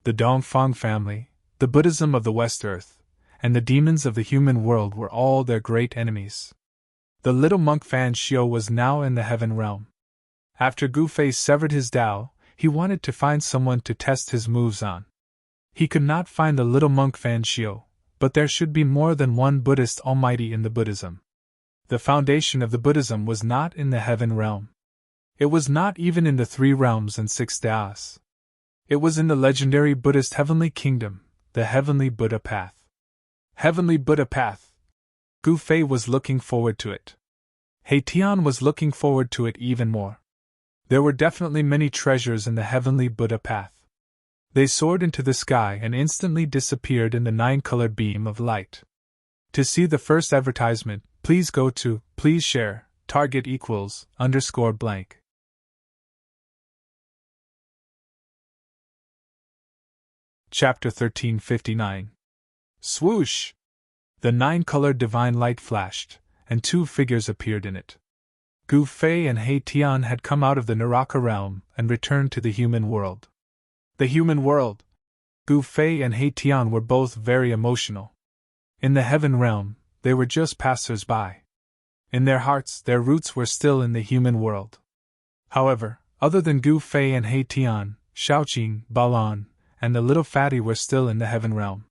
The Dongfang family, the Buddhism of the West Earth, and the demons of the human world were all their great enemies. The little monk Fan Xiu was now in the heaven realm. After Gu Fei severed his Tao, he wanted to find someone to test his moves on. He could not find the little monk Fan Xiu, but there should be more than one Buddhist almighty in the Buddhism. The foundation of the Buddhism was not in the heaven realm. It was not even in the 3 realms and 6 Taos. It was in the legendary Buddhist Heavenly Kingdom, the Heavenly Buddha Path. Heavenly Buddha Path. Gu Fei was looking forward to it. He Tian was looking forward to it even more. There were definitely many treasures in the Heavenly Buddha Path. They soared into the sky and instantly disappeared in the 9-colored beam of light. To see the first advertisement, please go to, please share, target equals, _blank. Chapter 1359. Swoosh! The 9-colored divine light flashed, and two figures appeared in it. Gu Fei and He Tian had come out of the Naraka realm and returned to the human world. The human world! Gu Fei and He Tian were both very emotional. In the heaven realm, they were just passers-by. In their hearts, their roots were still in the human world. However, other than Gu Fei and He Tian, Shaoqing, Balan, and the little fatty were still in the heaven realm.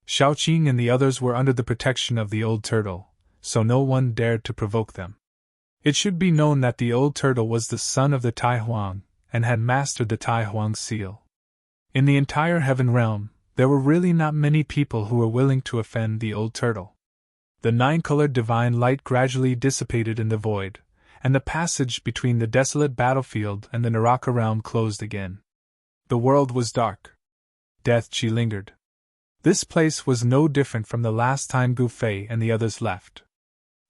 Shaoqing and the others were under the protection of the old turtle, so no one dared to provoke them. It should be known that the old turtle was the son of the Tai Huang, and had mastered the Tai Huang seal. In the entire heaven realm, there were really not many people who were willing to offend the old turtle. The nine-colored divine light gradually dissipated in the void, and the passage between the desolate battlefield and the Naraka realm closed again. The world was dark. Death Chi lingered. This place was no different from the last time Gu Fei and the others left.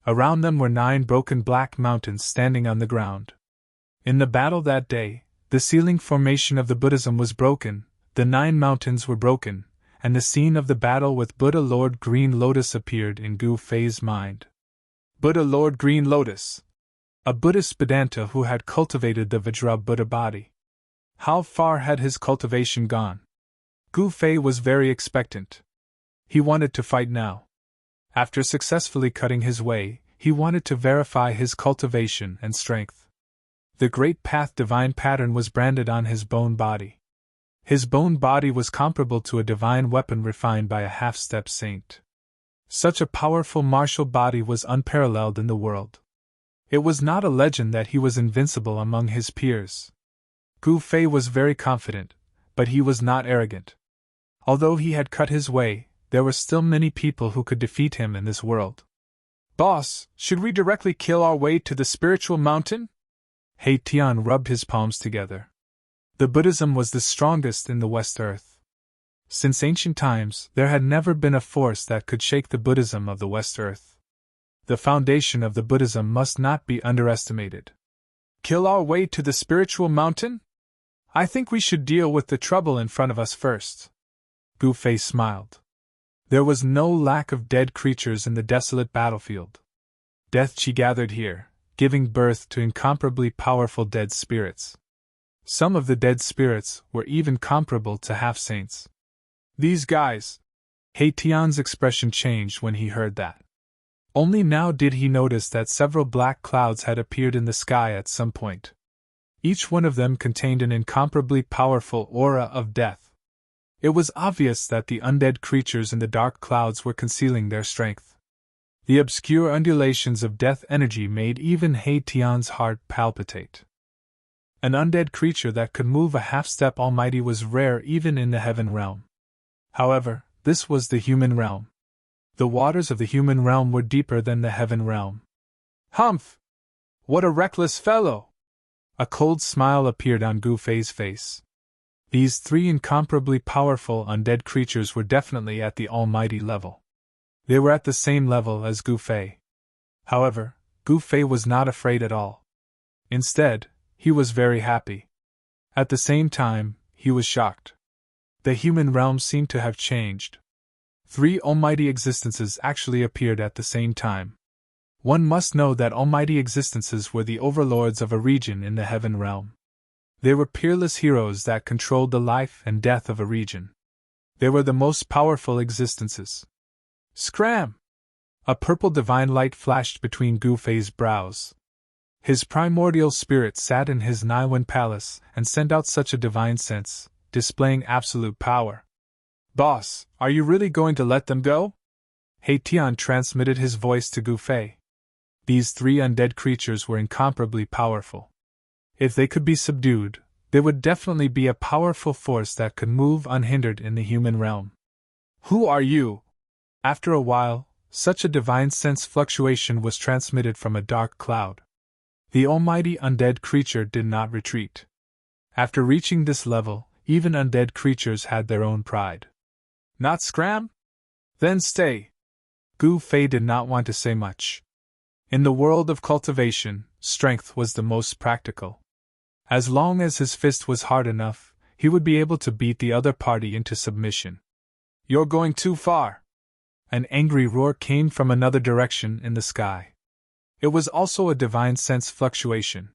Around them were 9 broken black mountains standing on the ground. In the battle that day, the ceiling formation of the Buddhism was broken, the 9 mountains were broken, and the scene of the battle with Buddha Lord Green Lotus appeared in Gu Fei's mind. Buddha Lord Green Lotus! A Buddhist Vedanta who had cultivated the Vajra Buddha body. How far had his cultivation gone? Gu Fei was very expectant. He wanted to fight now. After successfully cutting his way, he wanted to verify his cultivation and strength. The Great Path Divine Pattern was branded on his bone body. His bone body was comparable to a divine weapon refined by a half-step saint. Such a powerful martial body was unparalleled in the world. It was not a legend that he was invincible among his peers. Gu Fei was very confident, but he was not arrogant. Although he had cut his way, there were still many people who could defeat him in this world. Boss, should we directly kill our way to the spiritual mountain? He Tian rubbed his palms together. The Buddhism was the strongest in the West Earth. Since ancient times, there had never been a force that could shake the Buddhism of the West Earth. The foundation of the Buddhism must not be underestimated. Kill our way to the spiritual mountain? I think we should deal with the trouble in front of us first. Gu Fei smiled. There was no lack of dead creatures in the desolate battlefield. Death Chi gathered here, giving birth to incomparably powerful dead spirits. Some of the dead spirits were even comparable to half-saints. These guys! He Tian's expression changed when he heard that. Only now did he notice that several black clouds had appeared in the sky at some point. Each one of them contained an incomparably powerful aura of death. It was obvious that the undead creatures in the dark clouds were concealing their strength. The obscure undulations of death energy made even He Tian's heart palpitate. An undead creature that could move a half-step almighty was rare even in the heaven realm. However, this was the human realm. The waters of the human realm were deeper than the heaven realm. Humph! What a reckless fellow! A cold smile appeared on Gu Fei's face. These 3 incomparably powerful undead creatures were definitely at the almighty level. They were at the same level as Gu Fei. However, Gu Fei was not afraid at all. Instead, he was very happy. At the same time, he was shocked. The human realm seemed to have changed. 3 almighty existences actually appeared at the same time. One must know that almighty existences were the overlords of a region in the heaven realm. They were peerless heroes that controlled the life and death of a region. They were the most powerful existences. Scram! A purple divine light flashed between Gu Fei's brows. His primordial spirit sat in his Naiwan palace and sent out such a divine sense, displaying absolute power. Boss, are you really going to let them go? He Tian transmitted his voice to Gu Fei. These 3 undead creatures were incomparably powerful. If they could be subdued, they would definitely be a powerful force that could move unhindered in the human realm. Who are you? After a while, such a divine sense fluctuation was transmitted from a dark cloud. The almighty undead creature did not retreat. After reaching this level, even undead creatures had their own pride. Not scram? Then stay. Gu Fei did not want to say much. In the world of cultivation, strength was the most practical. As long as his fist was hard enough, he would be able to beat the other party into submission. You're going too far! An angry roar came from another direction in the sky. It was also a divine sense fluctuation.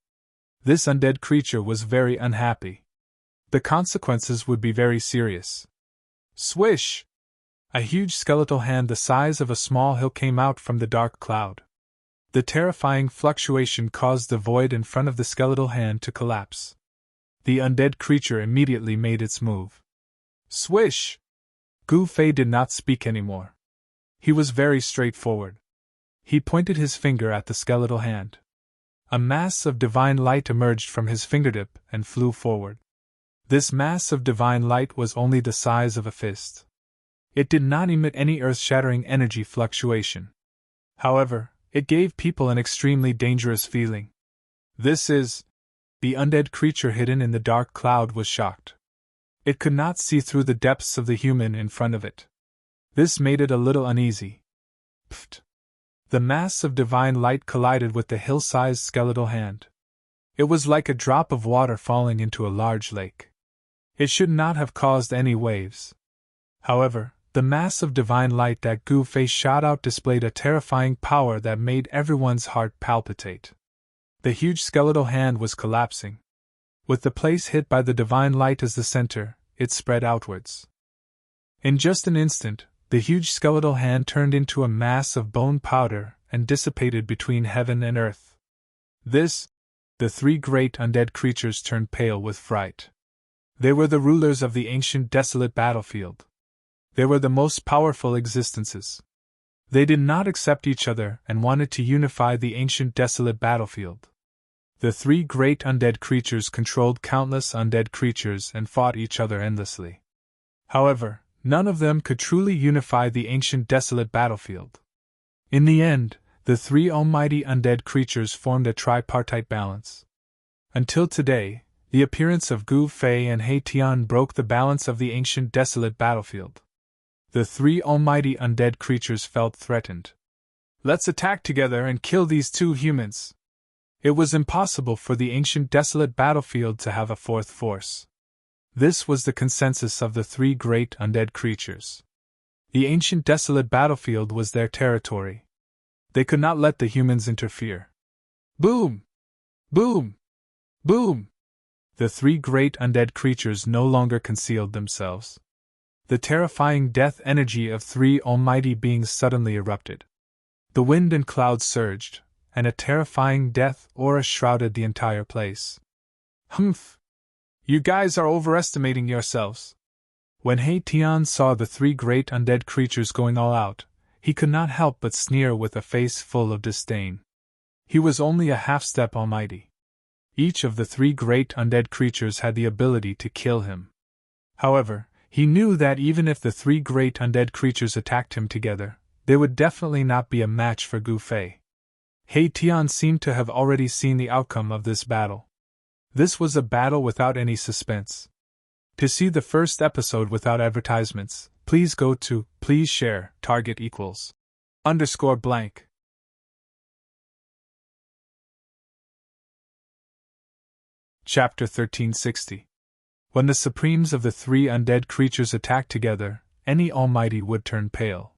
This undead creature was very unhappy. The consequences would be very serious. Swish! A huge skeletal hand the size of a small hill came out from the dark cloud. The terrifying fluctuation caused the void in front of the skeletal hand to collapse. The undead creature immediately made its move. Swish! Gu Fei did not speak anymore. He was very straightforward. He pointed his finger at the skeletal hand. A mass of divine light emerged from his fingertip and flew forward. This mass of divine light was only the size of a fist. It did not emit any earth-shattering energy fluctuation. However, it gave people an extremely dangerous feeling. This is... The undead creature hidden in the dark cloud was shocked. It could not see through the depths of the human in front of it. This made it a little uneasy. Pfft! The mass of divine light collided with the hill-sized skeletal hand. It was like a drop of water falling into a large lake. It should not have caused any waves. However, the mass of divine light that Gu Fei shot out displayed a terrifying power that made everyone's heart palpitate. The huge skeletal hand was collapsing. With the place hit by the divine light as the center, it spread outwards. In just an instant, the huge skeletal hand turned into a mass of bone powder and dissipated between heaven and earth. The three great undead creatures turned pale with fright. They were the rulers of the ancient desolate battlefield. They were the most powerful existences. They did not accept each other and wanted to unify the ancient desolate battlefield. The three great undead creatures controlled countless undead creatures and fought each other endlessly. However, none of them could truly unify the ancient desolate battlefield. In the end, the three almighty undead creatures formed a tripartite balance. Until today, the appearance of Gu Fei and He Tian broke the balance of the ancient desolate battlefield. The three almighty undead creatures felt threatened. Let's attack together and kill these two humans. It was impossible for the ancient desolate battlefield to have a fourth force. This was the consensus of the three great undead creatures. The ancient desolate battlefield was their territory. They could not let the humans interfere. Boom! Boom! Boom! The three great undead creatures no longer concealed themselves. The terrifying death energy of three almighty beings suddenly erupted. The wind and clouds surged, and a terrifying death aura shrouded the entire place. Humph! You guys are overestimating yourselves. When He Tian saw the three great undead creatures going all out, he could not help but sneer with a face full of disdain. He was only a half-step almighty. Each of the three great undead creatures had the ability to kill him. However, he knew that even if the three great undead creatures attacked him together, they would definitely not be a match for Gu Fei. He Tian seemed to have already seen the outcome of this battle. This was a battle without any suspense. To see the first episode without advertisements, please go to please share target equals _blank. Chapter 1360. When the supremes of the three undead creatures attacked together, any almighty would turn pale.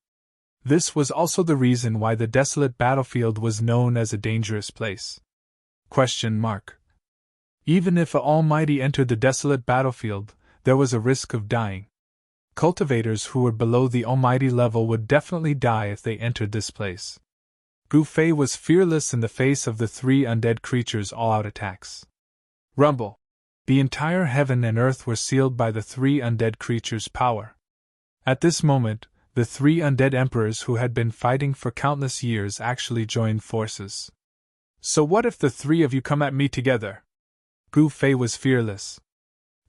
This was also the reason why the desolate battlefield was known as a dangerous place. Even if an almighty entered the desolate battlefield, there was a risk of dying. Cultivators who were below the almighty level would definitely die if they entered this place. Gu Fei was fearless in the face of the three undead creatures' all-out attacks. Rumble! The entire heaven and earth were sealed by the three undead creatures' power. At this moment, the three undead emperors who had been fighting for countless years actually joined forces. So what if the three of you come at me together? Gu Fei was fearless.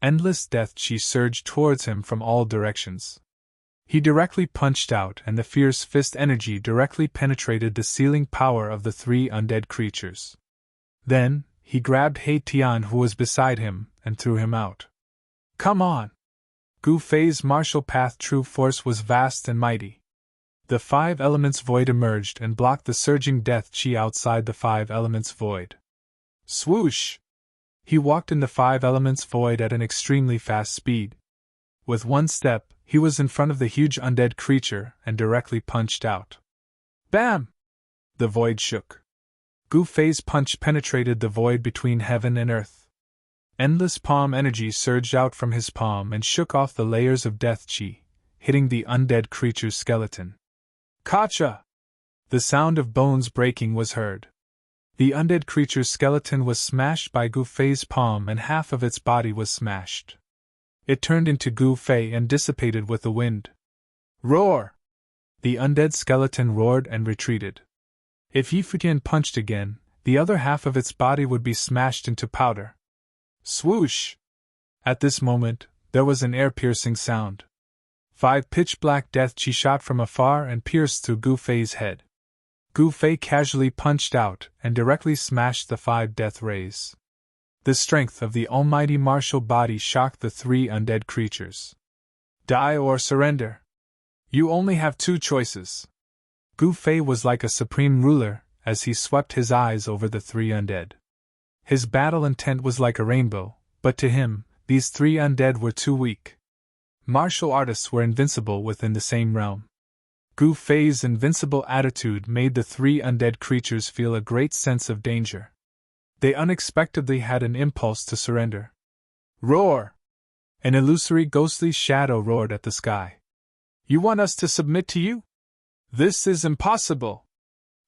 Endless death chi surged towards him from all directions. He directly punched out, and the fierce fist energy directly penetrated the sealing power of the three undead creatures. Then, he grabbed He Tian, who was beside him, and threw him out. Come on! Gu Fei's martial path true force was vast and mighty. The five elements void emerged and blocked the surging death chi outside the five elements void. Swoosh! He walked in the five elements void at an extremely fast speed. With one step, he was in front of the huge undead creature and directly punched out. Bam! The void shook. Gu Fei's punch penetrated the void between heaven and earth. Endless palm energy surged out from his palm and shook off the layers of death chi, hitting the undead creature's skeleton. Kacha! The sound of bones breaking was heard. The undead creature's skeleton was smashed by Gu Fei's palm and half of its body was smashed. It turned into Gu Fei and dissipated with the wind. Roar! The undead skeleton roared and retreated. If Yi Fujian punched again, the other half of its body would be smashed into powder. Swoosh! At this moment, there was an air-piercing sound. 5 pitch-black death chi shot from afar and pierced through Gu Fei's head. Gu Fei casually punched out and directly smashed the 5 death rays. The strength of the almighty martial body shocked the 3 undead creatures. Die or surrender. You only have 2 choices. Gu Fei was like a supreme ruler as he swept his eyes over the 3 undead. His battle intent was like a rainbow, but to him, these 3 undead were too weak. Martial artists were invincible within the same realm. Gu Fei's invincible attitude made the 3 undead creatures feel a great sense of danger. They unexpectedly had an impulse to surrender. Roar! An illusory ghostly shadow roared at the sky. You want us to submit to you? This is impossible!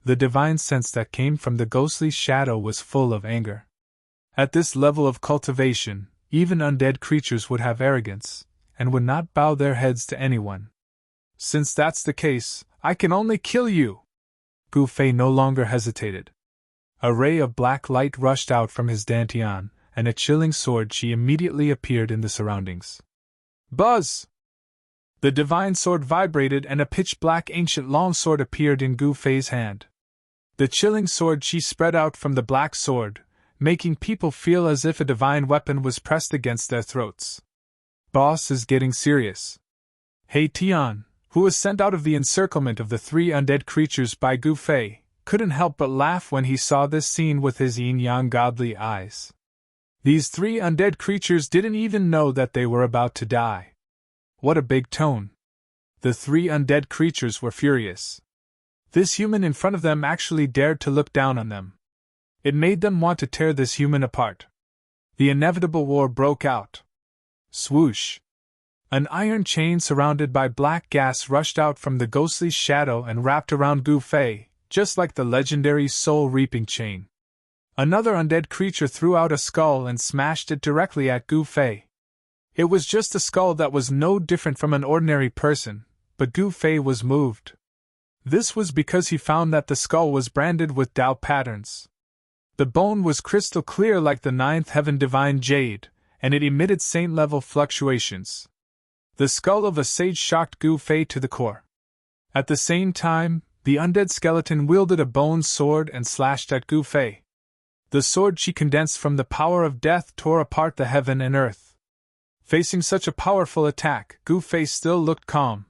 The divine sense that came from the ghostly shadow was full of anger. At this level of cultivation, even undead creatures would have arrogance, and would not bow their heads to anyone. Since that's the case, I can only kill you! Gu Fei no longer hesitated. A ray of black light rushed out from his dantian, and a chilling sword chi immediately appeared in the surroundings. Buzz! The divine sword vibrated and a pitch-black ancient longsword appeared in Gu Fei's hand. The chilling sword chi spread out from the black sword, making people feel as if a divine weapon was pressed against their throats. Boss is getting serious. Hey Tian, who was sent out of the encirclement of the 3 undead creatures by Gu Fei, couldn't help but laugh when he saw this scene with his yin-yang godly eyes. These 3 undead creatures didn't even know that they were about to die. What a big tone. The 3 undead creatures were furious. This human in front of them actually dared to look down on them. It made them want to tear this human apart. The inevitable war broke out. Swoosh! An iron chain surrounded by black gas rushed out from the ghostly shadow and wrapped around Gu Fei, just like the legendary soul-reaping chain. Another undead creature threw out a skull and smashed it directly at Gu Fei. It was just a skull that was no different from an ordinary person, but Gu Fei was moved. This was because he found that the skull was branded with Tao patterns. The bone was crystal clear like the 9th heaven divine jade, and it emitted saint-level fluctuations. The skull of a sage shocked Gu Fei to the core. At the same time, the undead skeleton wielded a bone sword and slashed at Gu Fei. The sword chi condensed from the power of death tore apart the heaven and earth. Facing such a powerful attack, Gu Fei still looked calm.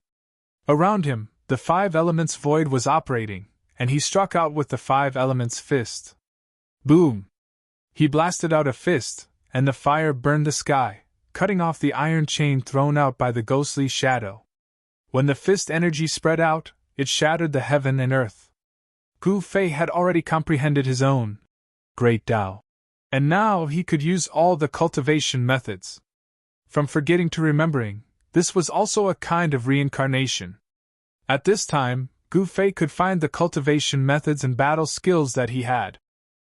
Around him, the 5 elements void was operating, and he struck out with the 5 elements fist. Boom! He blasted out a fist, and the fire burned the sky, cutting off the iron chain thrown out by the ghostly shadow. When the fist energy spread out, it shattered the heaven and earth. Gu Fei had already comprehended his own great Tao, and now he could use all the cultivation methods. From forgetting to remembering, this was also a kind of reincarnation. At this time, Gu Fei could find the cultivation methods and battle skills that he had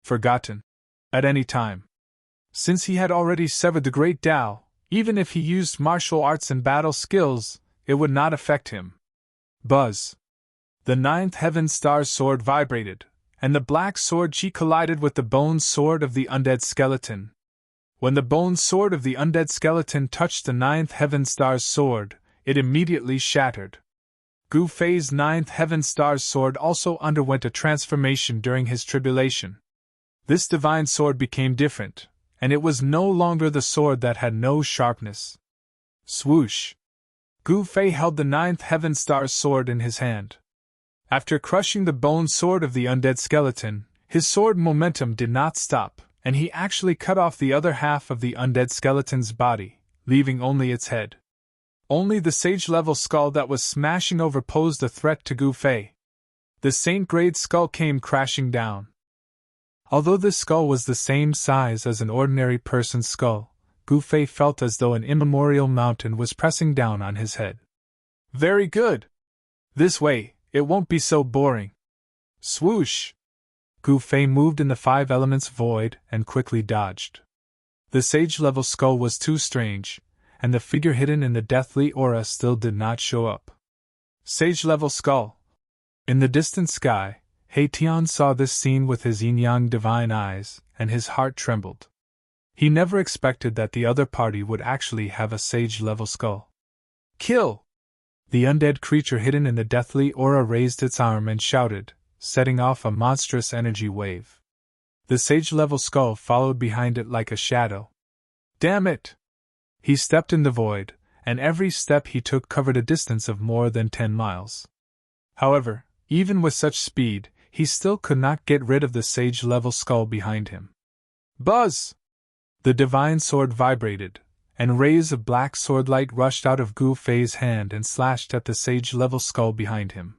forgotten at any time. Since he had already severed the great Tao, even if he used martial arts and battle skills, it would not affect him. Buzz! The 9th heaven star's sword vibrated, and the black sword chi collided with the bone sword of the undead skeleton. When the bone sword of the undead skeleton touched the 9th heaven star's sword, it immediately shattered. Gu Fei's 9th heaven star's sword also underwent a transformation during his tribulation. This divine sword became different, and it was no longer the sword that had no sharpness. Swoosh! Gu Fei held the 9th heaven star's sword in his hand. After crushing the bone sword of the undead skeleton, his sword momentum did not stop, and he actually cut off the other half of the undead skeleton's body, leaving only its head. Only the sage-level skull that was smashing over posed a threat to Gu Fei. The saint-grade skull came crashing down. Although this skull was the same size as an ordinary person's skull, Gu Fei felt as though an immemorial mountain was pressing down on his head. Very good! This way, it won't be so boring. Swoosh! Gu Fei moved in the 5 elements void and quickly dodged. The sage-level skull was too strange, and the figure hidden in the deathly aura still did not show up. Sage-level skull. In the distant sky, He Tian saw this scene with his yin-yang divine eyes, and his heart trembled. He never expected that the other party would actually have a sage-level skull. Kill! The undead creature hidden in the deathly aura raised its arm and shouted, setting off a monstrous energy wave. The sage-level skull followed behind it like a shadow. Damn it! He stepped in the void, and every step he took covered a distance of more than 10 miles. However, even with such speed, he still could not get rid of the sage-level skull behind him. Buzz! The divine sword vibrated, and rays of black swordlight rushed out of Gu Fei's hand and slashed at the sage-level skull behind him.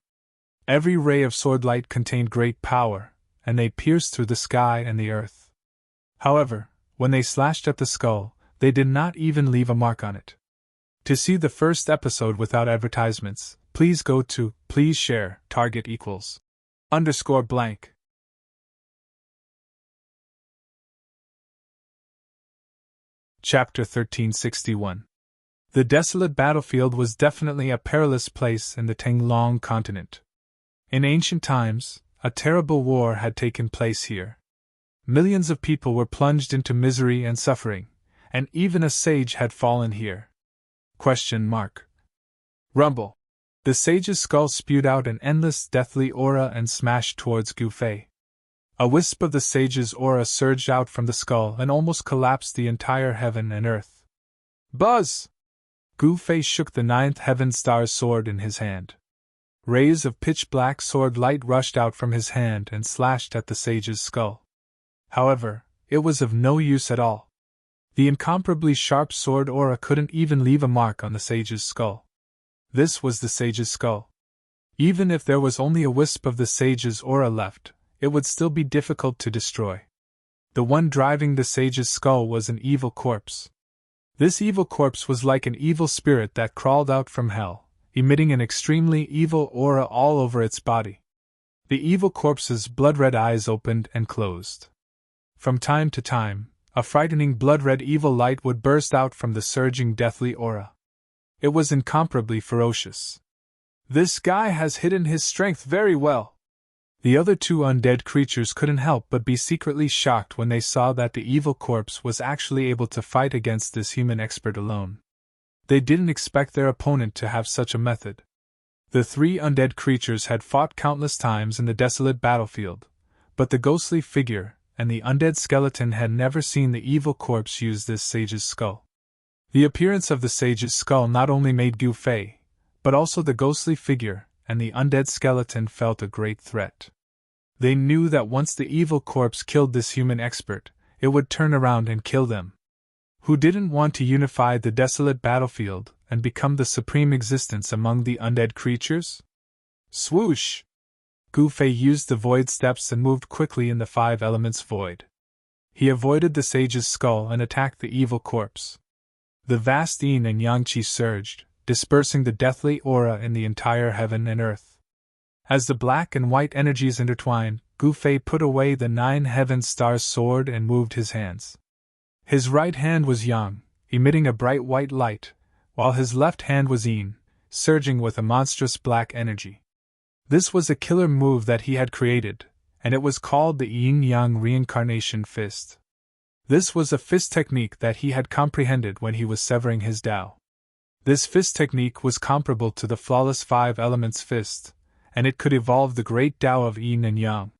Every ray of swordlight contained great power, and they pierced through the sky and the earth. However, when they slashed at the skull, they did not even leave a mark on it. To see the first episode without advertisements, please go to please share target equals _blank. Chapter 1361. The desolate battlefield was definitely a perilous place in the Tenglong continent. In ancient times, a terrible war had taken place here. Millions of people were plunged into misery and suffering, and even a sage had fallen here. Rumble. The sage's skull spewed out an endless deathly aura and smashed towards Gu Fei. A wisp of the sage's aura surged out from the skull and almost collapsed the entire heaven and earth. Buzz! Gu Fei shook the 9th heaven star's sword in his hand. Rays of pitch-black sword light rushed out from his hand and slashed at the sage's skull. However, it was of no use at all. The incomparably sharp sword aura couldn't even leave a mark on the sage's skull. This was the sage's skull. Even if there was only a wisp of the sage's aura left, it would still be difficult to destroy. The one driving the sage's skull was an evil corpse. This evil corpse was like an evil spirit that crawled out from hell, emitting an extremely evil aura all over its body. The evil corpse's blood-red eyes opened and closed. From time to time, a frightening blood-red evil light would burst out from the surging deathly aura. It was incomparably ferocious. This guy has hidden his strength very well. The other 2 undead creatures couldn't help but be secretly shocked when they saw that the evil corpse was actually able to fight against this human expert alone. They didn't expect their opponent to have such a method. The 3 undead creatures had fought countless times in the desolate battlefield, but the ghostly figure and the undead skeleton had never seen the evil corpse use this sage's skull. The appearance of the sage's skull not only made Gu Fei, but also the ghostly figure and the undead skeleton felt a great threat. They knew that once the evil corpse killed this human expert, it would turn around and kill them. Who didn't want to unify the desolate battlefield and become the supreme existence among the undead creatures? Swoosh! Gu Fei used the void steps and moved quickly in the 5 elements void. He avoided the sage's skull and attacked the evil corpse. The vast yin and yang qi surged, dispersing the deathly aura in the entire heaven and earth. As the black and white energies intertwined, Gu Fei put away the 9 heaven star's sword and moved his hands. His right hand was yang, emitting a bright white light, while his left hand was yin, surging with a monstrous black energy. This was a killer move that he had created, and it was called the yin-yang reincarnation fist. This was a fist technique that he had comprehended when he was severing his Tao. This fist technique was comparable to the flawless 5 elements fist, and it could evolve the great Tao of yin and yang.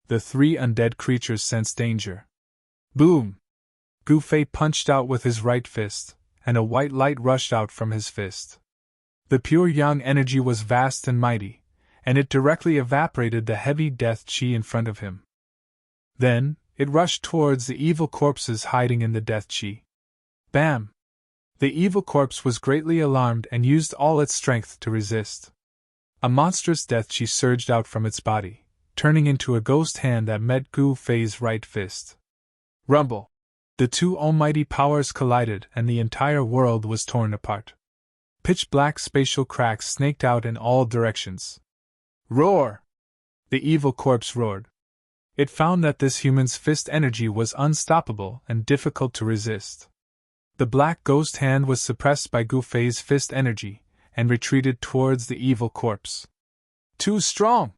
The 3 undead creatures sensed danger. Boom! Gu Fei punched out with his right fist, and a white light rushed out from his fist. The pure yang energy was vast and mighty, and it directly evaporated the heavy death qi in front of him. Then, it rushed towards the evil corpses hiding in the death qi. Bam! The evil corpse was greatly alarmed and used all its strength to resist. A monstrous death qi surged out from its body, turning into a ghost hand that met Gu Fei's right fist. Rumble! The two almighty powers collided and the entire world was torn apart. Pitch-black spatial cracks snaked out in all directions. Roar! The evil corpse roared. It found that this human's fist energy was unstoppable and difficult to resist. The black ghost hand was suppressed by Gu Fei's fist energy, and retreated towards the evil corpse. Too strong!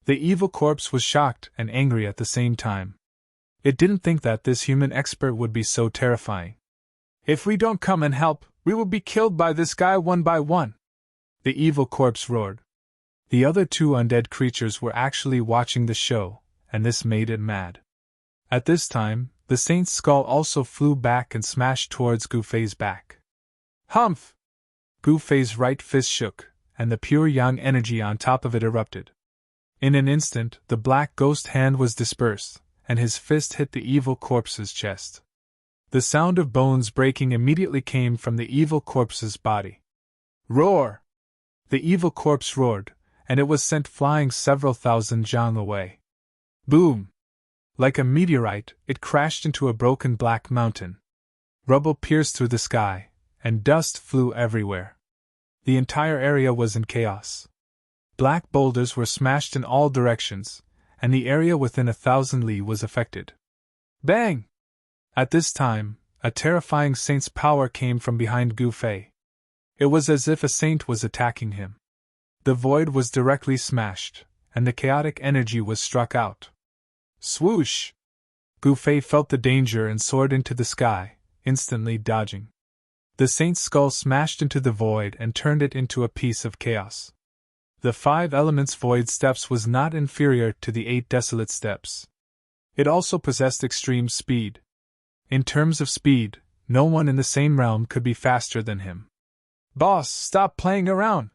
The evil corpse was shocked and angry at the same time. It didn't think that this human expert would be so terrifying. If we don't come and help, we will be killed by this guy one by one, the evil corpse roared. The other two undead creatures were actually watching the show, and this made it mad. At this time, the saint's skull also flew back and smashed towards Gu Fei's back. Humph! Gu Fei's right fist shook, and the pure yang energy on top of it erupted. In an instant, the black ghost hand was dispersed, and his fist hit the evil corpse's chest. The sound of bones breaking immediately came from the evil corpse's body. Roar! The evil corpse roared, and it was sent flying several thousand zhang away. Boom! Like a meteorite, it crashed into a broken black mountain. Rubble pierced through the sky, and dust flew everywhere. The entire area was in chaos. Black boulders were smashed in all directions, and the area within 1,000 li was affected. Bang! At this time, a terrifying saint's power came from behind Gu Fei. It was as if a saint was attacking him. The void was directly smashed, and the chaotic energy was struck out. Swoosh! Gu Fei felt the danger and soared into the sky, instantly dodging. The saint's skull smashed into the void and turned it into a piece of chaos. The 5 elements void steps was not inferior to the 8 desolate steps. It also possessed extreme speed. In terms of speed, no one in the same realm could be faster than him. Boss, stop playing around!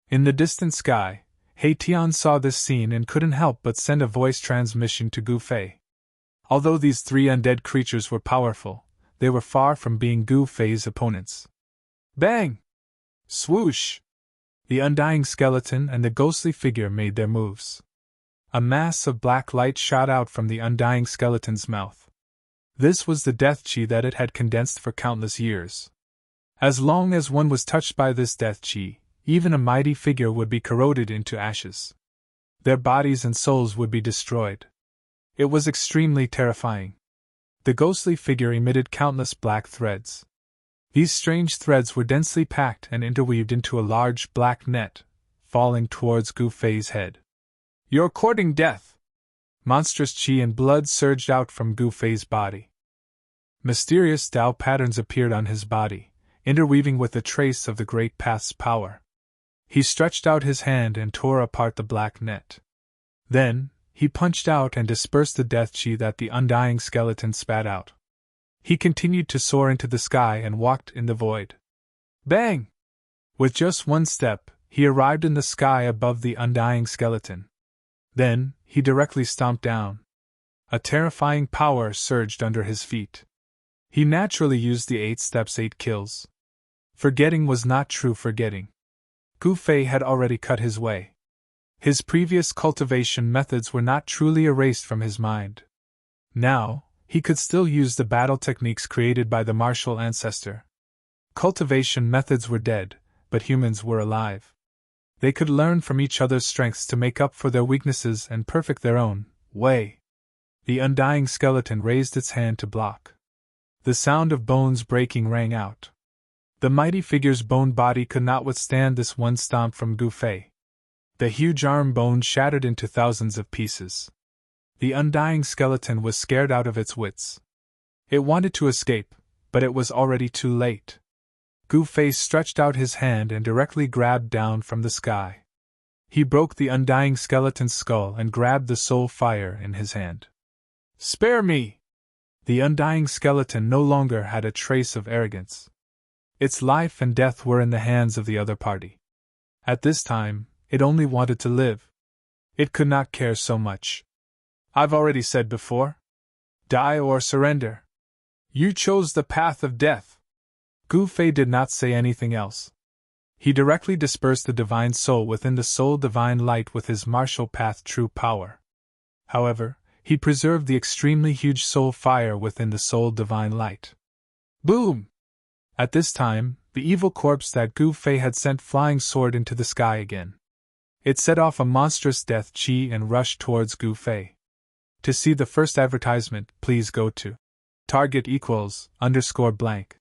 In the distant sky, He Tian saw this scene and couldn't help but send a voice transmission to Gu Fei. Although these 3 undead creatures were powerful, they were far from being Gu Fei's opponents. Bang! Swoosh! The undying skeleton and the ghostly figure made their moves. A mass of black light shot out from the undying skeleton's mouth. This was the death chi that it had condensed for countless years. As long as one was touched by this death chi, even a mighty figure would be corroded into ashes. Their bodies and souls would be destroyed. It was extremely terrifying. The ghostly figure emitted countless black threads. These strange threads were densely packed and interweaved into a large black net, falling towards Gu Fei's head. You're courting death! Monstrous chi and blood surged out from Gu Fei's body. Mysterious Tao patterns appeared on his body, interweaving with a trace of the Great Path's power. He stretched out his hand and tore apart the black net. Then, he punched out and dispersed the death chi that the undying skeleton spat out. He continued to soar into the sky and walked in the void. Bang! With just one step, he arrived in the sky above the undying skeleton. Then, he directly stomped down. A terrifying power surged under his feet. He naturally used the 8 steps 8 kills. Forgetting was not true forgetting. Gu Fei had already cut his way. His previous cultivation methods were not truly erased from his mind. Now, he could still use the battle techniques created by the martial ancestor. Cultivation methods were dead, but humans were alive. They could learn from each other's strengths to make up for their weaknesses and perfect their own way. The undying skeleton raised its hand to block. The sound of bones breaking rang out. The mighty figure's bone body could not withstand this one stomp from Gu Fei. The huge arm bone shattered into thousands of pieces. The undying skeleton was scared out of its wits. It wanted to escape, but it was already too late. Gu Fei stretched out his hand and directly grabbed down from the sky. He broke the undying skeleton's skull and grabbed the soul fire in his hand. Spare me! The undying skeleton no longer had a trace of arrogance. Its life and death were in the hands of the other party. At this time, it only wanted to live. It could not care so much. I've already said before. Die or surrender. You chose the path of death. Gu Fei did not say anything else. He directly dispersed the divine soul within the soul divine light with his martial path true power. However, he preserved the extremely huge soul fire within the soul divine light. Boom! At this time, the evil corpse that Gu Fei had sent flying soared into the sky again. It set off a monstrous death chi and rushed towards Gu Fei. To see the first advertisement, please go to target =_ blank.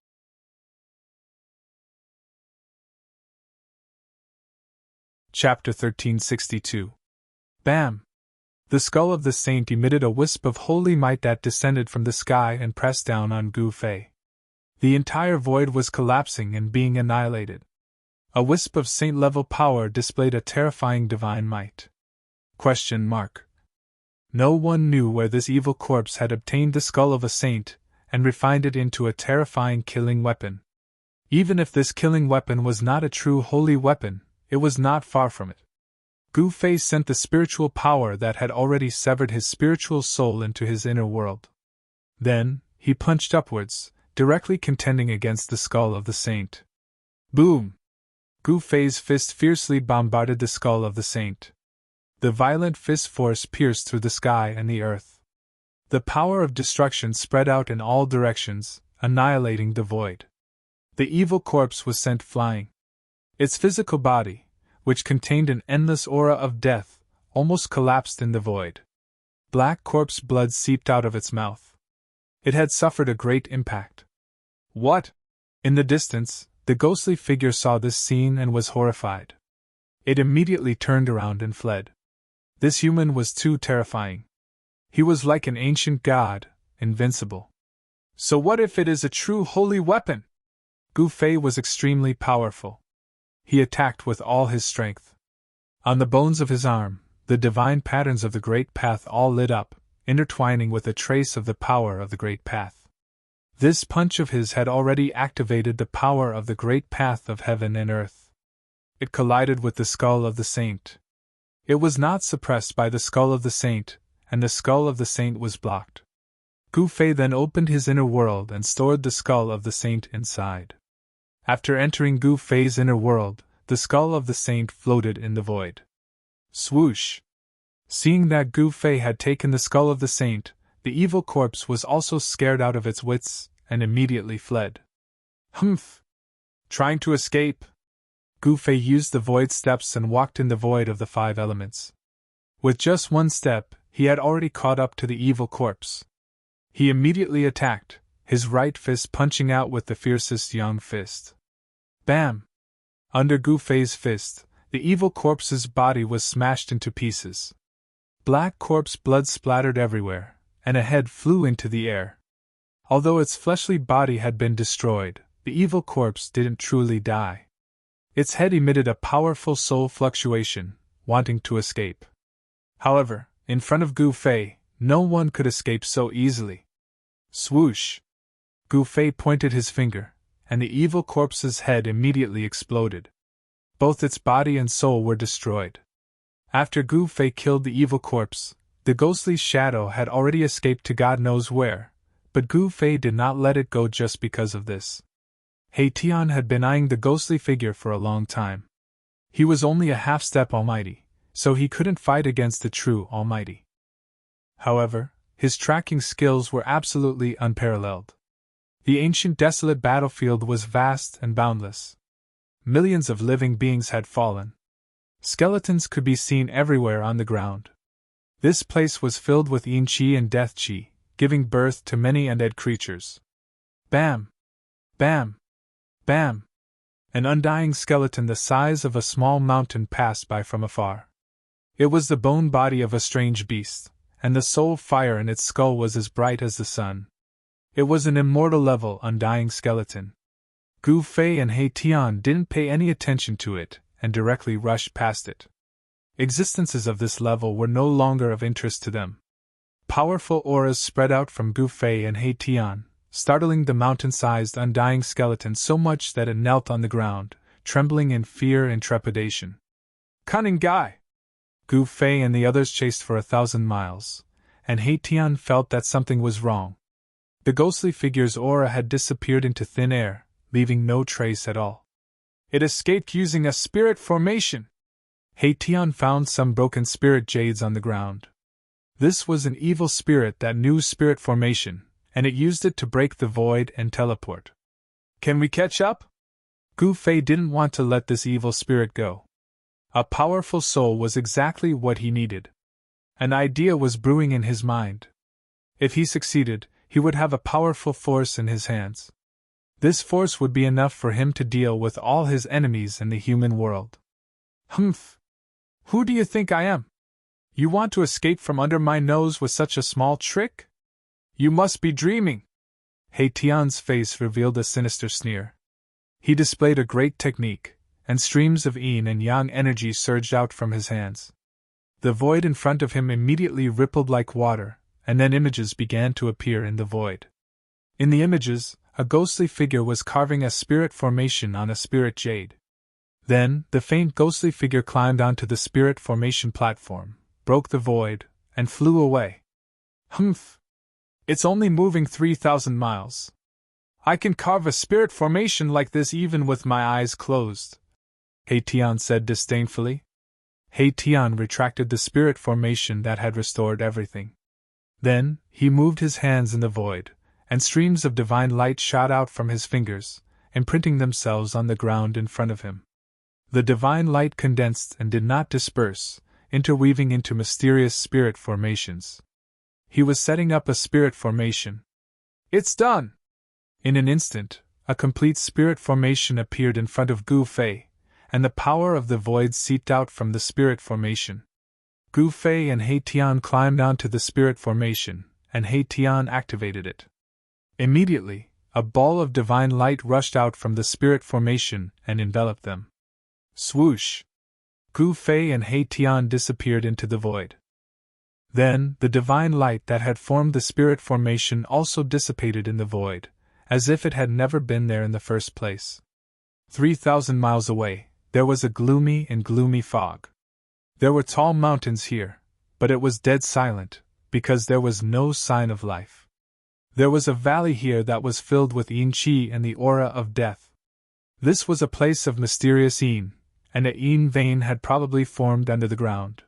Chapter 1362. Bam! The skull of the saint emitted a wisp of holy might that descended from the sky and pressed down on Gu Fei. The entire void was collapsing and being annihilated. A wisp of saint-level power displayed a terrifying divine might. ? No one knew where this evil corpse had obtained the skull of a saint and refined it into a terrifying killing weapon. Even if this killing weapon was not a true holy weapon, it was not far from it. Gu Fei sent the spiritual power that had already severed his spiritual soul into his inner world. Then, he punched upwards, directly contending against the skull of the saint. Boom! Gu Fei's fist fiercely bombarded the skull of the saint. The violent fist force pierced through the sky and the earth. The power of destruction spread out in all directions, annihilating the void. The evil corpse was sent flying. Its physical body, which contained an endless aura of death, almost collapsed in the void. Black corpse blood seeped out of its mouth. It had suffered a great impact. What? In the distance, the ghostly figure saw this scene and was horrified. It immediately turned around and fled. This human was too terrifying. He was like an ancient god, invincible. So what if it is a true holy weapon? Gu Fei was extremely powerful. He attacked with all his strength. On the bones of his arm, the divine patterns of the Great Path all lit up, intertwining with a trace of the power of the Great Path. This punch of his had already activated the power of the Great Path of heaven and earth. It collided with the skull of the saint. It was not suppressed by the skull of the saint, and the skull of the saint was blocked. Gu Fei then opened his inner world and stored the skull of the saint inside. After entering Gu Fei's inner world, the skull of the saint floated in the void. Swoosh! Seeing that Gu Fei had taken the skull of the saint, the evil corpse was also scared out of its wits, and immediately fled. Humph! Trying to escape? Gu Fei used the void steps and walked in the void of the 5 elements. With just one step, he had already caught up to the evil corpse. He immediately attacked, his right fist punching out with the fiercest young fist. Bam! Under Gu Fei's fist, the evil corpse's body was smashed into pieces. Black corpse blood splattered everywhere, and a head flew into the air. Although its fleshly body had been destroyed, the evil corpse didn't truly die. Its head emitted a powerful soul fluctuation, wanting to escape. However, in front of Gu Fei, no one could escape so easily. Swoosh! Gu Fei pointed his finger, and the evil corpse's head immediately exploded. Both its body and soul were destroyed. After Gu Fei killed the evil corpse, the ghostly shadow had already escaped to God knows where, but Gu Fei did not let it go just because of this. He Tian had been eyeing the ghostly figure for a long time. He was only a half-step almighty, so he couldn't fight against the true almighty. However, his tracking skills were absolutely unparalleled. The ancient desolate battlefield was vast and boundless. Millions of living beings had fallen. Skeletons could be seen everywhere on the ground. This place was filled with yin qi and death qi, giving birth to many undead creatures. Bam! Bam! Bam! An undying skeleton the size of a small mountain passed by from afar. It was the bone body of a strange beast, and the soul fire in its skull was as bright as the sun. It was an immortal level undying skeleton. Gu Fei and He Tian didn't pay any attention to it, and directly rushed past it. Existences of this level were no longer of interest to them. Powerful auras spread out from Gu Fei and He Tian, startling the mountain-sized undying skeleton so much that it knelt on the ground, trembling in fear and trepidation. Cunning guy! Gu Fei and the others chased for 1,000 miles, and He Tian felt that something was wrong. The ghostly figure's aura had disappeared into thin air, leaving no trace at all. It escaped using a spirit formation. Tian found some broken spirit jades on the ground. This was an evil spirit that knew spirit formation, and it used it to break the void and teleport. Can we catch up? Gu Fei didn't want to let this evil spirit go. A powerful soul was exactly what he needed. An idea was brewing in his mind. If he succeeded, he would have a powerful force in his hands. This force would be enough for him to deal with all his enemies in the human world. Humph! Who do you think I am? You want to escape from under my nose with such a small trick? You must be dreaming. Tian's face revealed a sinister sneer. He displayed a great technique, and streams of yin and yang energy surged out from his hands. The void in front of him immediately rippled like water, and then images began to appear in the void. In the images, a ghostly figure was carving a spirit formation on a spirit jade. Then, the faint ghostly figure climbed onto the spirit formation platform, broke the void, and flew away. Humph! It's only moving 3,000 miles. I can carve a spirit formation like this even with my eyes closed, Tian said disdainfully. Tian retracted the spirit formation that had restored everything. Then, he moved his hands in the void, and streams of divine light shot out from his fingers, imprinting themselves on the ground in front of him. The divine light condensed and did not disperse, interweaving into mysterious spirit formations. He was setting up a spirit formation. It's done! In an instant, a complete spirit formation appeared in front of Gu Fei, and the power of the void seeped out from the spirit formation. Gu Fei and Tian climbed onto the spirit formation, and Tian activated it. Immediately, a ball of divine light rushed out from the spirit formation and enveloped them. Swoosh! Gu Fei and Tian disappeared into the void. Then, the divine light that had formed the spirit formation also dissipated in the void, as if it had never been there in the first place. 3,000 miles away, there was a gloomy fog. There were tall mountains here, but it was dead silent, because there was no sign of life. There was a valley here that was filled with yin qi and the aura of death. This was a place of mysterious yin, and a yin vein had probably formed under the ground.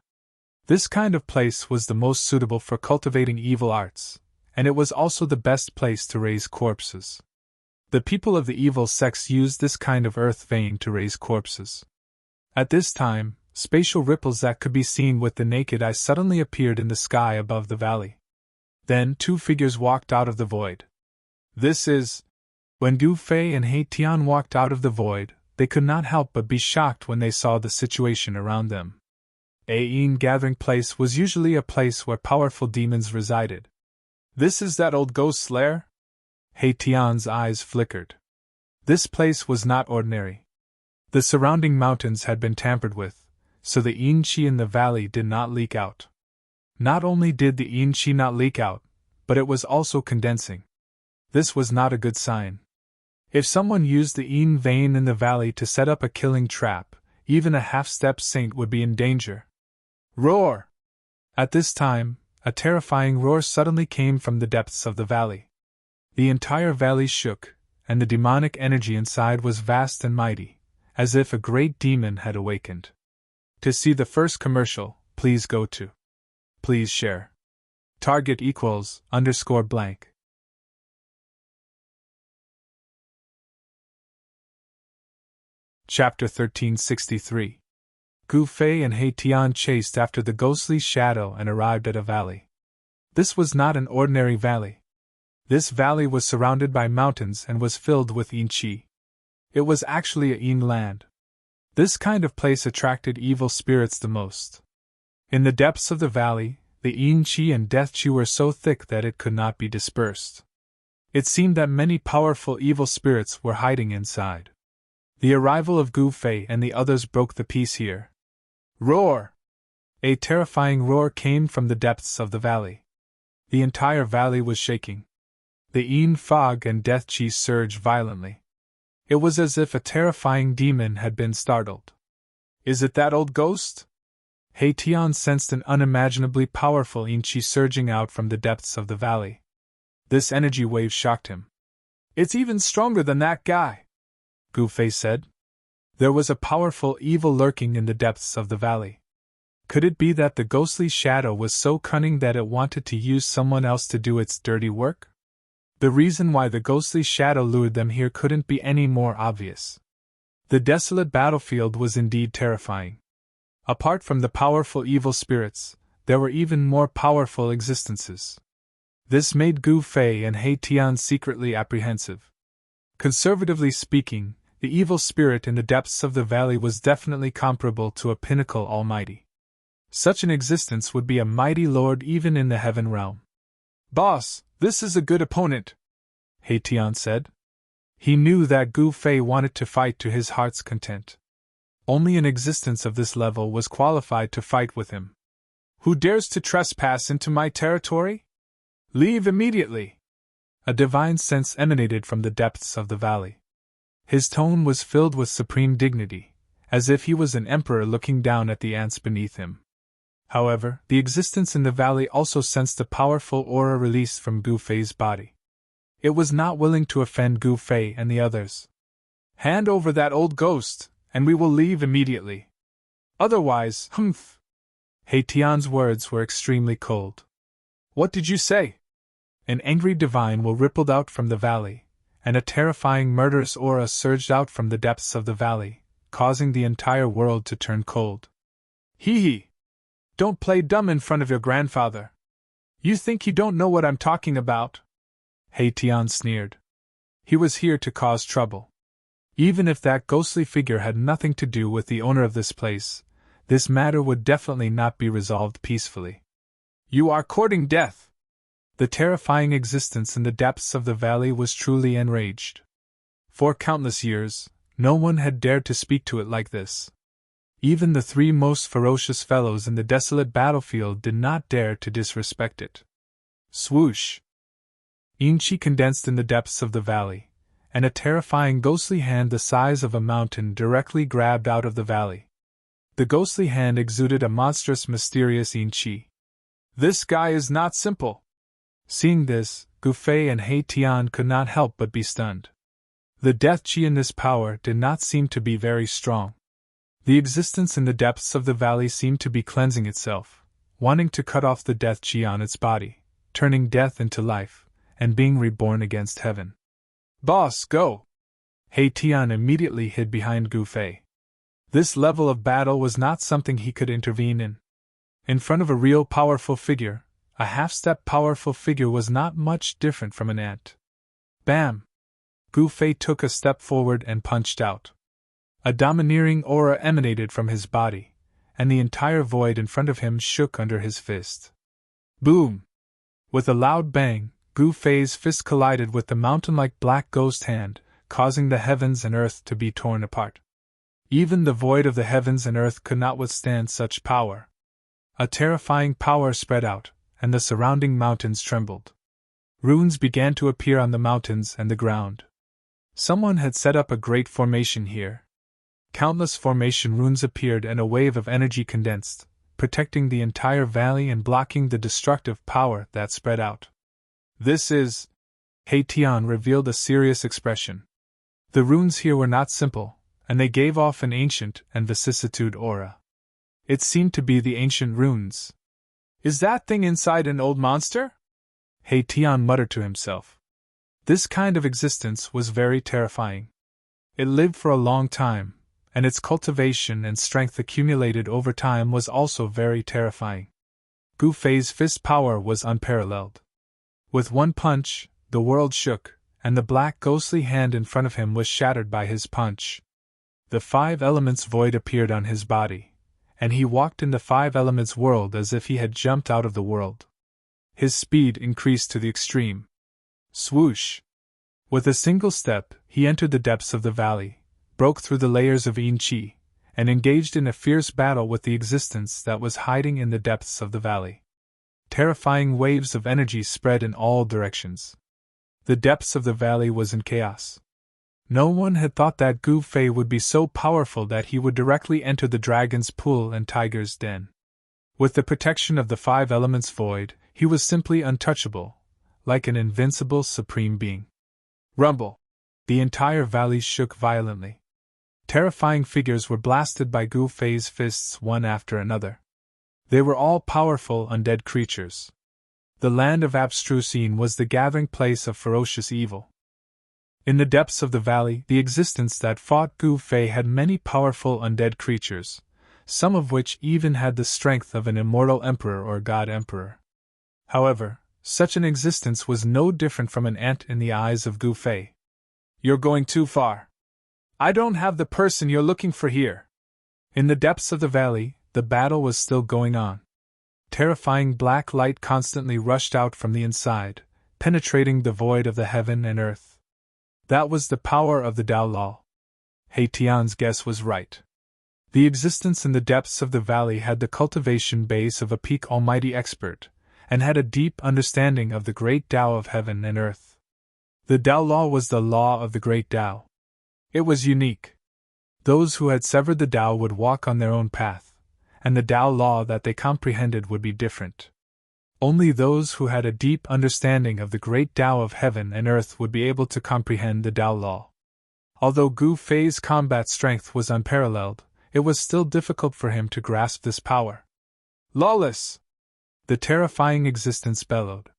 This kind of place was the most suitable for cultivating evil arts, and it was also the best place to raise corpses. The people of the evil sects used this kind of earth vein to raise corpses. At this time, spatial ripples that could be seen with the naked eye suddenly appeared in the sky above the valley. Then 2 figures walked out of the void. This is... When Gu Fei and Tian walked out of the void, they could not help but be shocked when they saw the situation around them. A yin gathering place was usually a place where powerful demons resided. This is that old ghost's lair? Tian's eyes flickered. This place was not ordinary. The surrounding mountains had been tampered with, so the yin qi in the valley did not leak out. Not only did the yin qi not leak out, but it was also condensing. This was not a good sign. If someone used the yin vein in the valley to set up a killing trap, even a half-step saint would be in danger. Roar! At this time, a terrifying roar suddenly came from the depths of the valley. The entire valley shook, and the demonic energy inside was vast and mighty, as if a great demon had awakened. To see the first commercial, please go to. Please share. Target equals _blank. Chapter 1363. Gu Fei and Tian chased after the ghostly shadow and arrived at a valley. This was not an ordinary valley. This valley was surrounded by mountains and was filled with yin qi. It was actually a yin land. This kind of place attracted evil spirits the most. In the depths of the valley, the yin qi and death qi were so thick that it could not be dispersed. It seemed that many powerful evil spirits were hiding inside. The arrival of Gu Fei and the others broke the peace here. Roar! A terrifying roar came from the depths of the valley. The entire valley was shaking. The yin fog and death qi surged violently. It was as if a terrifying demon had been startled. Is it that old ghost? Tian sensed an unimaginably powerful yin qi surging out from the depths of the valley. This energy wave shocked him. It's even stronger than that guy, Gu Fei said. There was a powerful evil lurking in the depths of the valley. Could it be that the ghostly shadow was so cunning that it wanted to use someone else to do its dirty work? The reason why the ghostly shadow lured them here couldn't be any more obvious. The desolate battlefield was indeed terrifying. Apart from the powerful evil spirits, there were even more powerful existences. This made Gu Fei and He Tian secretly apprehensive. Conservatively speaking, the evil spirit in the depths of the valley was definitely comparable to a pinnacle almighty. Such an existence would be a mighty lord even in the heaven realm. "Boss, this is a good opponent," He Tian said. He knew that Gu Fei wanted to fight to his heart's content. Only an existence of this level was qualified to fight with him. "Who dares to trespass into my territory? Leave immediately!" A divine sense emanated from the depths of the valley. His tone was filled with supreme dignity, as if he was an emperor looking down at the ants beneath him. However, the existence in the valley also sensed a powerful aura released from Gu Fei's body. It was not willing to offend Gu Fei and the others. "Hand over that old ghost, and we will leave immediately. Otherwise, humph!" He Tian's words were extremely cold. "What did you say?" An angry divine will rippled out from the valley, and a terrifying murderous aura surged out from the depths of the valley, causing the entire world to turn cold. "Hee hee! Don't play dumb in front of your grandfather. You think you don't know what I'm talking about?" He Tian sneered. He was here to cause trouble. Even if that ghostly figure had nothing to do with the owner of this place, this matter would definitely not be resolved peacefully. "You are courting death!" The terrifying existence in the depths of the valley was truly enraged. For countless years, no one had dared to speak to it like this. Even the three most ferocious fellows in the desolate battlefield did not dare to disrespect it. Swoosh! Yin-Chi condensed in the depths of the valley, and a terrifying ghostly hand the size of a mountain directly grabbed out of the valley. The ghostly hand exuded a monstrous, mysterious Yin-Chi. "This guy is not simple." Seeing this, Gu Fei and He Tian could not help but be stunned. The death chi in this power did not seem to be very strong. The existence in the depths of the valley seemed to be cleansing itself, wanting to cut off the death chi on its body, turning death into life, and being reborn against heaven. "Boss, go!" He Tian immediately hid behind Gu Fei. This level of battle was not something he could intervene in. In front of a real powerful figure, a half-step powerful figure was not much different from an ant. Bam! Gu Fei took a step forward and punched out. A domineering aura emanated from his body, and the entire void in front of him shook under his fist. Boom! With a loud bang, Gu Fei's fist collided with the mountain-like black ghost hand, causing the heavens and earth to be torn apart. Even the void of the heavens and earth could not withstand such power. A terrifying power spread out, and the surrounding mountains trembled. Runes began to appear on the mountains and the ground. Someone had set up a great formation here. Countless formation runes appeared and a wave of energy condensed, protecting the entire valley and blocking the destructive power that spread out. "This is..." He Tian revealed a serious expression. The runes here were not simple, and they gave off an ancient and vicissitude aura. It seemed to be the ancient runes. "Is that thing inside an old monster?" He Tian muttered to himself. This kind of existence was very terrifying. It lived for a long time, and its cultivation and strength accumulated over time was also very terrifying. Gu Fei's fist power was unparalleled. With one punch, the world shook, and the black ghostly hand in front of him was shattered by his punch. The 5 elements void appeared on his body, and he walked in the 5 elements world as if he had jumped out of the world. His speed increased to the extreme. Swoosh! With a single step, he entered the depths of the valley, broke through the layers of Yin-Chi, and engaged in a fierce battle with the existence that was hiding in the depths of the valley. Terrifying waves of energy spread in all directions. The depths of the valley was in chaos. No one had thought that Gu Fei would be so powerful that he would directly enter the dragon's pool and tiger's den. With the protection of the 5 elements void, he was simply untouchable, like an invincible supreme being. Rumble! The entire valley shook violently. Terrifying figures were blasted by Gu Fei's fists one after another. They were all powerful undead creatures. The land of Abstrusine was the gathering place of ferocious evil. In the depths of the valley, the existence that fought Gu Fei had many powerful undead creatures, some of which even had the strength of an immortal emperor or god emperor. However, such an existence was no different from an ant in the eyes of Gu Fei. "You're going too far. I don't have the person you're looking for here." In the depths of the valley, the battle was still going on. Terrifying black light constantly rushed out from the inside, penetrating the void of the heaven and earth. That was the power of the Tao Law. He Tian's guess was right. The existence in the depths of the valley had the cultivation base of a peak almighty expert, and had a deep understanding of the great Tao of heaven and earth. The Tao Law was the law of the great Tao. It was unique. Those who had severed the Tao would walk on their own path, and the Tao Law that they comprehended would be different. Only those who had a deep understanding of the great Tao of heaven and earth would be able to comprehend the Tao Law. Although Gu Fei's combat strength was unparalleled, it was still difficult for him to grasp this power. "Lawless!" the terrifying existence bellowed.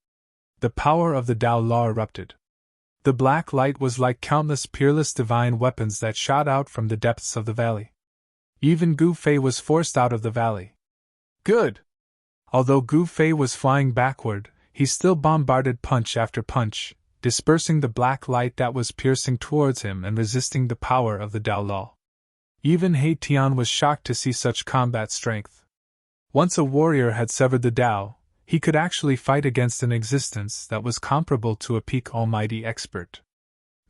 The power of the Tao Law erupted. The black light was like countless peerless divine weapons that shot out from the depths of the valley. Even Gu Fei was forced out of the valley. Good! Although Gu Fei was flying backward, he still bombarded punch after punch, dispersing the black light that was piercing towards him and resisting the power of the Tao Law. Even He Tian was shocked to see such combat strength. Once a warrior had severed the Tao, he could actually fight against an existence that was comparable to a peak almighty expert.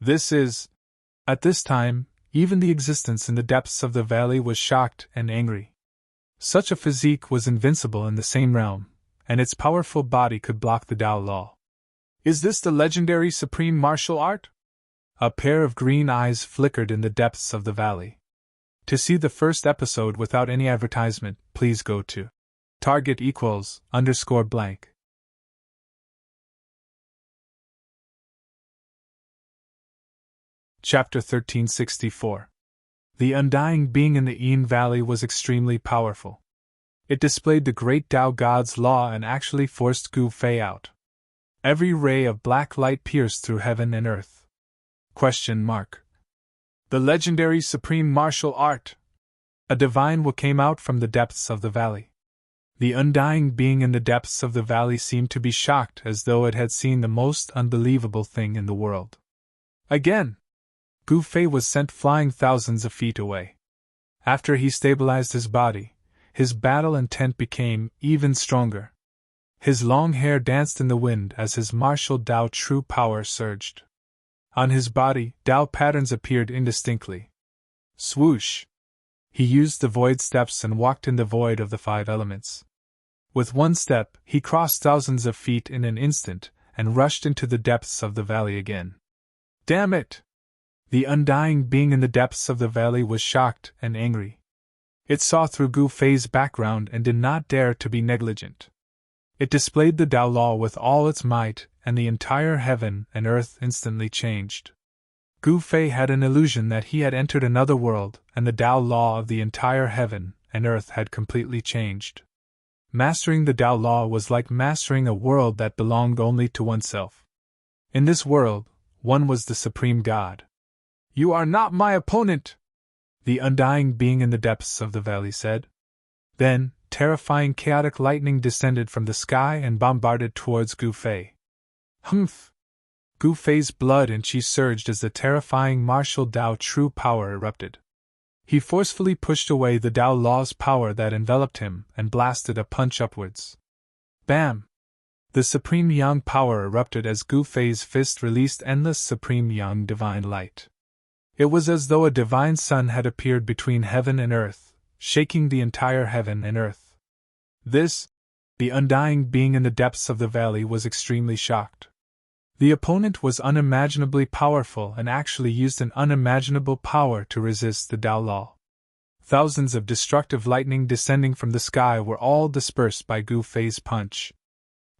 At this time, even the existence in the depths of the valley was shocked and angry. Such a physique was invincible in the same realm, and its powerful body could block the Tao Law. "Is this the legendary supreme martial art?" A pair of green eyes flickered in the depths of the valley. To see the first episode without any advertisement, please go to target=_blank. Chapter 1364. The undying being in the Yin Valley was extremely powerful. It displayed the great Tao God's law and actually forced Gu Fei out. Every ray of black light pierced through heaven and earth. The legendary supreme martial art! A divine will came out from the depths of the valley. The undying being in the depths of the valley seemed to be shocked as though it had seen the most unbelievable thing in the world. Again! Gu Fei was sent flying thousands of feet away. After he stabilized his body, his battle intent became even stronger. His long hair danced in the wind as his martial Tao true power surged. On his body, Tao patterns appeared indistinctly. Swoosh! He used the void steps and walked in the void of the 5 elements. With one step, he crossed thousands of feet in an instant and rushed into the depths of the valley again. Damn it! The undying being in the depths of the valley was shocked and angry. It saw through Gu Fei's background and did not dare to be negligent. It displayed the Tao Law with all its might, and the entire heaven and earth instantly changed. Gu Fei had an illusion that he had entered another world, and the Tao Law of the entire heaven and earth had completely changed. Mastering the Tao Law was like mastering a world that belonged only to oneself. In this world, one was the Supreme God. "You are not my opponent," the undying being in the depths of the valley said. Then, terrifying chaotic lightning descended from the sky and bombarded towards Gu Fei. Humph! Gu Fei's blood and chi surged as the terrifying martial Tao true power erupted. He forcefully pushed away the Tao Law's power that enveloped him and blasted a punch upwards. Bam! The Supreme Yang power erupted as Gu Fei's fist released endless Supreme Yang divine light. It was as though a divine sun had appeared between heaven and earth, shaking the entire heaven and earth. The undying being in the depths of the valley was extremely shocked. The opponent was unimaginably powerful and actually used an unimaginable power to resist the Tao Law. Thousands of destructive lightning descending from the sky were all dispersed by Gu Fei's punch.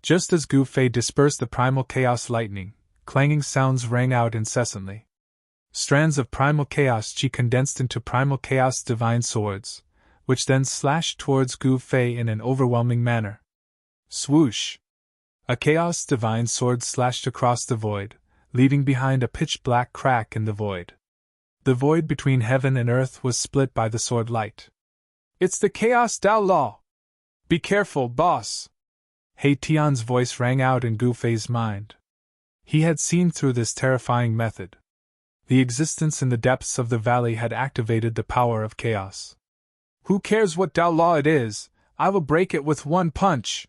Just as Gu Fei dispersed the primal chaos lightning, clanging sounds rang out incessantly. Strands of primal chaos Chi condensed into primal chaos divine swords, which then slashed towards Gu Fei in an overwhelming manner. Swoosh! A chaos divine sword slashed across the void, leaving behind a pitch-black crack in the void. The void between heaven and earth was split by the sword light. It's the Chaos Dao Law! Be careful, boss! He Tian's voice rang out in Gu Fei's mind. He had seen through this terrifying method. The existence in the depths of the valley had activated the power of chaos. Who cares what Dao Law it is? I will break it with one punch!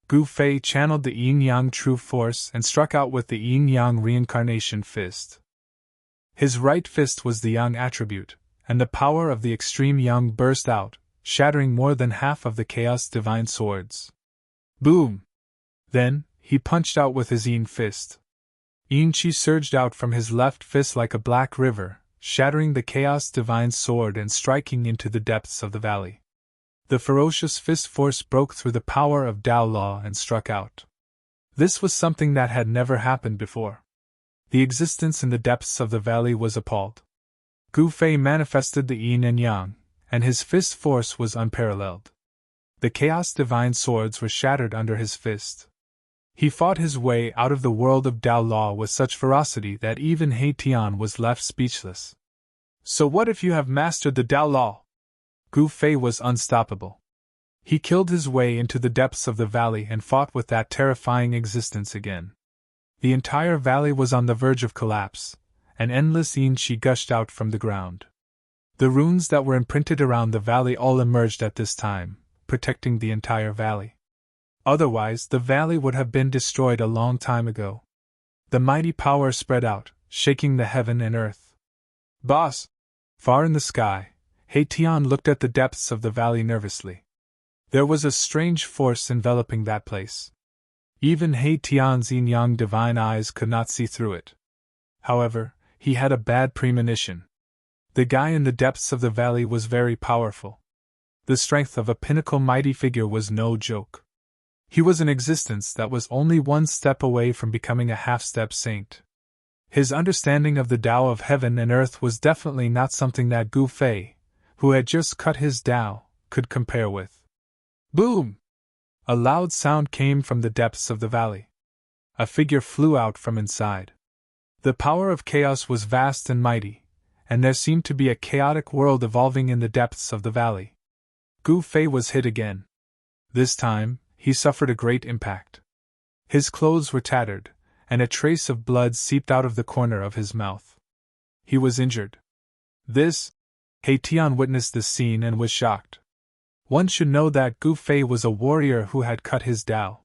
Gu Fei channeled the yin-yang true force and struck out with the yin-yang reincarnation fist. His right fist was the yang attribute, and the power of the extreme yang burst out, shattering more than half of the chaos divine swords. Boom! Then, he punched out with his yin fist. Yin Qi surged out from his left fist like a black river, shattering the chaos divine sword and striking into the depths of the valley. The ferocious fist force broke through the power of Dao Law and struck out. This was something that had never happened before. The existence in the depths of the valley was appalled. Gu Fei manifested the yin and yang, and his fist force was unparalleled. The chaos divine swords were shattered under his fist. He fought his way out of the world of Dao Law with such ferocity that even He Tian was left speechless. So what if you have mastered the Dao Law? Gu Fei was unstoppable. He killed his way into the depths of the valley and fought with that terrifying existence again. The entire valley was on the verge of collapse, and endless yin qi gushed out from the ground. The runes that were imprinted around the valley all emerged at this time, protecting the entire valley. Otherwise, the valley would have been destroyed a long time ago. The mighty power spread out, shaking the heaven and earth. Boss! Far in the sky, He Tian looked at the depths of the valley nervously. There was a strange force enveloping that place. Even He Tian's yin-yang divine eyes could not see through it. However, he had a bad premonition. The guy in the depths of the valley was very powerful. The strength of a pinnacle mighty figure was no joke. He was an existence that was only one step away from becoming a half-step saint. His understanding of the Tao of heaven and earth was definitely not something that Gu Fei, who had just cut his Tao, could compare with. Boom! A loud sound came from the depths of the valley. A figure flew out from inside. The power of chaos was vast and mighty, and there seemed to be a chaotic world evolving in the depths of the valley. Gu Fei was hit again. This time, he suffered a great impact. His clothes were tattered, and a trace of blood seeped out of the corner of his mouth. He was injured. He Tian witnessed this scene and was shocked. One should know that Gu Fei was a warrior who had cut his Tao.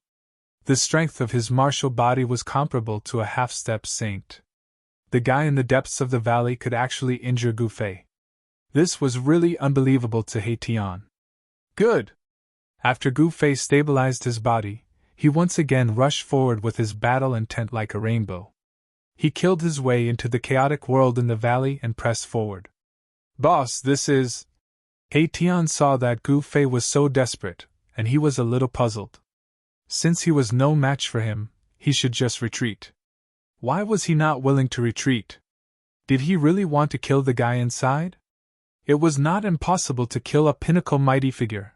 The strength of his martial body was comparable to a half-step saint. The guy in the depths of the valley could actually injure Gu Fei. This was really unbelievable to He Tian. Good! After Gu Fei stabilized his body, he once again rushed forward with his battle intent like a rainbow. He killed his way into the chaotic world in the valley and pressed forward. Boss, this is... He Tian saw that Gu Fei was so desperate, and he was a little puzzled. Since he was no match for him, he should just retreat. Why was he not willing to retreat? Did he really want to kill the guy inside? It was not impossible to kill a pinnacle mighty figure,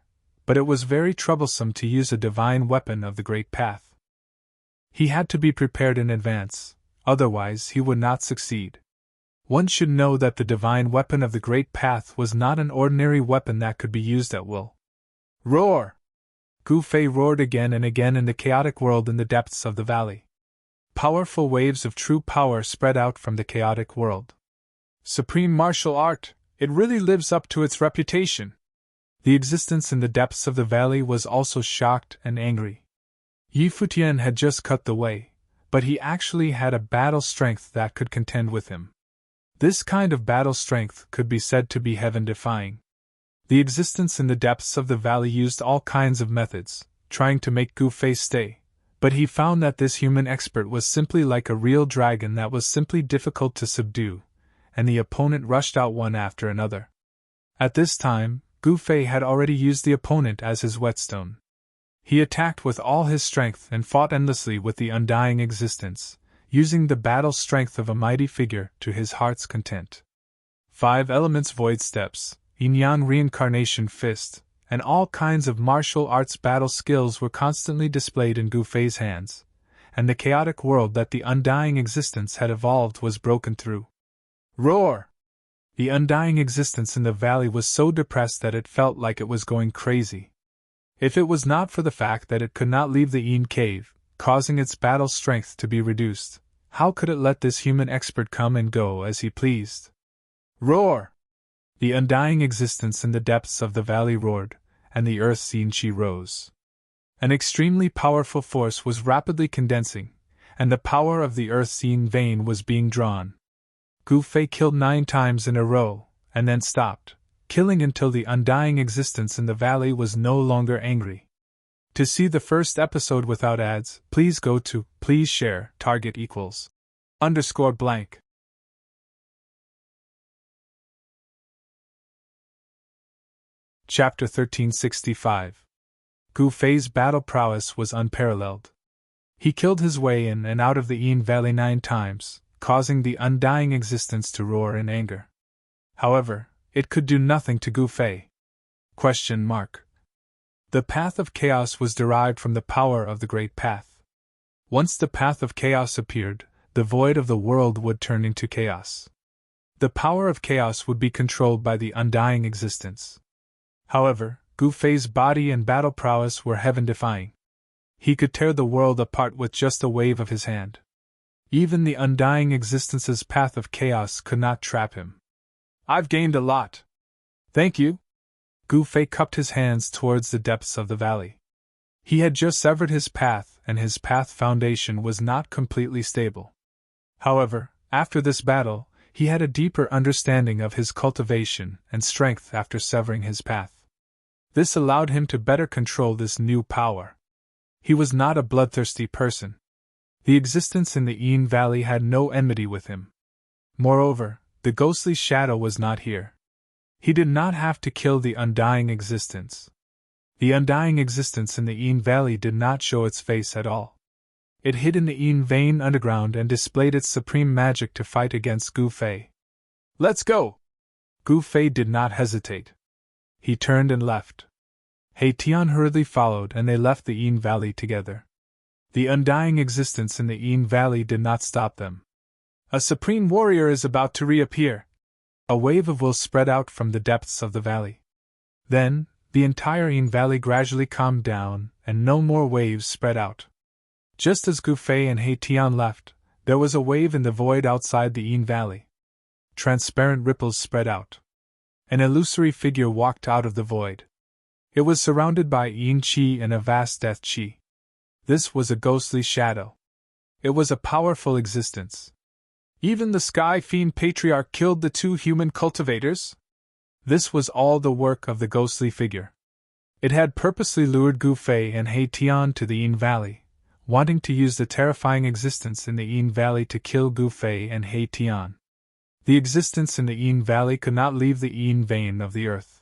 but it was very troublesome to use a divine weapon of the Great Path. He had to be prepared in advance, otherwise he would not succeed. One should know that the divine weapon of the Great Path was not an ordinary weapon that could be used at will. Roar! Gu Fei roared again and again in the chaotic world in the depths of the valley. Powerful waves of true power spread out from the chaotic world. Supreme martial art, it really lives up to its reputation. The existence in the depths of the valley was also shocked and angry. Yi Futian had just cut the way, but he actually had a battle strength that could contend with him. This kind of battle strength could be said to be heaven-defying. The existence in the depths of the valley used all kinds of methods, trying to make Gu Fei stay, but he found that this human expert was simply like a real dragon that was simply difficult to subdue, and the opponent rushed out one after another. At this time, Gu Fei had already used the opponent as his whetstone. He attacked with all his strength and fought endlessly with the undying existence, using the battle strength of a mighty figure to his heart's content. 5 elements void steps, yin-yang reincarnation fist, and all kinds of martial arts battle skills were constantly displayed in Gu Fei's hands, and the chaotic world that the undying existence had evolved was broken through. Roar! The undying existence in the valley was so depressed that it felt like it was going crazy. If it was not for the fact that it could not leave the Yin cave, causing its battle strength to be reduced, how could it let this human expert come and go as he pleased? Roar! The undying existence in the depths of the valley roared, and the earth's Yin Qi rose. An extremely powerful force was rapidly condensing, and the power of the earth's Yin vein was being drawn. Gu Fei killed 9 times in a row, and then stopped, killing until the undying existence in the valley was no longer angry. To see the first episode without ads, please go to please share target equals _blank. Chapter 1365. Gu Fei's battle prowess was unparalleled. He killed his way in and out of the Yin Valley 9 times, causing the undying existence to roar in anger. However, it could do nothing to Gu Fei. The path of chaos was derived from the power of the Great Path. Once the path of chaos appeared, the void of the world would turn into chaos. The power of chaos would be controlled by the undying existence. However, Gu Fei's body and battle prowess were heaven-defying. He could tear the world apart with just a wave of his hand. Even the undying existence's path of chaos could not trap him. I've gained a lot. Thank you. Gu Fei cupped his hands towards the depths of the valley. He had just severed his path, and his path foundation was not completely stable. However, after this battle, he had a deeper understanding of his cultivation and strength after severing his path. This allowed him to better control this new power. He was not a bloodthirsty person. The existence in the Yin Valley had no enmity with him. Moreover, the ghostly shadow was not here. He did not have to kill the undying existence. The undying existence in the Yin Valley did not show its face at all. It hid in the Yin vein underground and displayed its supreme magic to fight against Gu Fei. Let's go! Gu Fei did not hesitate. He turned and left. He Tian hurriedly followed, and they left the Yin Valley together. The undying existence in the Yin Valley did not stop them. A supreme warrior is about to reappear. A wave of will spread out from the depths of the valley. Then, the entire Yin Valley gradually calmed down, and no more waves spread out. Just as Gu Fei and He Tian left, there was a wave in the void outside the Yin Valley. Transparent ripples spread out. An illusory figure walked out of the void. It was surrounded by Yin Qi and a vast death Qi. This was a ghostly shadow. It was a powerful existence. Even the Sky Fiend Patriarch killed the 2 human cultivators? This was all the work of the ghostly figure. It had purposely lured Gu Fei and He Tian to the Yin Valley, wanting to use the terrifying existence in the Yin Valley to kill Gu Fei and He Tian. The existence in the Yin Valley could not leave the Yin vein of the earth.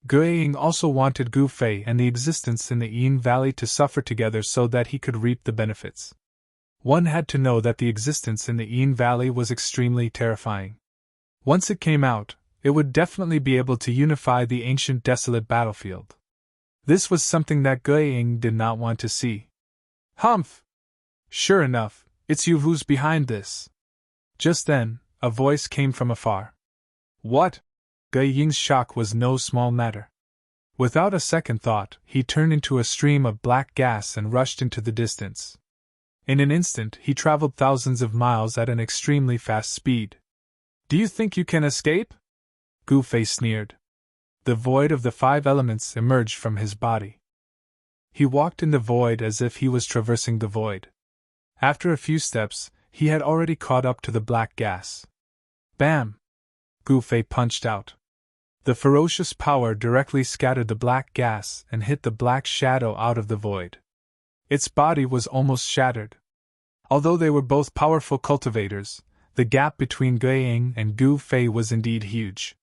Guiying also wanted Gu Fei and the existence in the Yin Valley to suffer together so that he could reap the benefits. One had to know that the existence in the Yin Valley was extremely terrifying. Once it came out, it would definitely be able to unify the ancient desolate battlefield. This was something that Guiying did not want to see. Humph! Sure enough, it's you who's behind this. Just then, a voice came from afar. What? Guiying's shock was no small matter. Without a second thought, he turned into a stream of black gas and rushed into the distance. In an instant, he traveled thousands of miles at an extremely fast speed. Do you think you can escape? Gu Fei sneered. The void of the 5 elements emerged from his body. He walked in the void as if he was traversing the void. After a few steps, he had already caught up to the black gas. Bam! Gu Fei punched out. The ferocious power directly scattered the black gas and hit the black shadow out of the void. Its body was almost shattered. Although they were both powerful cultivators, the gap between Guiying and Gu Fei was indeed huge.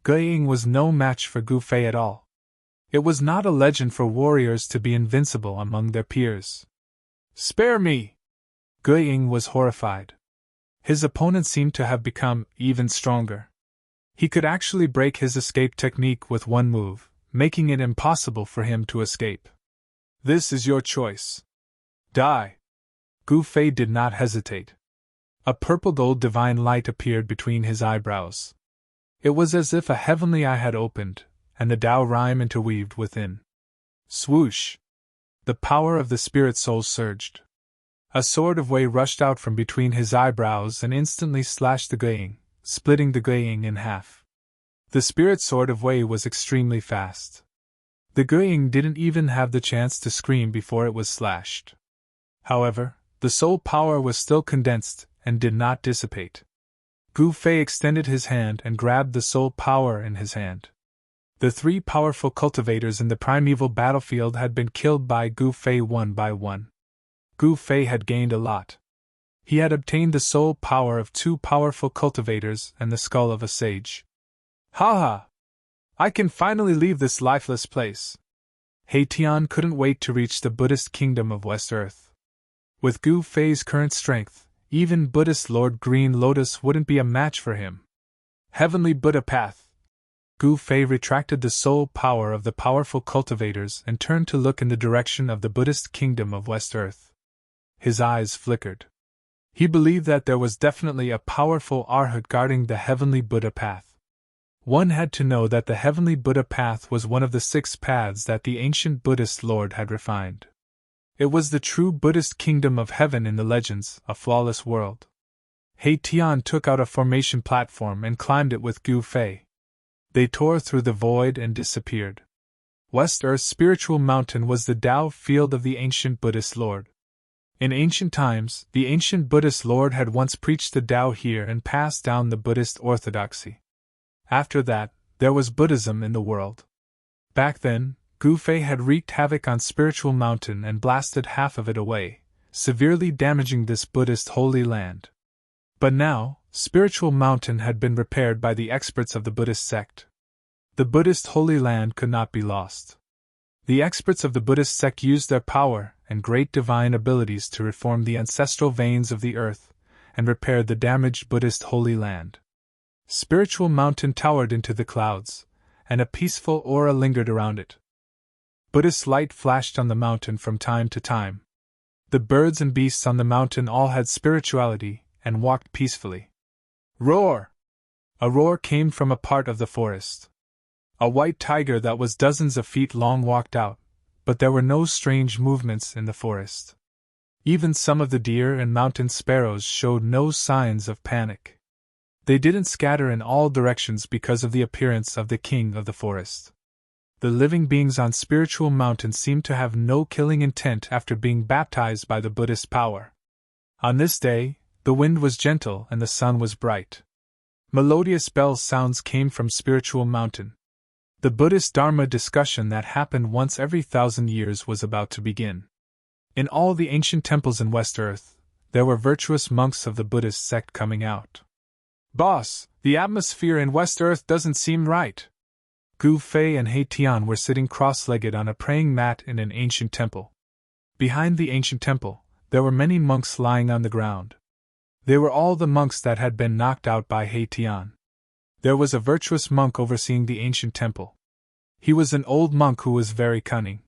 Guiying was no match for Gu Fei at all. It was not a legend for warriors to be invincible among their peers. Spare me! Guiying was horrified. His opponent seemed to have become even stronger. He could actually break his escape technique with one move, making it impossible for him to escape. This is your choice. Die. Gu Fei did not hesitate. A purple gold divine light appeared between his eyebrows. It was as if a heavenly eye had opened, and the Tao rhyme interweaved within. Swoosh! The power of the spirit soul surged. A sword of Wei rushed out from between his eyebrows and instantly slashed the Guiying, splitting the Guiying in half. The spirit sword of Wei was extremely fast. The Guiying didn't even have the chance to scream before it was slashed. However, the soul power was still condensed and did not dissipate. Gu Fei extended his hand and grabbed the soul power in his hand. The three powerful cultivators in the primeval battlefield had been killed by Gu Fei one by one. Gu Fei had gained a lot. He had obtained the soul power of 2 powerful cultivators and the skull of a sage. Ha ha! I can finally leave this lifeless place. He Tian couldn't wait to reach the Buddhist kingdom of West Earth. With Gu Fei's current strength, even Buddhist Lord Green Lotus wouldn't be a match for him. Heavenly Buddha Path. Gu Fei retracted the soul power of the powerful cultivators and turned to look in the direction of the Buddhist kingdom of West Earth. His eyes flickered. He believed that there was definitely a powerful Arhat guarding the Heavenly Buddha Path. One had to know that the Heavenly Buddha Path was one of the 6 paths that the ancient Buddhist Lord had refined. It was the true Buddhist kingdom of heaven in the legends, a flawless world. He Tian took out a formation platform and climbed it with Gu Fei. They tore through the void and disappeared. West Earth's spiritual mountain was the Tao field of the ancient Buddhist Lord. In ancient times, the ancient Buddhist Lord had once preached the Tao here and passed down the Buddhist orthodoxy. After that, there was Buddhism in the world. Back then, Gu Fei had wreaked havoc on Spiritual Mountain and blasted half of it away, severely damaging this Buddhist holy land. But now, Spiritual Mountain had been repaired by the experts of the Buddhist sect. The Buddhist holy land could not be lost. The experts of the Buddhist sect used their power and great divine abilities to reform the ancestral veins of the earth and repair the damaged Buddhist holy land. Spiritual Mountain towered into the clouds, and a peaceful aura lingered around it. Buddhist light flashed on the mountain from time to time. The birds and beasts on the mountain all had spirituality and walked peacefully. Roar! A roar came from a part of the forest. A white tiger that was dozens of feet long walked out, but there were no strange movements in the forest. Even some of the deer and mountain sparrows showed no signs of panic. They didn't scatter in all directions because of the appearance of the king of the forest. The living beings on Spiritual Mountain seemed to have no killing intent after being baptized by the Buddhist power. On this day, the wind was gentle and the sun was bright. Melodious bell sounds came from Spiritual Mountain. The Buddhist Dharma discussion that happened once every 1,000 years was about to begin. In all the ancient temples in West Earth, there were virtuous monks of the Buddhist sect coming out. Boss, the atmosphere in West Earth doesn't seem right. Gu Fei and He Tian were sitting cross-legged on a praying mat in an ancient temple. Behind the ancient temple, there were many monks lying on the ground. They were all the monks that had been knocked out by He Tian. There was a virtuous monk overseeing the ancient temple. He was an old monk who was very cunning.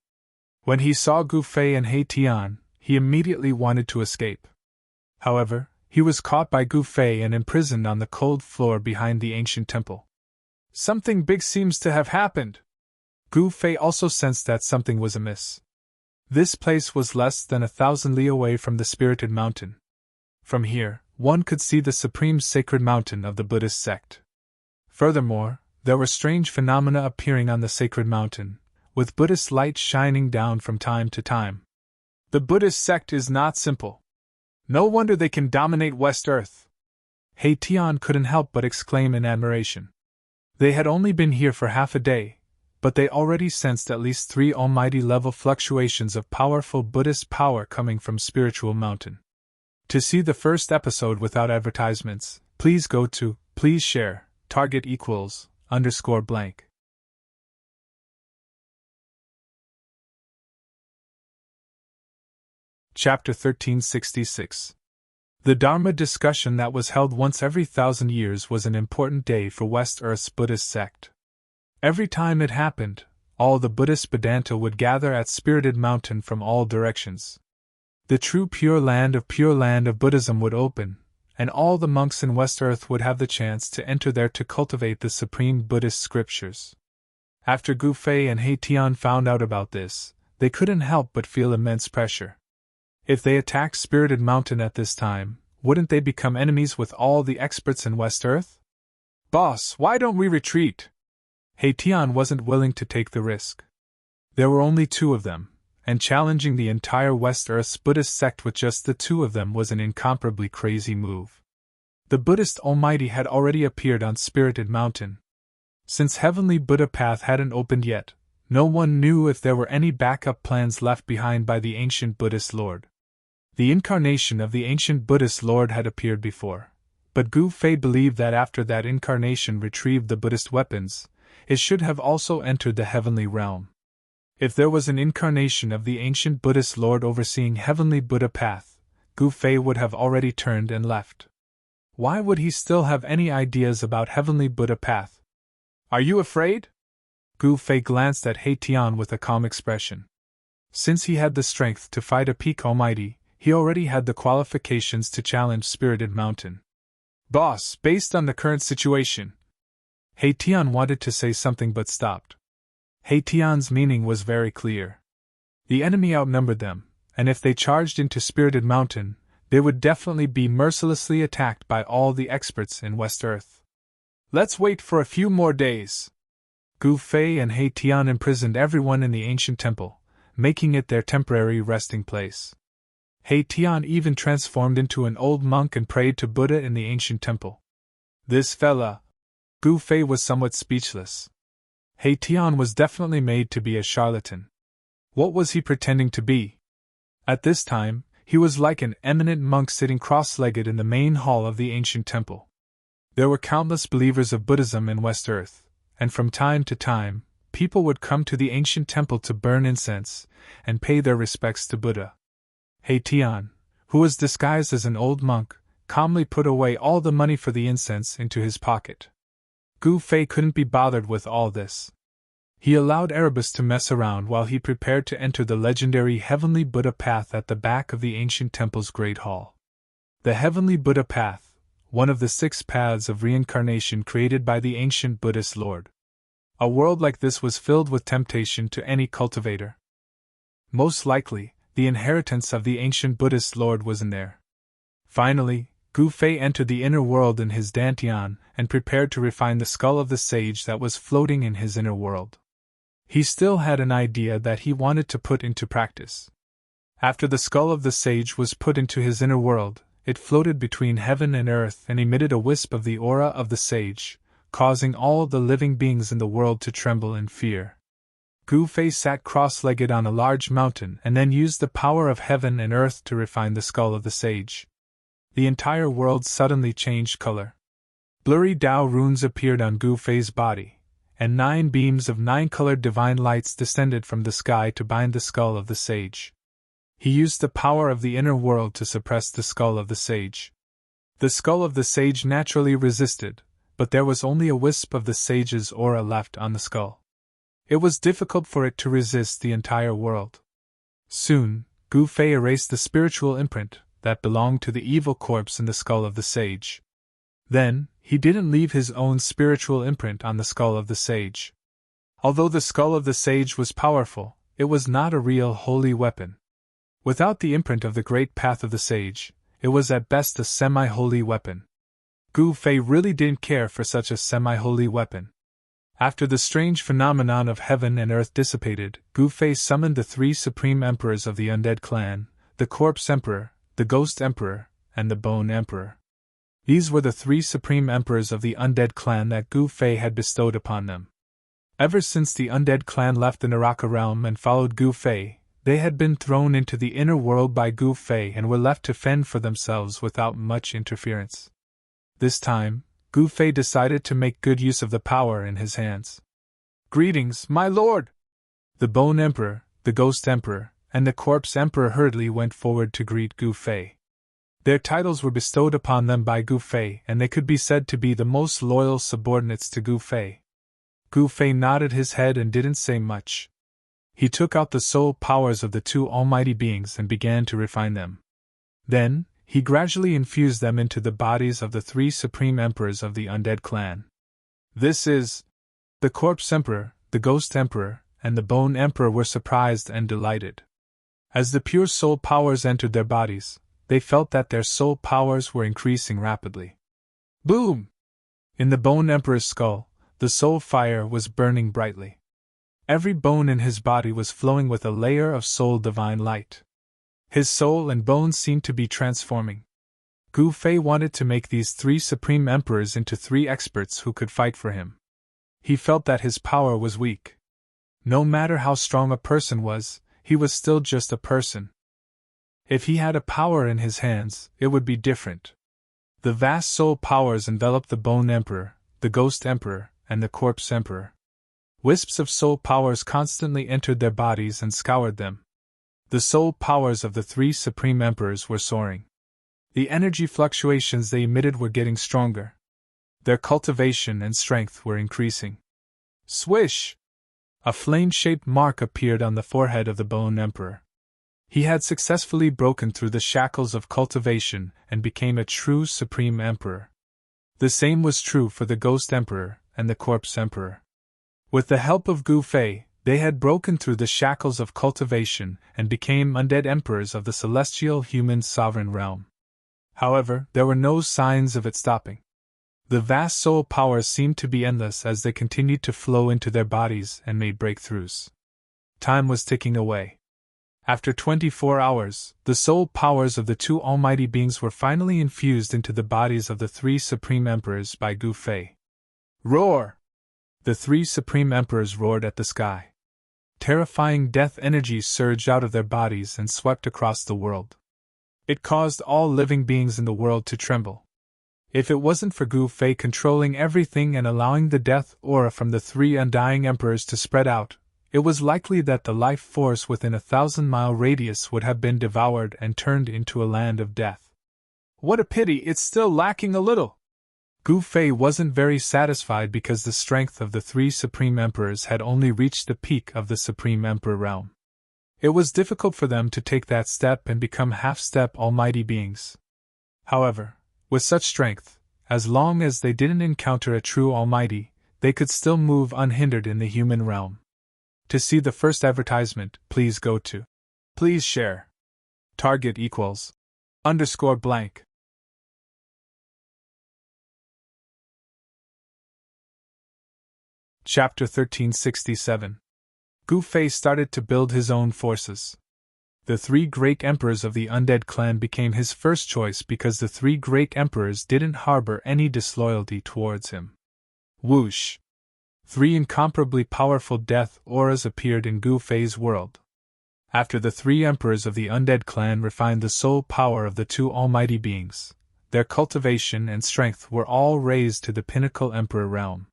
When he saw Gu Fei and He Tian, he immediately wanted to escape. However, he was caught by Gu Fei and imprisoned on the cold floor behind the ancient temple. Something big seems to have happened. Gu Fei also sensed that something was amiss. This place was less than 1,000 li away from the spirited mountain. From here, one could see the supreme sacred mountain of the Buddhist sect. Furthermore, there were strange phenomena appearing on the sacred mountain, with Buddhist light shining down from time to time. The Buddhist sect is not simple. No wonder they can dominate West Earth. He Tian couldn't help but exclaim in admiration. They had only been here for half a day, but they already sensed at least 3 almighty level fluctuations of powerful Buddhist power coming from Spiritual Mountain. To see the first episode without advertisements, please go to please share target =_blank. Chapter 1366 The Dharma discussion that was held once every 1,000 years was an important day for West Earth's Buddhist sect. Every time it happened, all the Buddhist Vedanta would gather at Spirited Mountain from all directions. The true Pure Land of Buddhism would open, and all the monks in West Earth would have the chance to enter there to cultivate the supreme Buddhist scriptures. After Gu Fei and He Tian found out about this, they couldn't help but feel immense pressure. If they attacked Spirited Mountain at this time, wouldn't they become enemies with all the experts in West Earth? "Boss, why don't we retreat?" He Tian wasn't willing to take the risk. There were only 2 of them, and challenging the entire West Earth's Buddhist sect with just the 2 of them was an incomparably crazy move. The Buddhist Almighty had already appeared on Spirited Mountain. Since Heavenly Buddha Path hadn't opened yet, no one knew if there were any backup plans left behind by the ancient Buddhist Lord. The incarnation of the ancient Buddhist Lord had appeared before, but Gu Fei believed that after that incarnation retrieved the Buddhist weapons, it should have also entered the heavenly realm. If there was an incarnation of the ancient Buddhist Lord overseeing Heavenly Buddha Path, Gu Fei would have already turned and left. Why would he still have any ideas about Heavenly Buddha Path? "Are you afraid?" Gu Fei glanced at He Tian with a calm expression. Since he had the strength to fight a peak almighty, he already had the qualifications to challenge Spirited Mountain. "Boss, based on the current situation..." He Tian wanted to say something but stopped. He Tian's meaning was very clear. The enemy outnumbered them, and if they charged into Spirited Mountain, they would definitely be mercilessly attacked by all the experts in West Earth. "Let's wait for a few more days." Gu Fei and He Tian imprisoned everyone in the ancient temple, making it their temporary resting place. He Tian even transformed into an old monk and prayed to Buddha in the ancient temple. "This fella..." Gu Fei was somewhat speechless. He Tian was definitely made to be a charlatan. What was he pretending to be? At this time, he was like an eminent monk sitting cross-legged in the main hall of the ancient temple. There were countless believers of Buddhism in West Earth, and from time to time, people would come to the ancient temple to burn incense and pay their respects to Buddha. He Tian, who was disguised as an old monk, calmly put away all the money for the incense into his pocket. Gu Fei couldn't be bothered with all this. He allowed Erebus to mess around while he prepared to enter the legendary Heavenly Buddha Path at the back of the ancient temple's Great Hall. The Heavenly Buddha Path, one of the 6 paths of reincarnation created by the ancient Buddhist Lord. A world like this was filled with temptation to any cultivator. Most likely, the inheritance of the ancient Buddhist Lord was in there. Finally, Gu Fei entered the inner world in his dantian and prepared to refine the skull of the sage that was floating in his inner world. He still had an idea that he wanted to put into practice. After the skull of the sage was put into his inner world, it floated between heaven and earth and emitted a wisp of the aura of the sage, causing all the living beings in the world to tremble in fear. Gu Fei sat cross-legged on a large mountain and then used the power of heaven and earth to refine the skull of the sage. The entire world suddenly changed color. Blurry Tao runes appeared on Gu Fei's body, and 9 beams of 9-colored divine lights descended from the sky to bind the skull of the sage. He used the power of the inner world to suppress the skull of the sage. The skull of the sage naturally resisted, but there was only a wisp of the sage's aura left on the skull. It was difficult for it to resist the entire world. Soon, Gu Fei erased the spiritual imprint that belonged to the evil corpse in the skull of the sage. Then, he didn't leave his own spiritual imprint on the skull of the sage. Although the skull of the sage was powerful, it was not a real holy weapon. Without the imprint of the great path of the sage, it was at best a semi-holy weapon. Gu Fei really didn't care for such a semi-holy weapon. After the strange phenomenon of heaven and earth dissipated, Gu Fei summoned the 3 supreme emperors of the undead clan, the Corpse Emperor, the Ghost Emperor, and the Bone Emperor. These were the 3 supreme emperors of the undead clan that Gu Fei had bestowed upon them. Ever since the undead clan left the Naraka realm and followed Gu Fei, they had been thrown into the inner world by Gu Fei and were left to fend for themselves without much interference. This time, Gu Fei decided to make good use of the power in his hands. "Greetings, my lord!" The Bone Emperor, the Ghost Emperor, and the Corpse Emperor hurriedly went forward to greet Gu Fei. Their titles were bestowed upon them by Gu Fei, and they could be said to be the most loyal subordinates to Gu Fei. Gu Fei nodded his head and didn't say much. He took out the soul powers of the two almighty beings and began to refine them. Then, he gradually infused them into the bodies of the three supreme emperors of the undead clan. This is... The Corpse Emperor, the Ghost Emperor, and the Bone Emperor were surprised and delighted. As the pure soul powers entered their bodies, they felt that their soul powers were increasing rapidly. Boom! In the Bone Emperor's skull, the soul fire was burning brightly. Every bone in his body was flowing with a layer of soul divine light. His soul and bones seemed to be transforming. Gu Fei wanted to make these three supreme emperors into three experts who could fight for him. He felt that his power was weak. No matter how strong a person was, he was still just a person. If he had a power in his hands, it would be different. The vast soul powers enveloped the Bone Emperor, the Ghost Emperor, and the Corpse Emperor. Wisps of soul powers constantly entered their bodies and scoured them. The soul powers of the three supreme emperors were soaring. The energy fluctuations they emitted were getting stronger. Their cultivation and strength were increasing. Swish! A flame-shaped mark appeared on the forehead of the Bone Emperor. He had successfully broken through the shackles of cultivation and became a true supreme emperor. The same was true for the Ghost Emperor and the Corpse Emperor. With the help of Gu Fei, they had broken through the shackles of cultivation and became undead emperors of the celestial human sovereign realm. However, there were no signs of it stopping. The vast soul powers seemed to be endless as they continued to flow into their bodies and made breakthroughs. Time was ticking away. After 24 hours, the soul powers of the two almighty beings were finally infused into the bodies of the three supreme emperors by Gu Fei. Roar! The three supreme emperors roared at the sky. Terrifying death energy surged out of their bodies and swept across the world. It caused all living beings in the world to tremble. If it wasn't for Gu Fei controlling everything and allowing the death aura from the three undying emperors to spread out, it was likely that the life force within a 1,000-mile radius would have been devoured and turned into a land of death. What a pity it's still lacking a little! Gu Fei wasn't very satisfied because the strength of the three supreme emperors had only reached the peak of the supreme emperor realm. It was difficult for them to take that step and become half-step almighty beings. However, with such strength, as long as they didn't encounter a true almighty, they could still move unhindered in the human realm. To see the first advertisement, please go to. Please share. Target equals _blank. Chapter 1367. Gu Fei started to build his own forces. The three great emperors of the undead clan became his first choice because the three great emperors didn't harbor any disloyalty towards him. Whoosh! 3 incomparably powerful death auras appeared in Gu Fei's world. After the 3 emperors of the undead clan refined the soul power of the 2 almighty beings, their cultivation and strength were all raised to the pinnacle emperor realm.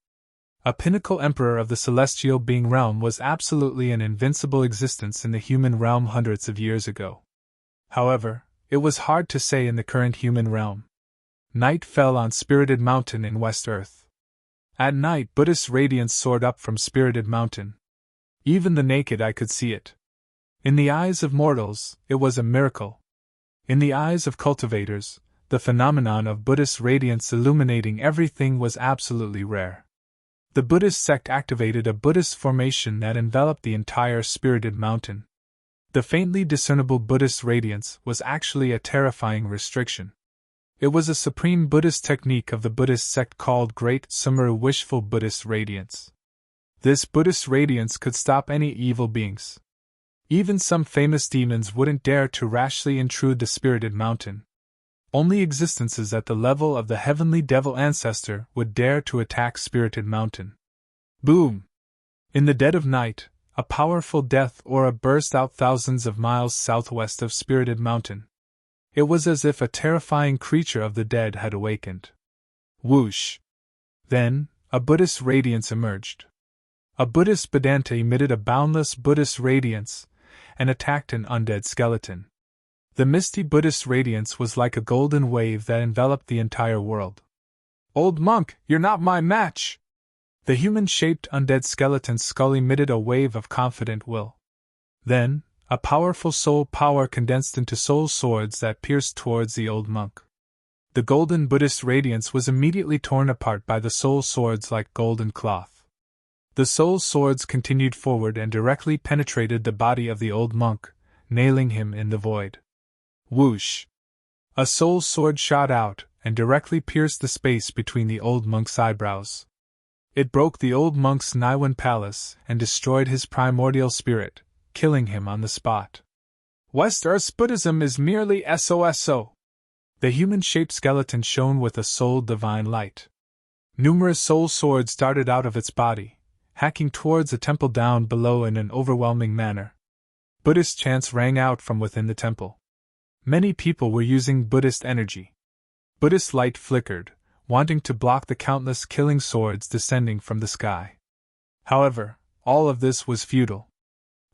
A pinnacle emperor of the celestial being realm was absolutely an invincible existence in the human realm hundreds of years ago. However, it was hard to say in the current human realm. Night fell on Spirited Mountain in West Earth. At night, Buddhist radiance soared up from Spirited Mountain. Even the naked eye could see it. In the eyes of mortals, it was a miracle. In the eyes of cultivators, the phenomenon of Buddhist radiance illuminating everything was absolutely rare. The Buddhist sect activated a Buddhist formation that enveloped the entire Spirited Mountain. The faintly discernible Buddhist radiance was actually a terrifying restriction. It was a supreme Buddhist technique of the Buddhist sect called Great Sumuru Wishful Buddhist Radiance. This Buddhist radiance could stop any evil beings. Even some famous demons wouldn't dare to rashly intrude the Spirited Mountain. Only existences at the level of the heavenly devil ancestor would dare to attack Spirited Mountain. Boom! In the dead of night, a powerful death aura burst out thousands of miles southwest of Spirited Mountain. It was as if a terrifying creature of the dead had awakened. Whoosh! Then, a Buddhist radiance emerged. A Buddhist Vedanta emitted a boundless Buddhist radiance and attacked an undead skeleton. The misty Buddhist radiance was like a golden wave that enveloped the entire world. "Old monk, you're not my match!" The human-shaped undead skeleton's skull emitted a wave of confident will. Then, a powerful soul power condensed into soul swords that pierced towards the old monk. The golden Buddhist radiance was immediately torn apart by the soul swords like golden cloth. The soul swords continued forward and directly penetrated the body of the old monk, nailing him in the void. Whoosh! A soul sword shot out and directly pierced the space between the old monk's eyebrows. It broke the old monk's Niwan palace and destroyed his primordial spirit, killing him on the spot. West Earth's Buddhism is merely SOSO. The human-shaped skeleton shone with a soul-divine light. Numerous soul swords darted out of its body, hacking towards a temple down below in an overwhelming manner. Buddhist chants rang out from within the temple. Many people were using Buddhist energy. Buddhist light flickered, wanting to block the countless killing swords descending from the sky. However, all of this was futile.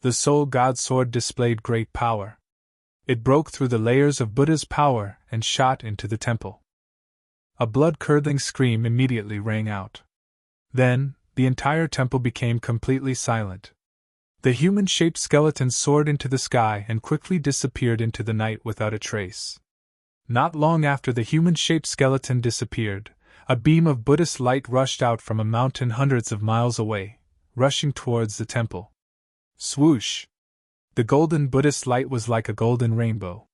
The Soul God Sword displayed great power. It broke through the layers of Buddha's power and shot into the temple. A blood-curdling scream immediately rang out. Then, the entire temple became completely silent. The human-shaped skeleton soared into the sky and quickly disappeared into the night without a trace. Not long after the human-shaped skeleton disappeared, a beam of Buddhist light rushed out from a mountain hundreds of miles away, rushing towards the temple. Swoosh! The golden Buddhist light was like a golden rainbow.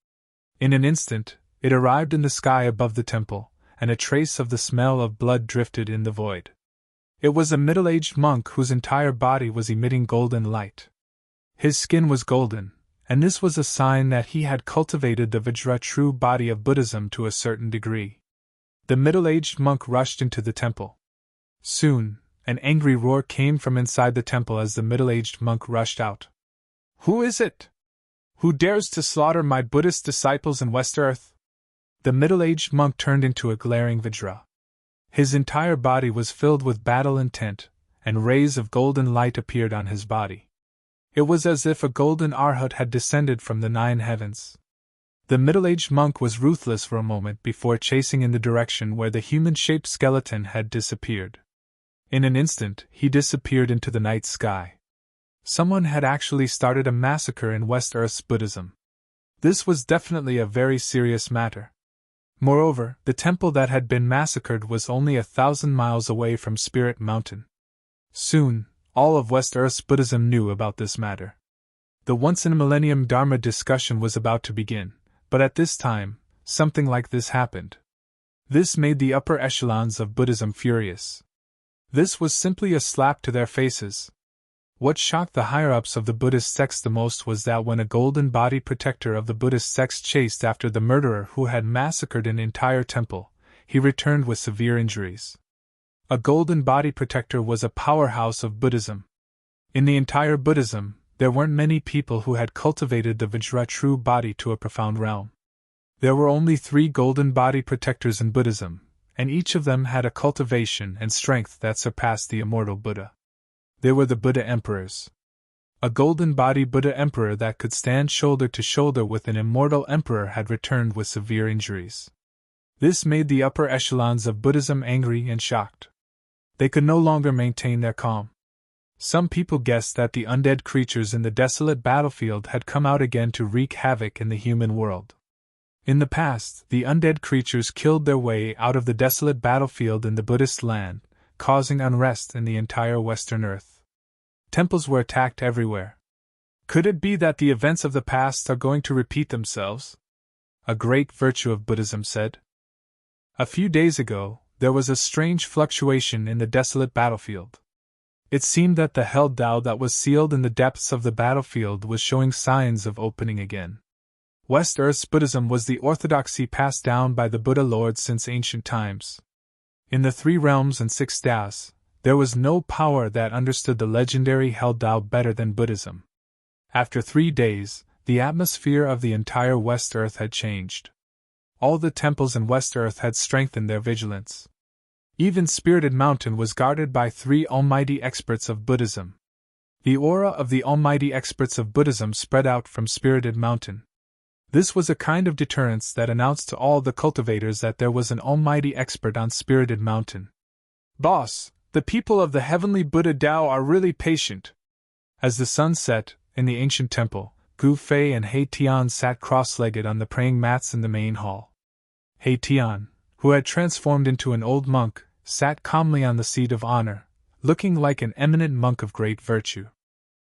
In an instant, it arrived in the sky above the temple, and a trace of the smell of blood drifted in the void. It was a middle-aged monk whose entire body was emitting golden light. His skin was golden, and this was a sign that he had cultivated the Vajra true body of Buddhism to a certain degree. The middle-aged monk rushed into the temple. Soon, an angry roar came from inside the temple as the middle-aged monk rushed out. "Who is it? Who dares to slaughter my Buddhist disciples in West Earth?" The middle-aged monk turned into a glaring Vajra. His entire body was filled with battle intent, and rays of golden light appeared on his body. It was as if a golden arhat had descended from the 9 heavens. The middle-aged monk was ruthless for a moment before chasing in the direction where the human-shaped skeleton had disappeared. In an instant, he disappeared into the night sky. Someone had actually started a massacre in West Earth's Buddhism. This was definitely a very serious matter. Moreover, the temple that had been massacred was only 1,000 miles away from Spirit Mountain. Soon, all of West Earth's Buddhism knew about this matter. The once-in-a-millennium Dharma discussion was about to begin, but at this time, something like this happened. This made the upper echelons of Buddhism furious. This was simply a slap to their faces. What shocked the higher-ups of the Buddhist sects the most was that when a golden body protector of the Buddhist sects chased after the murderer who had massacred an entire temple, he returned with severe injuries. A golden body protector was a powerhouse of Buddhism. In the entire Buddhism, there weren't many people who had cultivated the Vajra true body to a profound realm. There were only 3 golden body protectors in Buddhism, and each of them had a cultivation and strength that surpassed the immortal Buddha. They were the Buddha Emperors. A golden body Buddha Emperor that could stand shoulder to shoulder with an immortal Emperor had returned with severe injuries. This made the upper echelons of Buddhism angry and shocked. They could no longer maintain their calm. Some people guessed that the undead creatures in the desolate battlefield had come out again to wreak havoc in the human world. In the past, the undead creatures killed their way out of the desolate battlefield in the Buddhist land, causing unrest in the entire Western Earth. Temples were attacked everywhere. Could it be that the events of the past are going to repeat themselves? A great virtue of Buddhism said. A few days ago, there was a strange fluctuation in the desolate battlefield. It seemed that the held Tao that was sealed in the depths of the battlefield was showing signs of opening again. West Earth's Buddhism was the orthodoxy passed down by the Buddha Lord since ancient times. In the 3 realms and 6 Taos, there was no power that understood the legendary held Tao better than Buddhism. After 3 days, the atmosphere of the entire West Earth had changed. All the temples in West Earth had strengthened their vigilance. Even Spirited Mountain was guarded by 3 almighty experts of Buddhism. The aura of the almighty experts of Buddhism spread out from Spirited Mountain. This was a kind of deterrence that announced to all the cultivators that there was an almighty expert on Spirited Mountain. "Boss, the people of the heavenly Buddha Tao are really patient." As the sun set, in the ancient temple, Gu Fei and He Tian sat cross-legged on the praying mats in the main hall. He Tian, who had transformed into an old monk, sat calmly on the seat of honor, looking like an eminent monk of great virtue.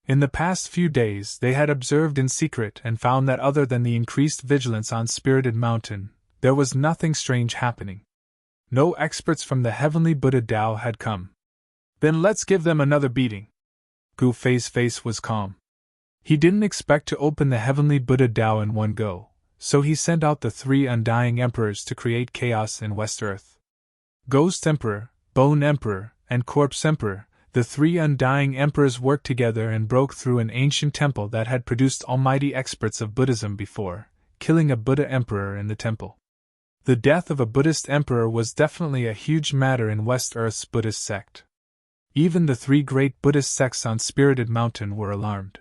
In the past few days they had observed in secret and found that other than the increased vigilance on Spirited Mountain, there was nothing strange happening. No experts from the heavenly Buddha Tao had come. "Then let's give them another beating." Gu Fei's face was calm. He didn't expect to open the heavenly Buddha Tao in one go, so he sent out the 3 undying emperors to create chaos in West Earth. Ghost Emperor, Bone Emperor, and Corpse Emperor, the 3 undying emperors worked together and broke through an ancient temple that had produced almighty experts of Buddhism before, killing a Buddha emperor in the temple. The death of a Buddhist emperor was definitely a huge matter in West Earth's Buddhist sect. Even the 3 great Buddhist sects on Spirited Mountain were alarmed.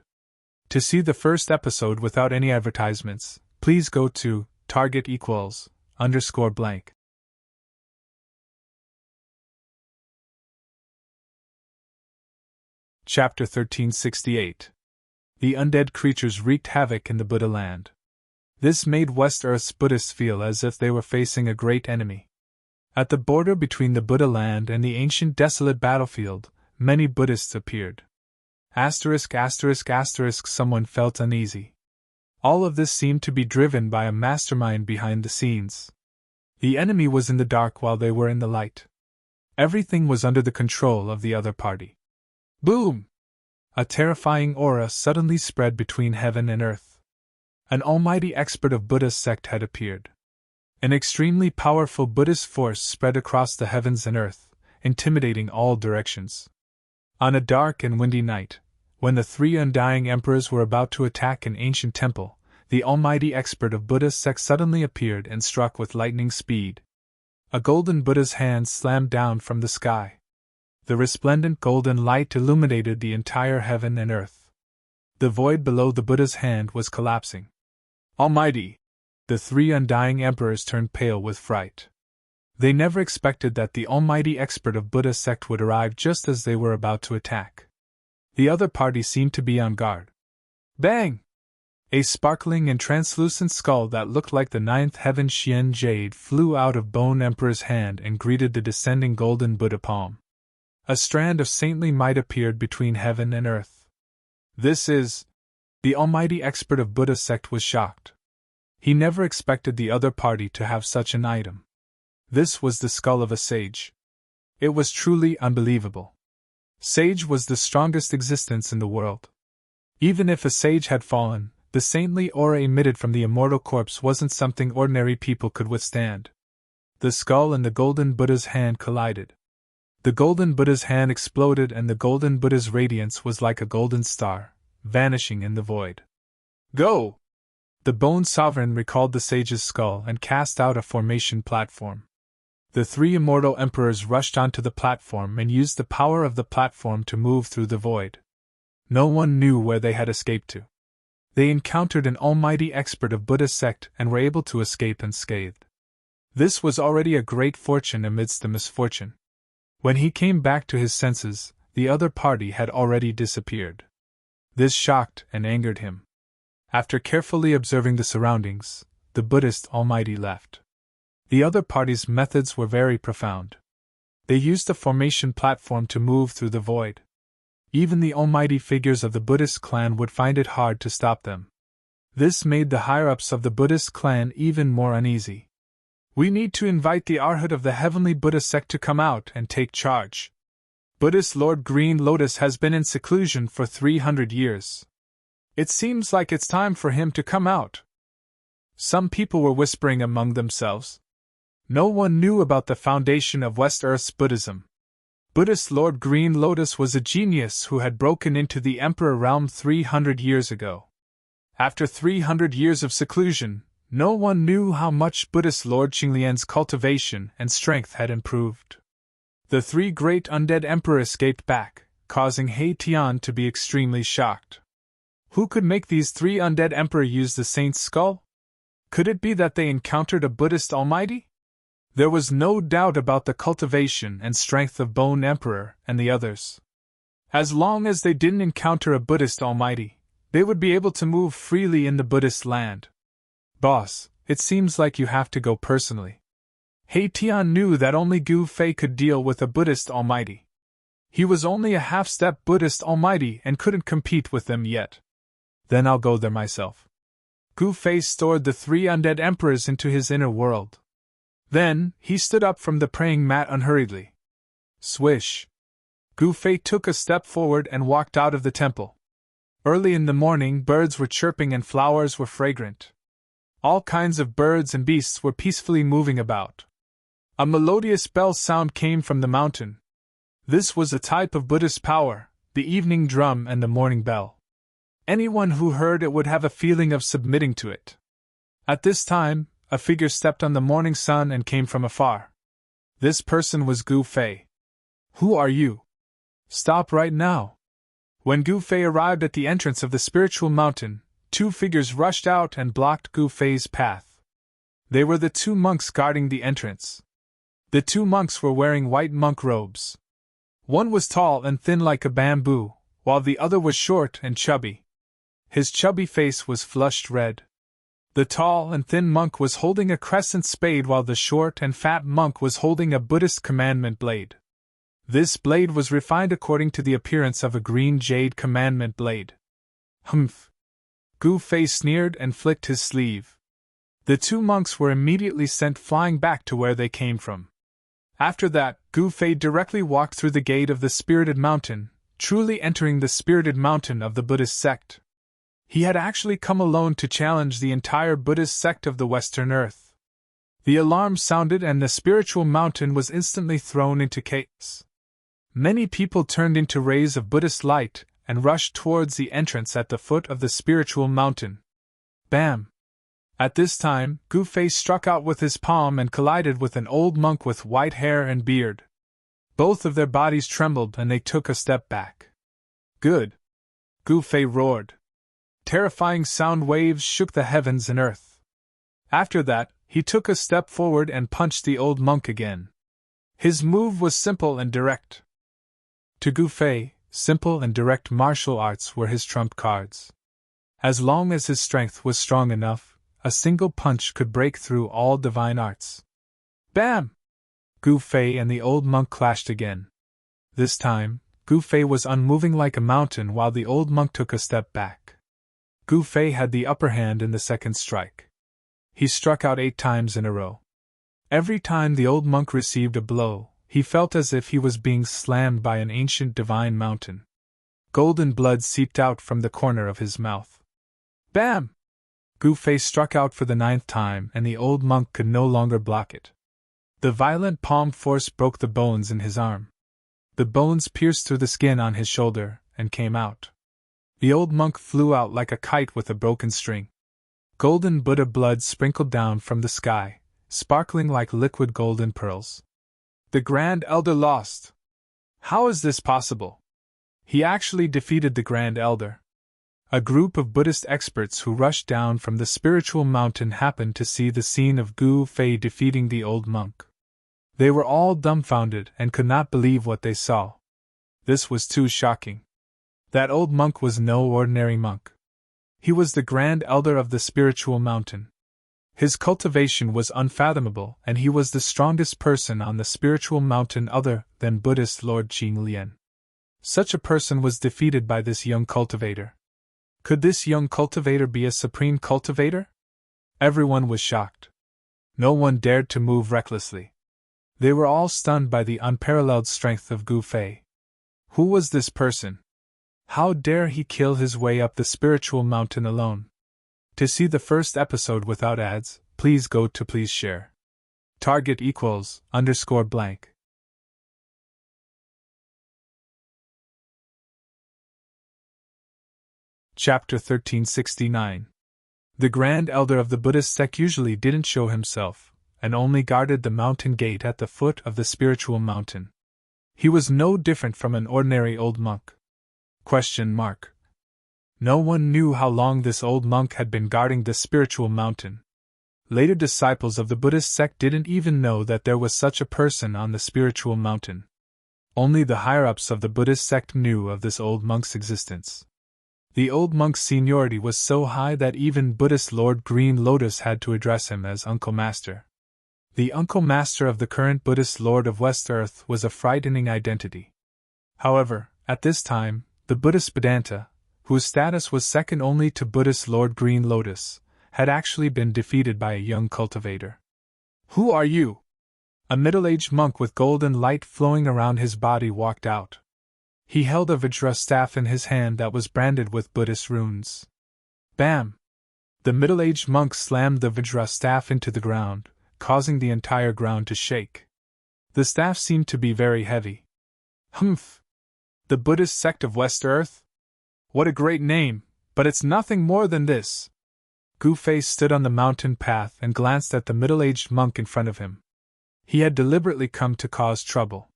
To see the first episode without any advertisements, please go to _blank. Chapter 1368. The undead creatures wreaked havoc in the Buddha land. This made West Earth's Buddhists feel as if they were facing a great enemy. At the border between the Buddha land and the ancient desolate battlefield, many Buddhists appeared. Someone felt uneasy. All of this seemed to be driven by a mastermind behind the scenes. The enemy was in the dark while they were in the light. Everything was under the control of the other party. Boom! A terrifying aura suddenly spread between heaven and earth. An almighty expert of Buddha's sect had appeared. An extremely powerful Buddhist force spread across the heavens and earth, intimidating all directions. On a dark and windy night, when the 3 undying emperors were about to attack an ancient temple, the almighty expert of Buddha's sect suddenly appeared and struck with lightning speed. A golden Buddha's hand slammed down from the sky. The resplendent golden light illuminated the entire heaven and earth. The void below the Buddha's hand was collapsing. Almighty! The 3 undying emperors turned pale with fright. They never expected that the almighty expert of Buddha's sect would arrive just as they were about to attack. The other party seemed to be on guard. Bang! A sparkling and translucent skull that looked like the 9th heaven Xian jade flew out of Bone Emperor's hand and greeted the descending golden Buddha palm. A strand of saintly might appeared between heaven and earth. This is... The almighty expert of Buddha's sect was shocked. He never expected the other party to have such an item. This was the skull of a sage. It was truly unbelievable. Sage was the strongest existence in the world. Even if a sage had fallen, the saintly aura emitted from the immortal corpse wasn't something ordinary people could withstand. The skull and the golden Buddha's hand collided. The golden Buddha's hand exploded and the golden Buddha's radiance was like a golden star, vanishing in the void. Go! The Bone Sovereign recalled the sage's skull and cast out a formation platform. The 3 immortal emperors rushed onto the platform and used the power of the platform to move through the void. No one knew where they had escaped to. They encountered an almighty expert of Buddha's sect and were able to escape unscathed. This was already a great fortune amidst the misfortune. When he came back to his senses, the other party had already disappeared. This shocked and angered him. After carefully observing the surroundings, the Buddhist almighty left. The other party's methods were very profound. They used the formation platform to move through the void. Even the almighty figures of the Buddhist clan would find it hard to stop them. This made the higher-ups of the Buddhist clan even more uneasy. We need to invite the Arhat of the Heavenly Buddha sect to come out and take charge. Buddhist Lord Green Lotus has been in seclusion for 300 years. It seems like it's time for him to come out. Some people were whispering among themselves. No one knew about the foundation of West Earth's Buddhism. Buddhist Lord Green Lotus was a genius who had broken into the Emperor realm 300 years ago. After 300 years of seclusion, no one knew how much Buddhist Lord Qinglian's cultivation and strength had improved. The 3 great undead emperors escaped back, causing He Tian to be extremely shocked. Who could make these 3 undead emperors use the saint's skull? Could it be that they encountered a Buddhist almighty? There was no doubt about the cultivation and strength of Bone Emperor and the others. As long as they didn't encounter a Buddhist almighty, they would be able to move freely in the Buddhist land. Boss, it seems like you have to go personally. Hei Tian knew that only Gu Fei could deal with a Buddhist almighty. He was only a half-step Buddhist almighty and couldn't compete with them yet. Then I'll go there myself. Gu Fei stored the 3 undead emperors into his inner world. Then, he stood up from the praying mat unhurriedly. Swish! Gu Fei took a step forward and walked out of the temple. Early in the morning, birds were chirping and flowers were fragrant. All kinds of birds and beasts were peacefully moving about. A melodious bell sound came from the mountain. This was a type of Buddhist power, the evening drum and the morning bell. Anyone who heard it would have a feeling of submitting to it. At this time, a figure stepped on the morning sun and came from afar. This person was Gu Fei. Who are you? Stop right now. When Gu Fei arrived at the entrance of the spiritual mountain, 2 figures rushed out and blocked Gu Fei's path. They were the 2 monks guarding the entrance. The 2 monks were wearing white monk robes. One was tall and thin like a bamboo, while the other was short and chubby. His chubby face was flushed red. The tall and thin monk was holding a crescent spade while the short and fat monk was holding a Buddhist commandment blade. This blade was refined according to the appearance of a green jade commandment blade. Humph! Gu Fei sneered and flicked his sleeve. The 2 monks were immediately sent flying back to where they came from. After that, Gu Fei directly walked through the gate of the Spirited Mountain, truly entering the Spirited Mountain of the Buddhist sect. He had actually come alone to challenge the entire Buddhist sect of the Western Earth. The alarm sounded and the spiritual mountain was instantly thrown into chaos. Many people turned into rays of Buddhist light and rushed towards the entrance at the foot of the spiritual mountain. Bam! At this time, Gu Fei struck out with his palm and collided with an old monk with white hair and beard. Both of their bodies trembled and they took a step back. Good! Gu Fei roared. Terrifying sound waves shook the heavens and earth. After that, he took a step forward and punched the old monk again. His move was simple and direct. To Gu Fei, simple and direct martial arts were his trump cards. As long as his strength was strong enough, a single punch could break through all divine arts. Bam! Gu Fei and the old monk clashed again. This time, Gu Fei was unmoving like a mountain while the old monk took a step back. Gu Fei had the upper hand in the second strike. He struck out 8 times in a row. Every time the old monk received a blow, he felt as if he was being slammed by an ancient divine mountain. Golden blood seeped out from the corner of his mouth. Bam! Gu Fei struck out for the 9th time and the old monk could no longer block it. The violent palm force broke the bones in his arm. The bones pierced through the skin on his shoulder and came out. The old monk flew out like a kite with a broken string. Golden Buddha blood sprinkled down from the sky, sparkling like liquid golden pearls. The Grand Elder lost. How is this possible? He actually defeated the Grand Elder. A group of Buddhist experts who rushed down from the spiritual mountain happened to see the scene of Gu Fei defeating the old monk. They were all dumbfounded and could not believe what they saw. This was too shocking. That old monk was no ordinary monk. He was the Grand Elder of the spiritual mountain. His cultivation was unfathomable, and he was the strongest person on the spiritual mountain other than Buddhist Lord Qing Lian. Such a person was defeated by this young cultivator. Could this young cultivator be a supreme cultivator? Everyone was shocked. No one dared to move recklessly. They were all stunned by the unparalleled strength of Gu Fei. Who was this person? How dare he kill his way up the spiritual mountain alone? To see the first episode without ads, please go to please share. Target =_blank. Chapter 1369. The Grand Elder of the Buddhist sect usually didn't show himself, and only guarded the mountain gate at the foot of the spiritual mountain. He was no different from an ordinary old monk. No one knew how long this old monk had been guarding the spiritual mountain. Later disciples of the Buddhist sect didn't even know that there was such a person on the spiritual mountain. Only the higher-ups of the Buddhist sect knew of this old monk's existence. The old monk's seniority was so high that even Buddhist Lord Green Lotus had to address him as Uncle Master. The Uncle Master of the current Buddhist Lord of West Earth was a frightening identity. However, at this time, the Buddhist Vedanta, whose status was second only to Buddhist Lord Green Lotus, had actually been defeated by a young cultivator. "Who are you?" A middle-aged monk with golden light flowing around his body walked out. He held a Vajra staff in his hand that was branded with Buddhist runes. Bam! The middle-aged monk slammed the Vajra staff into the ground, causing the entire ground to shake. The staff seemed to be very heavy. Humph! The Buddhist sect of West Earth? What a great name, but it's nothing more than this. Gu Fei stood on the mountain path and glanced at the middle-aged monk in front of him. He had deliberately come to cause trouble.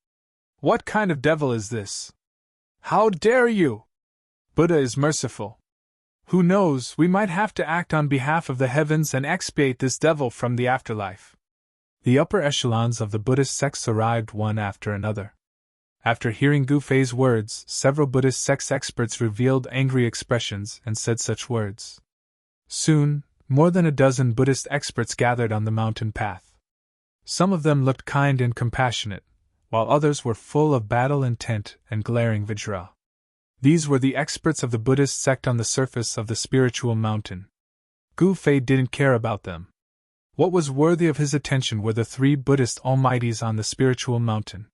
What kind of devil is this? How dare you? Buddha is merciful. Who knows, we might have to act on behalf of the heavens and expiate this devil from the afterlife. The upper echelons of the Buddhist sects arrived one after another. After hearing Gu Fei's words, several Buddhist sects experts revealed angry expressions and said such words. Soon, more than a dozen Buddhist experts gathered on the mountain path. Some of them looked kind and compassionate, while others were full of battle intent and glaring Vajra. These were the experts of the Buddhist sect on the surface of the spiritual mountain. Gu Fei didn't care about them. What was worthy of his attention were the three Buddhist almighties on the spiritual mountain.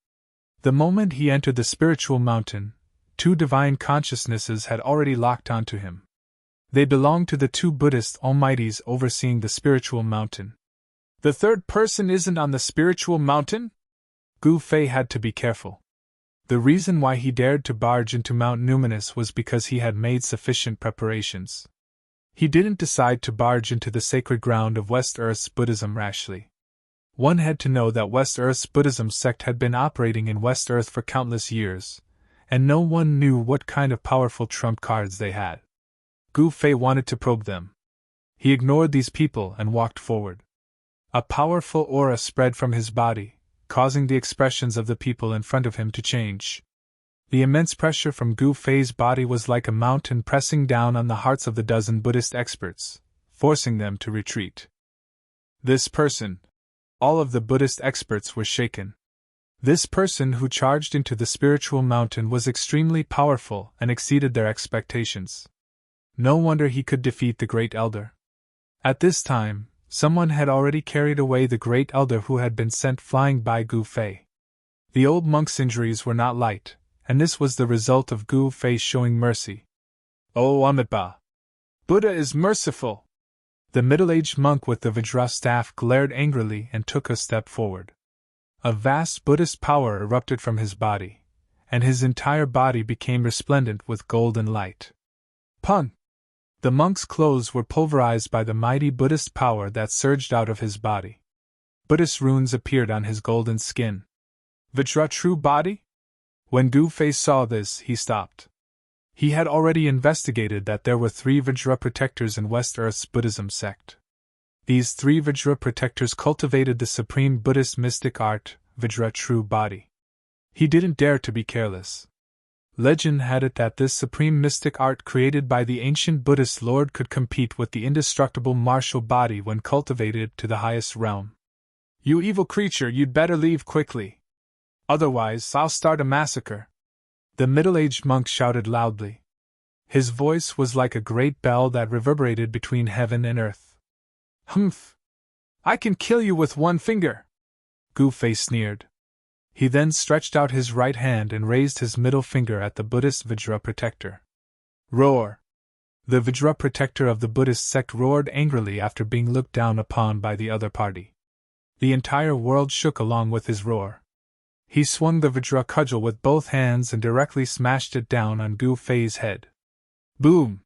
The moment he entered the spiritual mountain, two divine consciousnesses had already locked onto him. They belonged to the two Buddhist almighties overseeing the spiritual mountain. The third person isn't on the spiritual mountain? Gu Fei had to be careful. The reason why he dared to barge into Mount Numinous was because he had made sufficient preparations. He didn't decide to barge into the sacred ground of West Earth's Buddhism rashly. One had to know that West Earth's Buddhism sect had been operating in West Earth for countless years, and no one knew what kind of powerful trump cards they had. Gu Fei wanted to probe them. He ignored these people and walked forward. A powerful aura spread from his body, causing the expressions of the people in front of him to change. The immense pressure from Gu Fei's body was like a mountain pressing down on the hearts of the dozen Buddhist experts, forcing them to retreat. This person. All of the Buddhist experts were shaken. This person who charged into the spiritual mountain was extremely powerful and exceeded their expectations. No wonder he could defeat the Great Elder. At this time, someone had already carried away the Great Elder who had been sent flying by Gu Fei. The old monk's injuries were not light, and this was the result of Gu Fei showing mercy. Oh Amitabha! Buddha is merciful! The middle-aged monk with the Vajra staff glared angrily and took a step forward. A vast Buddhist power erupted from his body, and his entire body became resplendent with golden light. Pun! The monk's clothes were pulverized by the mighty Buddhist power that surged out of his body. Buddhist runes appeared on his golden skin. Vajra true body? When Gu Fei saw this, he stopped. He had already investigated that there were 3 Vajra protectors in West Earth's Buddhism sect. These 3 Vajra protectors cultivated the supreme Buddhist mystic art, Vajra true body. He didn't dare to be careless. Legend had it that this supreme mystic art created by the ancient Buddhist Lord could compete with the indestructible martial body when cultivated to the highest realm. You evil creature, you'd better leave quickly. Otherwise, I'll start a massacre. The middle-aged monk shouted loudly. His voice was like a great bell that reverberated between heaven and earth. Humph! I can kill you with one finger! Gu Fei sneered. He then stretched out his right hand and raised his middle finger at the Buddhist Vajra protector. Roar! The Vajra protector of the Buddhist sect roared angrily after being looked down upon by the other party. The entire world shook along with his roar. He swung the Vajra cudgel with both hands and directly smashed it down on Gu Fei's head. Boom!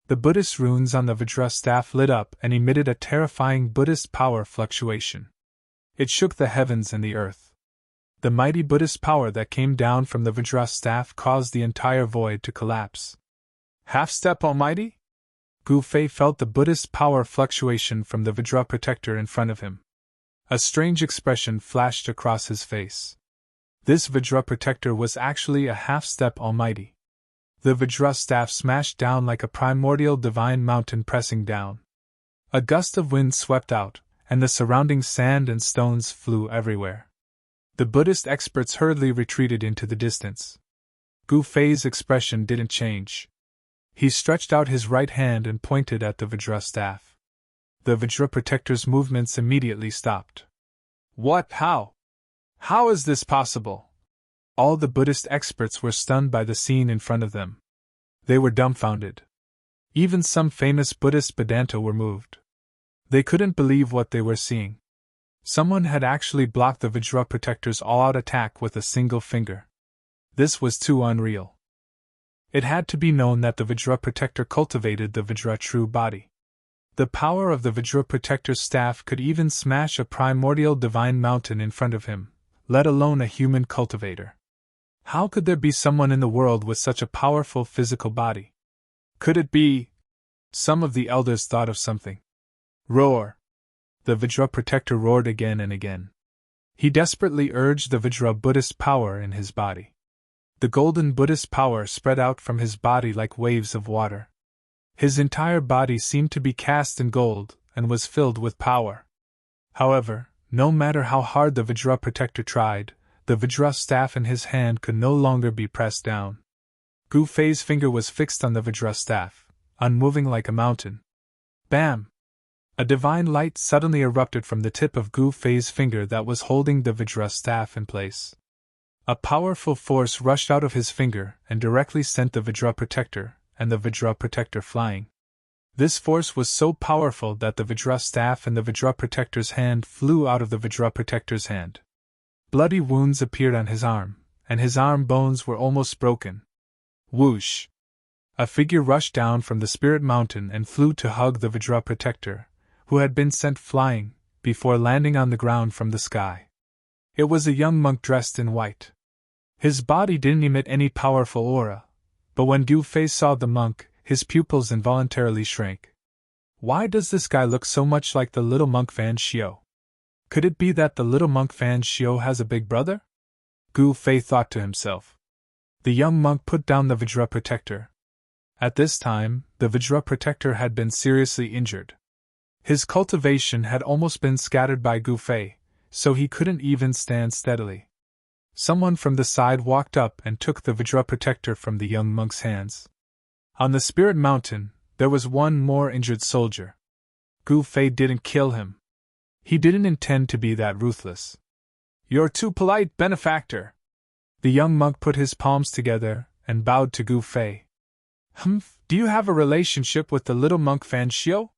The Buddhist runes on the Vajra staff lit up and emitted a terrifying Buddhist power fluctuation. It shook the heavens and the earth. The mighty Buddhist power that came down from the Vajra staff caused the entire void to collapse. Half-step Almighty? Gu Fei felt the Buddhist power fluctuation from the Vajra protector in front of him. A strange expression flashed across his face. This Vajra protector was actually a half-step almighty. The Vajra staff smashed down like a primordial divine mountain pressing down. A gust of wind swept out, and the surrounding sand and stones flew everywhere. The Buddhist experts hurriedly retreated into the distance. Gu Fei's expression didn't change. He stretched out his right hand and pointed at the Vajra staff. The Vajra protector's movements immediately stopped. What? How? How is this possible? All the Buddhist experts were stunned by the scene in front of them. They were dumbfounded. Even some famous Buddhist Vedanta were moved. They couldn't believe what they were seeing. Someone had actually blocked the Vajra protector's all-out attack with a single finger. This was too unreal. It had to be known that the Vajra protector cultivated the Vajra true body. The power of the Vajra protector's staff could even smash a primordial divine mountain in front of him, let alone a human cultivator. How could there be someone in the world with such a powerful physical body? Could it be? Some of the elders thought of something. Roar! The Vajra protector roared again and again. He desperately urged the Vajra Buddhist power in his body. The golden Buddhist power spread out from his body like waves of water. His entire body seemed to be cast in gold and was filled with power. However, no matter how hard the Vajra protector tried, the Vajra staff in his hand could no longer be pressed down. Gu Fei's finger was fixed on the Vajra staff, unmoving like a mountain. Bam! A divine light suddenly erupted from the tip of Gu Fei's finger that was holding the Vajra staff in place. A powerful force rushed out of his finger and directly sent the Vajra protector and the Vajra protector flying. This force was so powerful that the Vajra staff and the Vajra protector's hand flew out of the Vajra protector's hand. Bloody wounds appeared on his arm, and his arm bones were almost broken. Whoosh! A figure rushed down from the spirit mountain and flew to hug the Vajra protector, who had been sent flying, before landing on the ground from the sky. It was a young monk dressed in white. His body didn't emit any powerful aura, but when Gu Fei saw the monk, his pupils involuntarily shrank. Why does this guy look so much like the little monk Fan Xiao? Could it be that the little monk Fan Xiao has a big brother? Gu Fei thought to himself. The young monk put down the Vajra protector. At this time, the Vajra protector had been seriously injured. His cultivation had almost been scattered by Gu Fei, so he couldn't even stand steadily. Someone from the side walked up and took the Vajra protector from the young monk's hands. On the spirit mountain, there was one more injured soldier. Gu Fei didn't kill him. He didn't intend to be that ruthless. You're too polite, benefactor. The young monk put his palms together and bowed to Gu Fei. Do you have a relationship with the little monk Fan Xiao?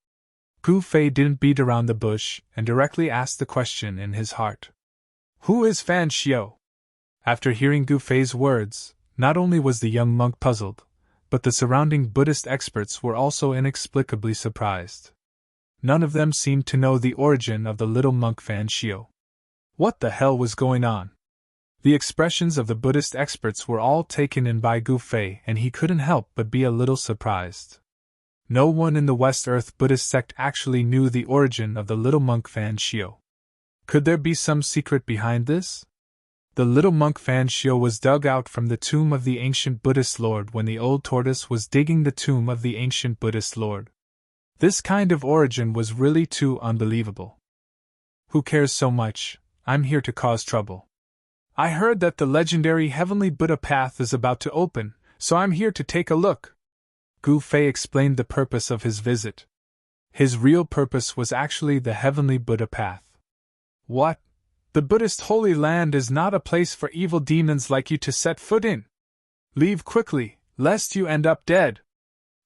Gu Fei didn't beat around the bush and directly asked the question in his heart. Who is Fan Xiao? After hearing Gu Fei's words, not only was the young monk puzzled, but the surrounding Buddhist experts were also inexplicably surprised. None of them seemed to know the origin of the little monk Fan Xiao. What the hell was going on? The expressions of the Buddhist experts were all taken in by Gu Fei, and he couldn't help but be a little surprised. No one in the West Earth Buddhist sect actually knew the origin of the little monk Fan Xiao. Could there be some secret behind this? The little monk Fan Xiao was dug out from the tomb of the ancient Buddhist lord when the old tortoise was digging the tomb of the ancient Buddhist lord. This kind of origin was really too unbelievable. Who cares so much? I'm here to cause trouble. I heard that the legendary Heavenly Buddha path is about to open, so I'm here to take a look. Gu Fei explained the purpose of his visit. His real purpose was actually the Heavenly Buddha path. What? The Buddhist Holy Land is not a place for evil demons like you to set foot in. Leave quickly, lest you end up dead.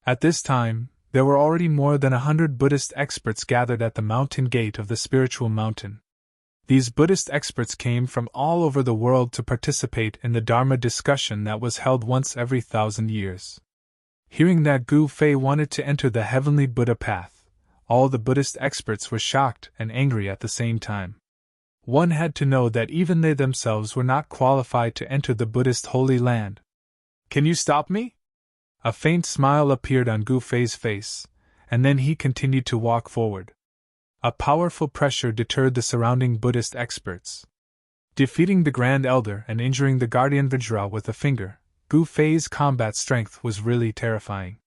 At this time, there were already more than 100 Buddhist experts gathered at the mountain gate of the spiritual mountain. These Buddhist experts came from all over the world to participate in the Dharma discussion that was held once every 1,000 years. Hearing that Gu Fei wanted to enter the Heavenly Buddha path, all the Buddhist experts were shocked and angry at the same time. One had to know that even they themselves were not qualified to enter the Buddhist Holy Land. Can you stop me? A faint smile appeared on Gu Fei's face, and then he continued to walk forward. A powerful pressure deterred the surrounding Buddhist experts. Defeating the Grand Elder and injuring the Guardian Vajra with a finger, Gu Fei's combat strength was really terrifying.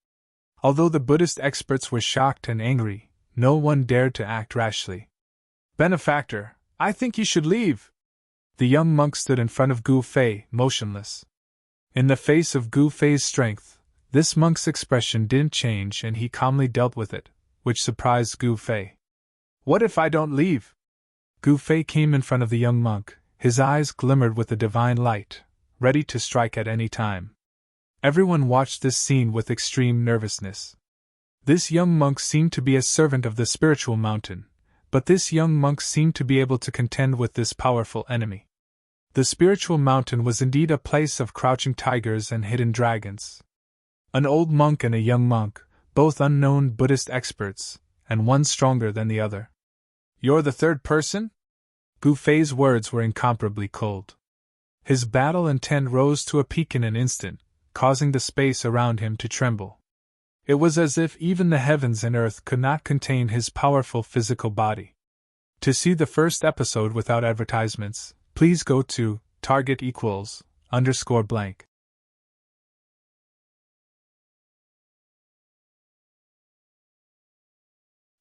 Although the Buddhist experts were shocked and angry, no one dared to act rashly. "Benefactor, I think you should leave." The young monk stood in front of Gu Fei, motionless. In the face of Gu Fei's strength, this monk's expression didn't change and he calmly dealt with it, which surprised Gu Fei. "What if I don't leave?" Gu Fei came in front of the young monk, his eyes glimmered with a divine light, ready to strike at any time. Everyone watched this scene with extreme nervousness. This young monk seemed to be a servant of the spiritual mountain, but this young monk seemed to be able to contend with this powerful enemy. The spiritual mountain was indeed a place of crouching tigers and hidden dragons. An old monk and a young monk, both unknown Buddhist experts, and one stronger than the other. "You're the third person?" Gu Fei's words were incomparably cold. His battle intent rose to a peak in an instant, causing the space around him to tremble. It was as if even the heavens and earth could not contain his powerful physical body. To see the first episode without advertisements, please go to target=_blank.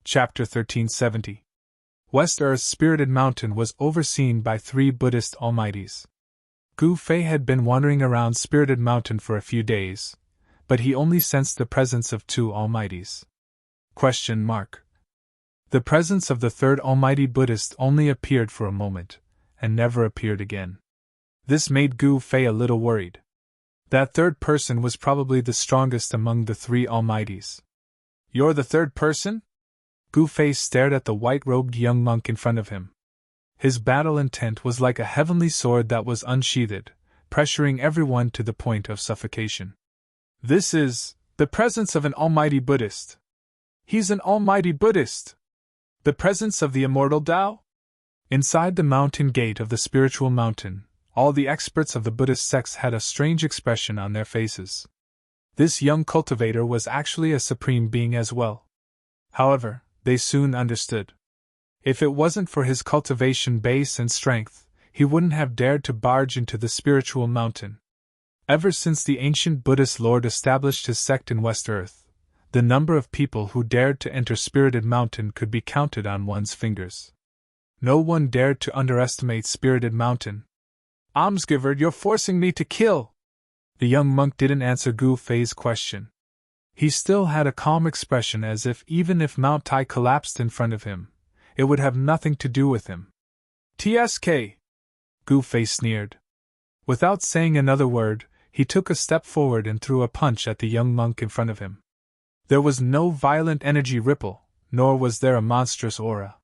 Chapter 1370. West Earth's spirited mountain was overseen by 3 Buddhist almighties. Gu Fei had been wandering around Spirited Mountain for a few days, but he only sensed the presence of 2 almighties. The presence of the third almighty Buddhist only appeared for a moment, and never appeared again. This made Gu Fei a little worried. That third person was probably the strongest among the 3 almighties. "You're the third person?" Gu Fei stared at the white-robed young monk in front of him. His battle intent was like a heavenly sword that was unsheathed, pressuring everyone to the point of suffocation. "This is the presence of an almighty Buddhist." "He's an almighty Buddhist!" "The presence of the immortal Tao?" Inside the mountain gate of the spiritual mountain, all the experts of the Buddhist sects had a strange expression on their faces. This young cultivator was actually a supreme being as well. However, they soon understood. If it wasn't for his cultivation base and strength, he wouldn't have dared to barge into the spiritual mountain. Ever since the ancient Buddhist lord established his sect in West Earth, the number of people who dared to enter Spirited Mountain could be counted on one's fingers. No one dared to underestimate Spirited Mountain. "Almsgiver, you're forcing me to kill!" The young monk didn't answer Gu Fei's question. He still had a calm expression, as if even if Mount Tai collapsed in front of him, it would have nothing to do with him. "TSK!" Gu Fei sneered. Without saying another word, he took a step forward and threw a punch at the young monk in front of him. There was no violent energy ripple, nor was there a monstrous aura.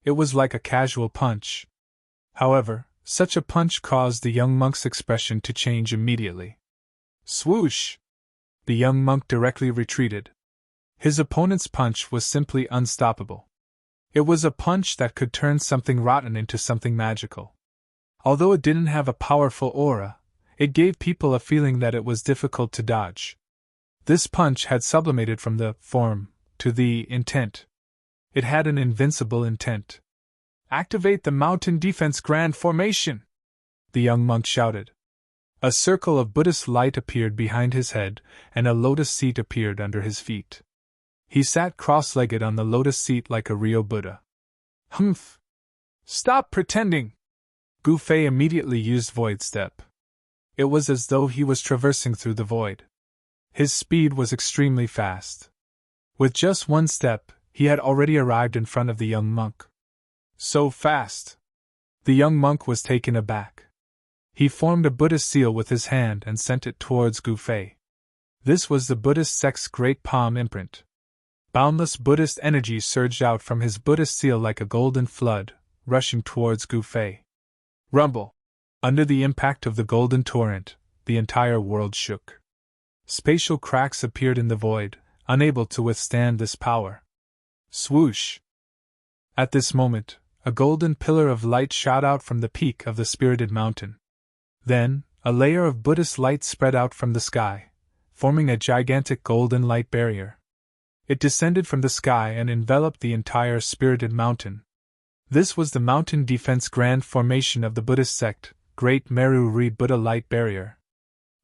It was like a casual punch. However, such a punch caused the young monk's expression to change immediately. Swoosh! The young monk directly retreated. His opponent's punch was simply unstoppable. It was a punch that could turn something rotten into something magical. Although it didn't have a powerful aura, it gave people a feeling that it was difficult to dodge. This punch had sublimated from the form to the intent. It had an invincible intent. "Activate the Mountain Defense Grand Formation!" the young monk shouted. A circle of Buddhist light appeared behind his head, and a lotus seat appeared under his feet. He sat cross-legged on the lotus seat like a real Buddha. "Humph! Stop pretending!" Gu Fei immediately used Void Step. It was as though he was traversing through the void. His speed was extremely fast. With just one step, he had already arrived in front of the young monk. So fast! The young monk was taken aback. He formed a Buddhist seal with his hand and sent it towards Gu Fei. This was the Buddhist sect's great palm imprint. Boundless Buddhist energy surged out from his Buddhist seal like a golden flood, rushing towards Gu Fei. Rumble! Under the impact of the golden torrent, the entire world shook. Spatial cracks appeared in the void, unable to withstand this power. Swoosh! At this moment, a golden pillar of light shot out from the peak of the Spirited Mountain. Then, a layer of Buddhist light spread out from the sky, forming a gigantic golden light barrier. It descended from the sky and enveloped the entire spirited mountain. This was the Mountain Defense Grand Formation of the Buddhist sect, Great Meru Buddha Light Barrier.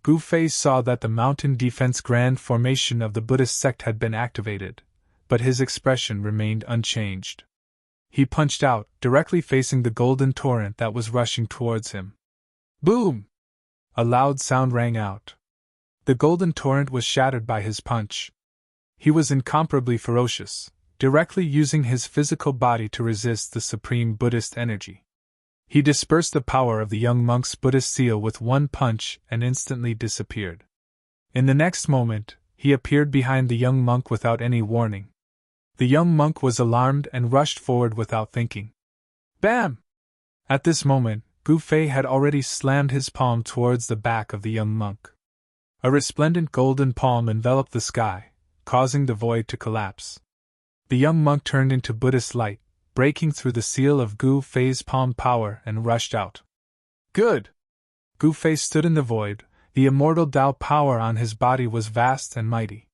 Gu Fei saw that the Mountain Defense Grand Formation of the Buddhist sect had been activated, but his expression remained unchanged. He punched out, directly facing the golden torrent that was rushing towards him. Boom! A loud sound rang out. The golden torrent was shattered by his punch. He was incomparably ferocious, directly using his physical body to resist the supreme Buddhist energy. He dispersed the power of the young monk's Buddhist seal with one punch and instantly disappeared. In the next moment, he appeared behind the young monk without any warning. The young monk was alarmed and rushed forward without thinking. Bam! At this moment, Gu Fei had already slammed his palm towards the back of the young monk. A resplendent golden palm enveloped the sky, causing the void to collapse. The young monk turned into Buddhist light, breaking through the seal of Gu Fei's palm power and rushed out. Good! Gu Fei stood in the void. The immortal Tao power on his body was vast and mighty.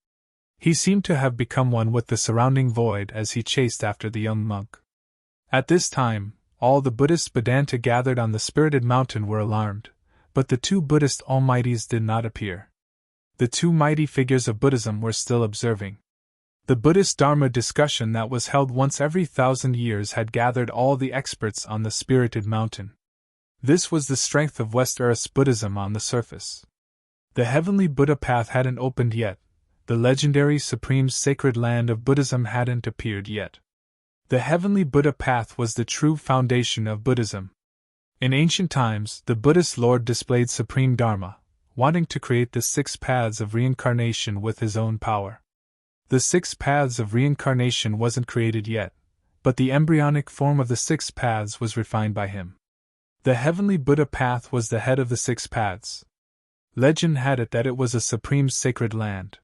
He seemed to have become one with the surrounding void as he chased after the young monk. At this time, all the Buddhist Vedanta gathered on the spirited mountain were alarmed, but the two Buddhist almighties did not appear. The two mighty figures of Buddhism were still observing. The Buddhist Dharma discussion that was held once every 1,000 years had gathered all the experts on the spirited mountain. This was the strength of West Earth's Buddhism on the surface. The heavenly Buddha path hadn't opened yet. The legendary supreme sacred land of Buddhism hadn't appeared yet. The heavenly Buddha path was the true foundation of Buddhism. In ancient times, the Buddhist Lord displayed supreme Dharma, wanting to create the 6 paths of reincarnation with his own power. The 6 paths of reincarnation wasn't created yet, but the embryonic form of the 6 paths was refined by him. The heavenly Buddha path was the head of the 6 paths. Legend had it that it was a supreme sacred land.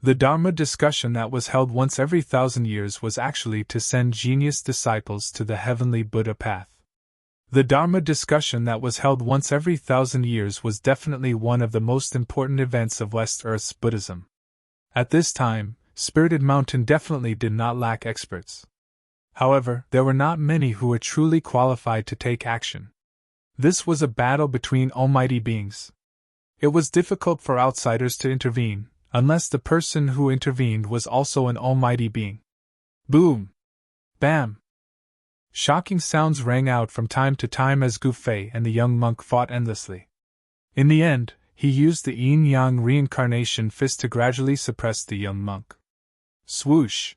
The Dharma discussion that was held once every 1,000 years was actually to send genius disciples to the heavenly Buddha path. The Dharma discussion that was held once every 1,000 years was definitely one of the most important events of West Earth's Buddhism. At this time, Spirited Mountain definitely did not lack experts. However, there were not many who were truly qualified to take action. This was a battle between almighty beings. It was difficult for outsiders to intervene, unless the person who intervened was also an almighty being. Boom! Bam! Shocking sounds rang out from time to time as Gu Fei and the young monk fought endlessly. In the end, he used the yin-yang reincarnation fist to gradually suppress the young monk. Swoosh!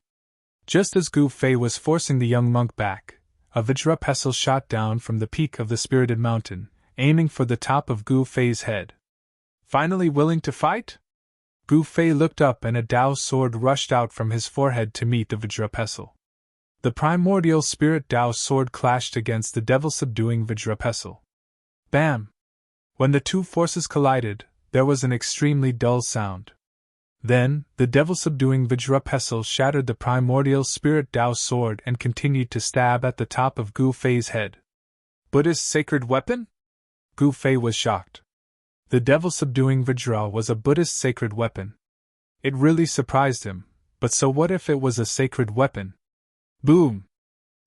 Just as Gu Fei was forcing the young monk back, a Vajra pestle shot down from the peak of the spirited mountain, aiming for the top of Gu Fei's head. Finally willing to fight? Gu Fei looked up and a Tao sword rushed out from his forehead to meet the Vajra pestle. The primordial spirit Tao sword clashed against the devil-subduing Vajra pestle. Bam! When the two forces collided, there was an extremely dull sound. Then, the devil-subduing Vajra pestle shattered the primordial spirit Tao sword and continued to stab at the top of Gu Fei's head. Buddhist sacred weapon? Gu Fei was shocked. The devil-subduing Vajra was a Buddhist sacred weapon. It really surprised him, but so what if it was a sacred weapon? Boom!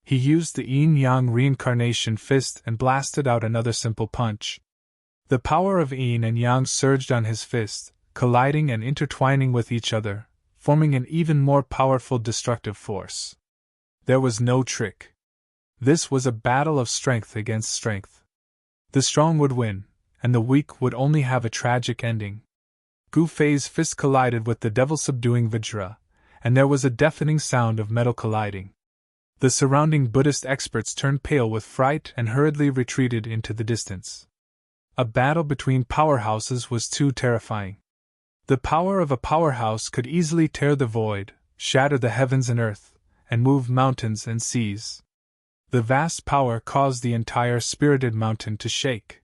He used the yin-yang reincarnation fist and blasted out another simple punch. The power of yin and yang surged on his fist, colliding and intertwining with each other, forming an even more powerful destructive force. There was no trick. This was a battle of strength against strength. The strong would win, and the weak would only have a tragic ending. Gu Fei's fist collided with the devil-subduing Vajra, and there was a deafening sound of metal colliding. The surrounding Buddhist experts turned pale with fright and hurriedly retreated into the distance. A battle between powerhouses was too terrifying. The power of a powerhouse could easily tear the void, shatter the heavens and earth, and move mountains and seas. The vast power caused the entire spirited mountain to shake.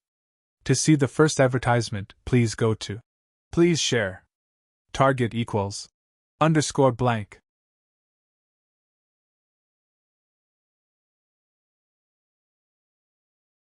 To see the first advertisement, please go to. Please share. Target =_blank.